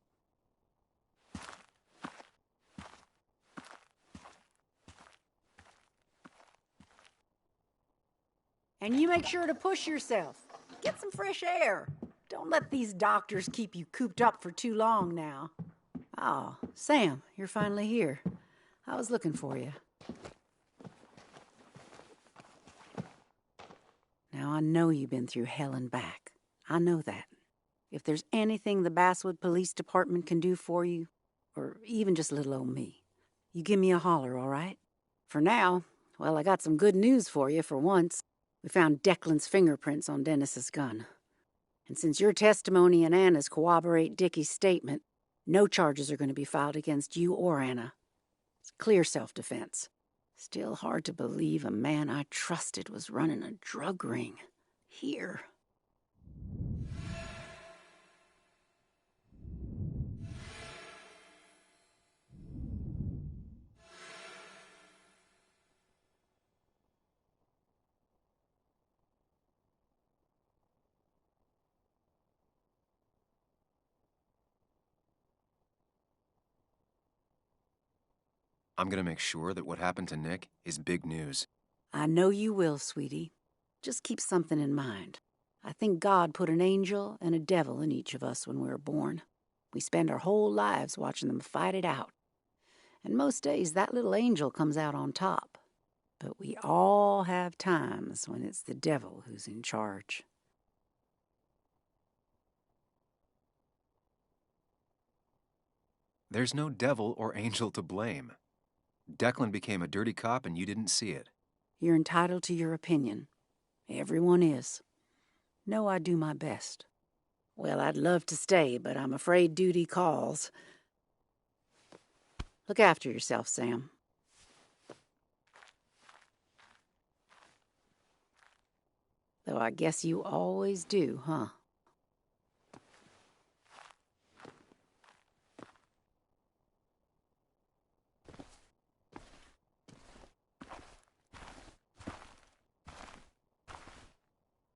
And you make sure to push yourself. Get some fresh air. Don't let these doctors keep you cooped up for too long now. Oh, Sam, you're finally here. I was looking for you. Now, I know you've been through hell and back. I know that. If there's anything the Basswood Police Department can do for you, or even just little old me, you give me a holler, all right? For now, well, I got some good news for you for once. We found Declan's fingerprints on Dennis's gun. And since your testimony and Anna's corroborate Dickie's statement, no charges are going to be filed against you or Anna. It's clear self-defense. Still hard to believe a man I trusted was running a drug ring. Here.
I'm gonna make sure that what happened to Nick is big news.
I know you will, sweetie. Just keep something in mind. I think God put an angel and a devil in each of us when we were born. We spend our whole lives watching them fight it out. And most days that little angel comes out on top. But we all have times when it's the devil who's in charge.
There's no devil or angel to blame. Declan became a dirty cop and you didn't see it.
You're entitled to your opinion. Everyone is. Know I do my best. Well, I'd love to stay, but I'm afraid duty calls. Look after yourself, Sam. Though I guess you always do, huh?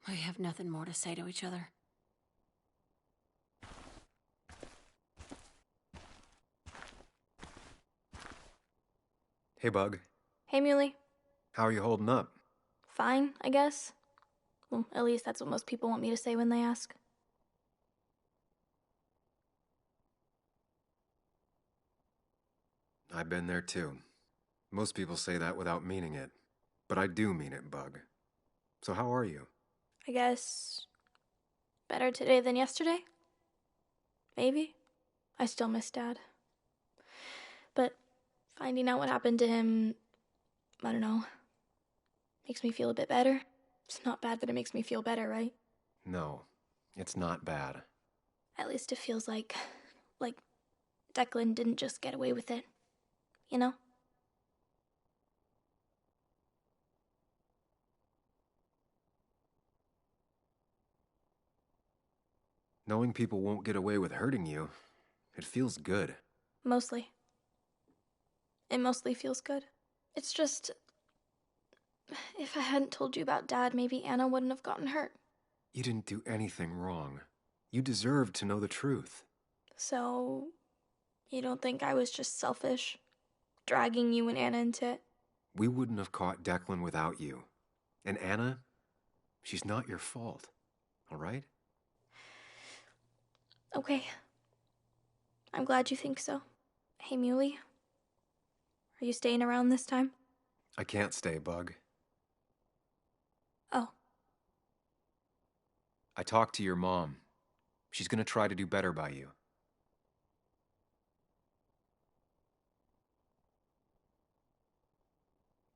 We have nothing more to say to each other.
Hey, Bug.
Hey, Muley.
How are you holding up?
Fine, I guess. Well, at least that's what most people want me to say when they ask.
I've been there too. Most people say that without meaning it. But I do mean it, Bug. So how are you?
I guess better today than yesterday? Maybe. I still miss Dad. But finding out what happened to him, I don't know, makes me feel a bit better. It's not bad that it makes me feel better, right?
No, it's not bad.
At least it feels like Declan didn't just get away with it. You know?
Knowing people won't get away with hurting you, it feels good.
Mostly. It mostly feels good. It's just, if I hadn't told you about Dad, maybe Anna wouldn't have gotten hurt.
You didn't do anything wrong. You deserved to know the truth.
So, you don't think I was just selfish, dragging you and Anna into it?
We wouldn't have caught Declan without you. And Anna, she's not your fault, all right?
Okay. I'm glad you think so. Hey, Muley. Are you staying around this time?
I can't stay, Bug.
Oh.
I talked to your mom. She's gonna try to do better by you.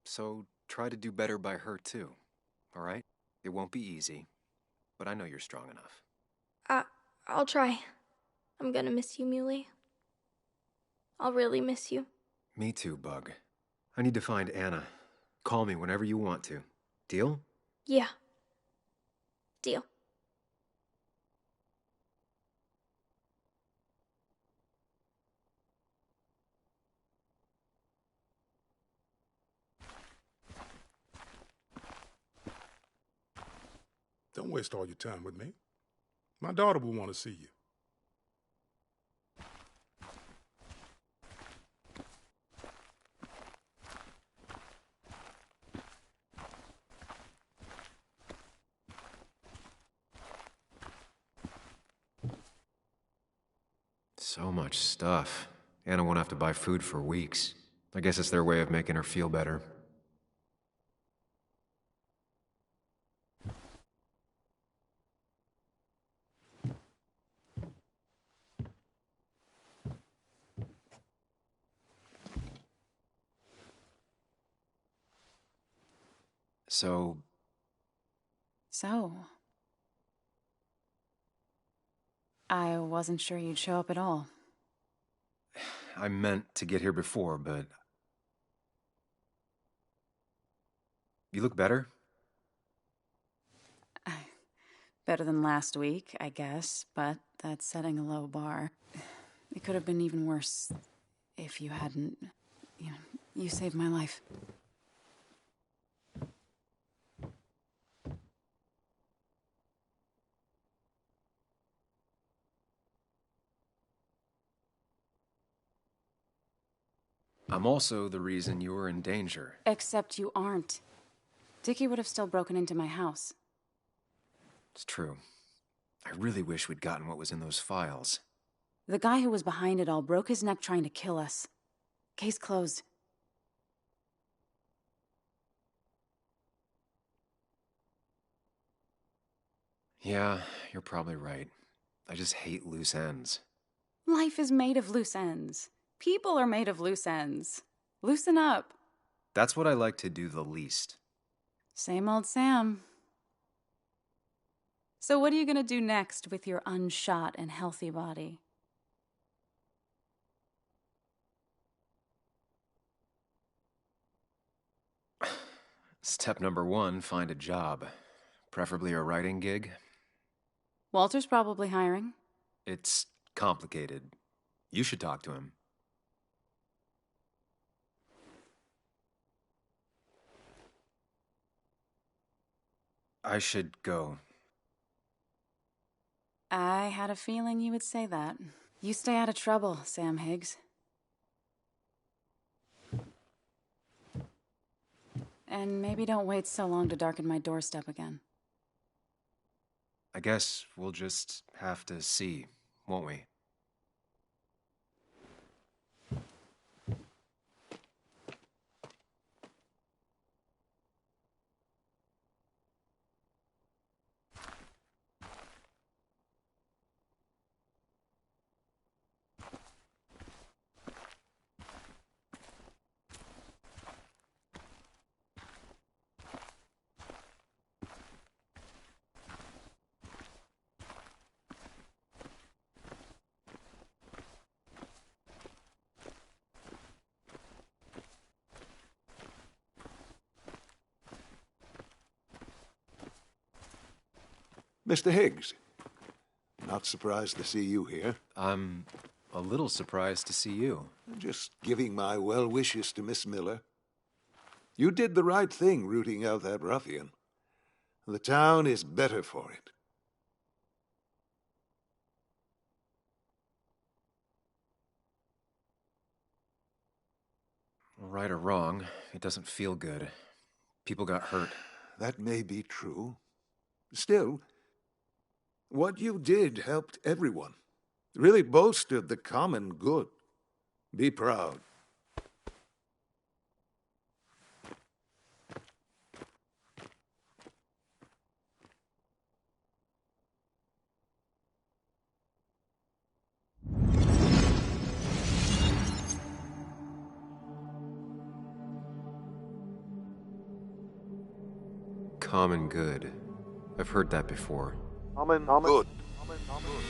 So try to do better by her too, all right? It won't be easy, but I know you're strong enough.
I'll try. I'm gonna miss you, Muley. I'll really miss you.
Me too, Bug. I need to find Anna. Call me whenever you want to. Deal?
Yeah. Deal.
Don't waste all your time with me. My daughter will want to see you.
So much stuff. Anna won't have to buy food for weeks.
I guess it's their way of making her feel better. So,
I wasn't sure you'd show up at all.
I meant to get here before, but... You look better?
Better than last week, I guess, but that's setting a low bar. It could have been even worse if you hadn't... You saved my life.
I'm also the reason you were in danger.
Except you aren't. Dickie would have still broken into my house.
It's true. I really wish we'd gotten what was in those files.
The guy who was behind it all broke his neck trying to kill us. Case closed.
Yeah, you're probably right. I just hate loose ends.
Life is made of loose ends. People are made of loose ends. Loosen up.
That's what I like to do the least.
Same old Sam. So what are you gonna do next with your unshot and healthy body?
Step number 1, find a job. Preferably a writing gig.
Walter's probably hiring.
It's complicated. You should talk to him. I should go.
I had a feeling you would say that. You stay out of trouble, Sam Higgs. And maybe don't wait so long to darken my doorstep again.
I guess we'll just have to see, won't we?
Mr. Higgs, not surprised to see you here.
I'm a little surprised to see you.
Just giving my well wishes to Miss Miller. You did the right thing rooting out that ruffian. The town is better for it.
Right or wrong, it doesn't feel good. People got hurt.
That may be true. Still, what you did helped everyone. Really bolstered the common good. Be proud.
Common good. I've heard that before.
Good.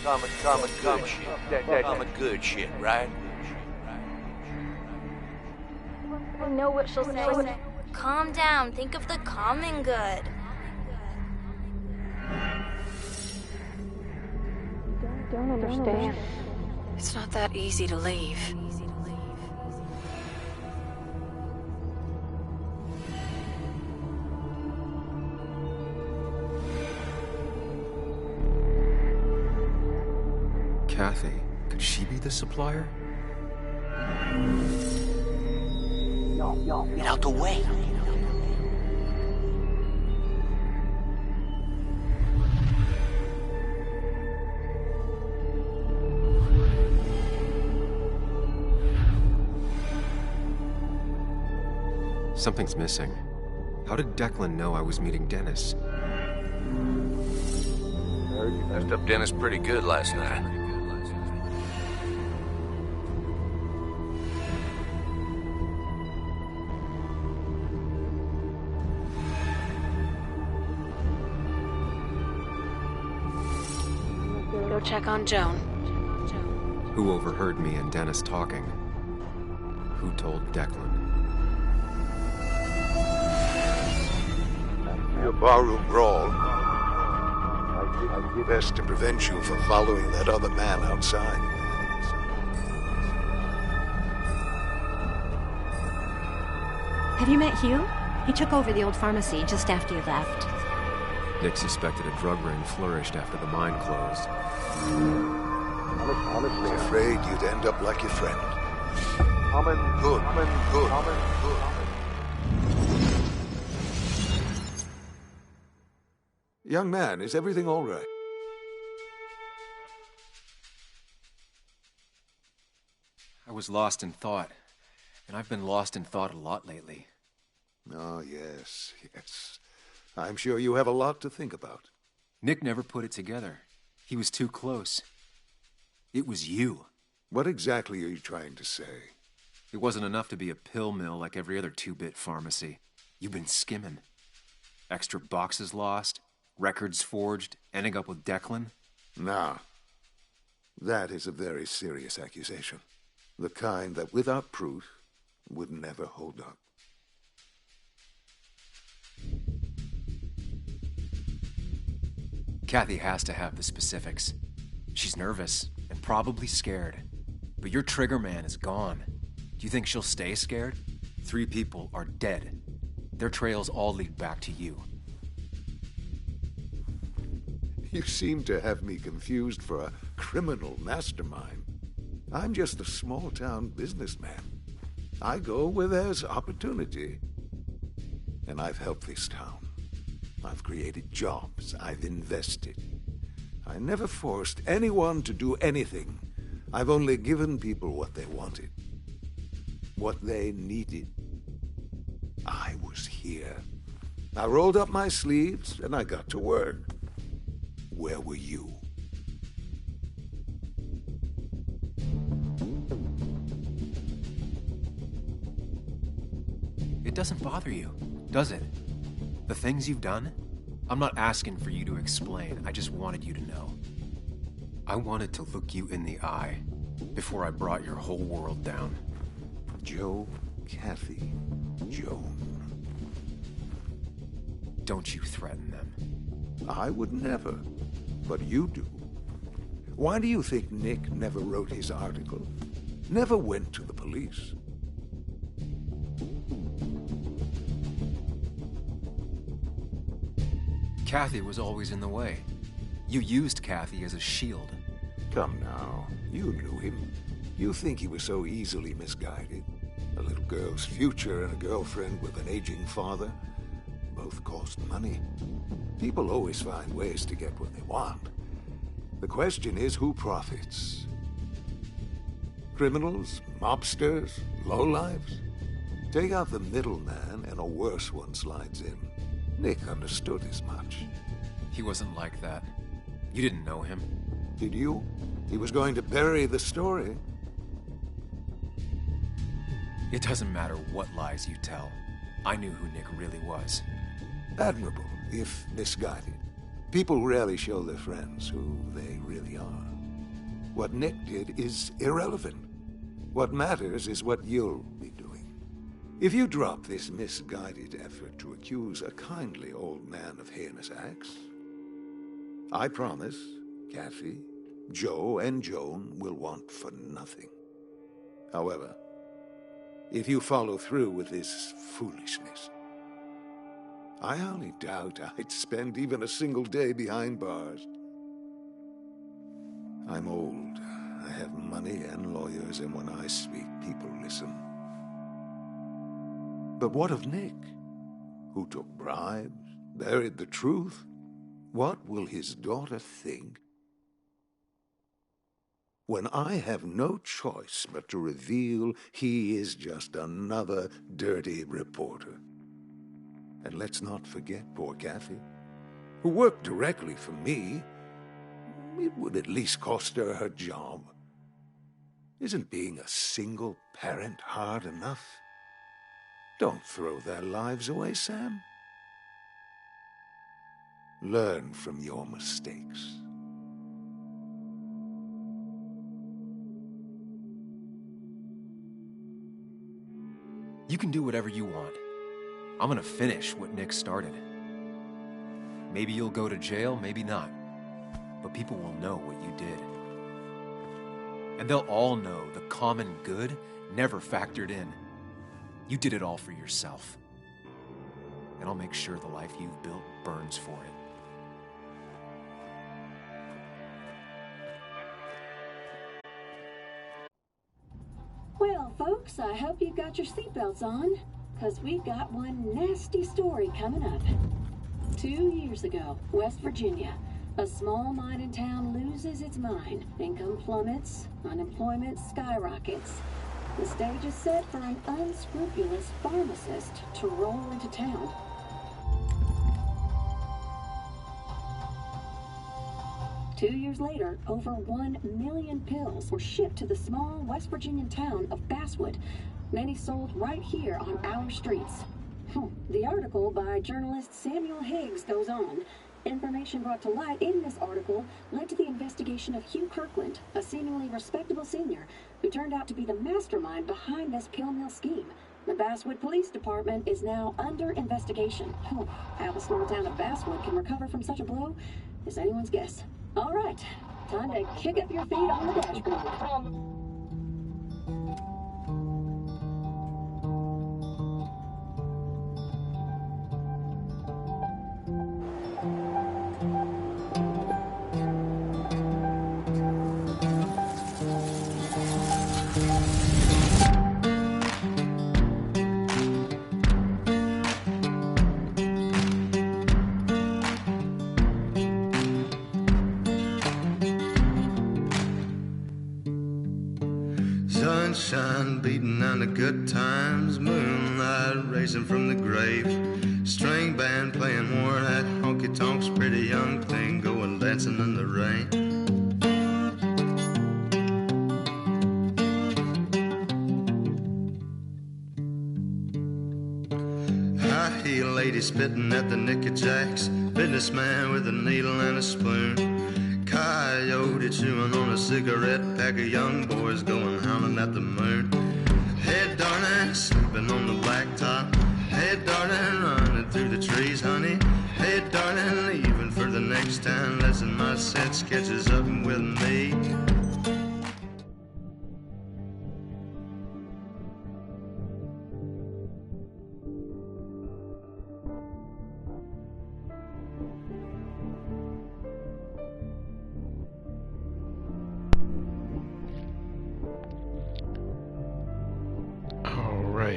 Common good shit. Common good shit, right?
I know what she'll say. Calm down. Think of the common good.
Don't understand. It's not that easy to leave.
Kathy, could she be the supplier?
Get out the way.
Something's missing. How did Declan know I was meeting Dennis?
Messed up Dennis pretty good last night.
Go check on Joan.
Who overheard me and Dennis talking? Who told Declan?
Your barroom brawl. I did best to prevent you from following that other man outside.
Have you met Hugh? He took over the old pharmacy just after you left.
Nick suspected a drug ring flourished after the mine closed.
Honestly, afraid you'd end up like your friend. Good. Young man, is everything all right?
I was lost in thought, and I've been lost in thought a lot lately.
Oh, yes. I'm sure you have a lot to think about.
Nick never put it together. He was too close. It was you.
What exactly are you trying to say?
It wasn't enough to be a pill mill like every other two-bit pharmacy. You've been skimming. Extra boxes lost, records forged, ending up with Declan.
Now, that is a very serious accusation. The kind that, without proof, would never hold up.
Kathy has to have the specifics. She's nervous and probably scared. But your trigger man is gone. Do you think she'll stay scared? 3 people are dead. Their trails all lead back to you.
You seem to have me confused for a criminal mastermind. I'm just a small-town businessman. I go where there's opportunity. And I've helped this town. I've created jobs. I've invested. I never forced anyone to do anything. I've only given people what they wanted. What they needed. I was here. I rolled up my sleeves and I got to work. Where were you?
It doesn't bother you, does it? The things you've done? I'm not asking for you to explain. I just wanted you to know. I wanted to look you in the eye before I brought your whole world down.
Joe, Kathy, Joan.
Don't you threaten them.
I would never, but you do. Why do you think Nick never wrote his article? Never went to the police?
Kathy was always in the way. You used Kathy as a shield.
Come now, you knew him. You think he was so easily misguided? A little girl's future and a girlfriend with an aging father both cost money. People always find ways to get what they want. The question is, who profits? Criminals? Mobsters? Lowlifes? Take out the middleman and a worse one slides in. Nick understood as much.
He wasn't like that. You didn't know him.
Did you? He was going to bury the story.
It doesn't matter what lies you tell. I knew who Nick really was.
Admirable, if misguided. People rarely show their friends who they really are. What Nick did is irrelevant. What matters is what you'll be doing. If you drop this misguided effort to accuse a kindly old man of heinous acts, I promise Kathy, Joe, and Joan will want for nothing. However, if you follow through with this foolishness, I hardly doubt I'd spend even a single day behind bars. I'm old. I have money and lawyers, and when I speak, people listen. But what of Nick, who took bribes, buried the truth? What will his daughter think?
when I have no choice but to reveal he is just another dirty reporter. And let's not forget poor Kathy, who worked directly for me. It would at least cost her her job. Isn't being a single parent hard enough? Don't throw their lives away, Sam. Learn from your mistakes.
You can do whatever you want. I'm gonna finish what Nick started. Maybe you'll go to jail, maybe not. But people will know what you did. And they'll all know the common good never factored in. You did it all for yourself. And I'll make sure the life you've built burns for it.
Well, folks, I hope you've got your seatbelts on, because we've got one nasty story coming up. 2 years ago, West Virginia, a small mining town loses its mind. Income plummets, unemployment skyrockets. The stage is set for an unscrupulous pharmacist to roll into town. Two years later, over 1 million pills were shipped to the small West Virginian town of Basswood, many sold right here on our streets. The article by journalist Samuel Higgs goes on. Information brought to light in this article led to the investigation of Hugh Kirkland, a seemingly respectable senior who turned out to be the mastermind behind this pill mill scheme. The Basswood Police Department is now under investigation. How the small town of Basswood can recover from such a blow is anyone's guess. All right, time to kick up your feet on the dashboard.
Sunshine beating on the good times, moonlight racing from the grave, string band playing worn out honky tonks, pretty young thing going dancing in the rain. High heel lady spitting at the Nicky Jacks, businessman with a needle and a spoon, coyote chewing on a cigarette, pack of young boys going howling at the moon. Hey darling, sleeping on the blacktop. Hey darling, running through the trees, honey. Hey darling, leaving for the next town, lesson my sense catches up with me.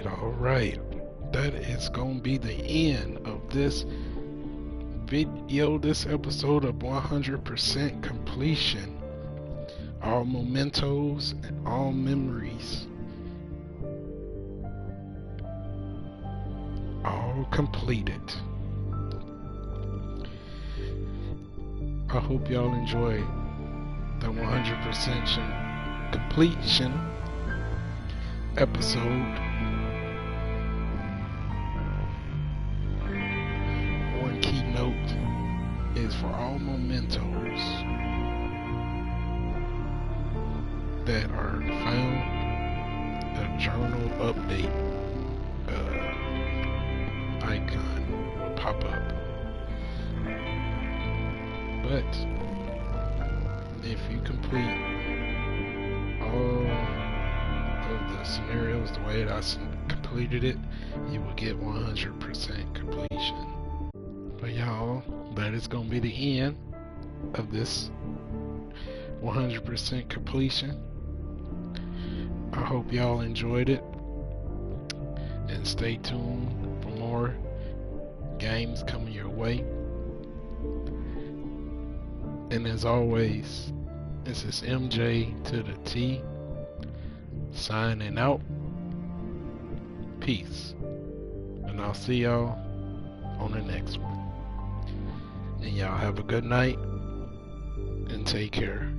Alright, that is gonna be the end of this video, this episode of 100% completion. All mementos and all memories, all completed. I hope y'all enjoyed the 100% completion episode. One key note is for all mementos that are found, the journal update icon will pop up. But if you complete all of the scenarios the way that I completed it, you will get 100% completion. But y'all, that is going to be the end of this 100% completion. I hope y'all enjoyed it, and stay tuned for more games coming your way. And as always, This is MJ to the T, signing out. Peace. And I'll see y'all on the next one. And y'all have a good night and take care.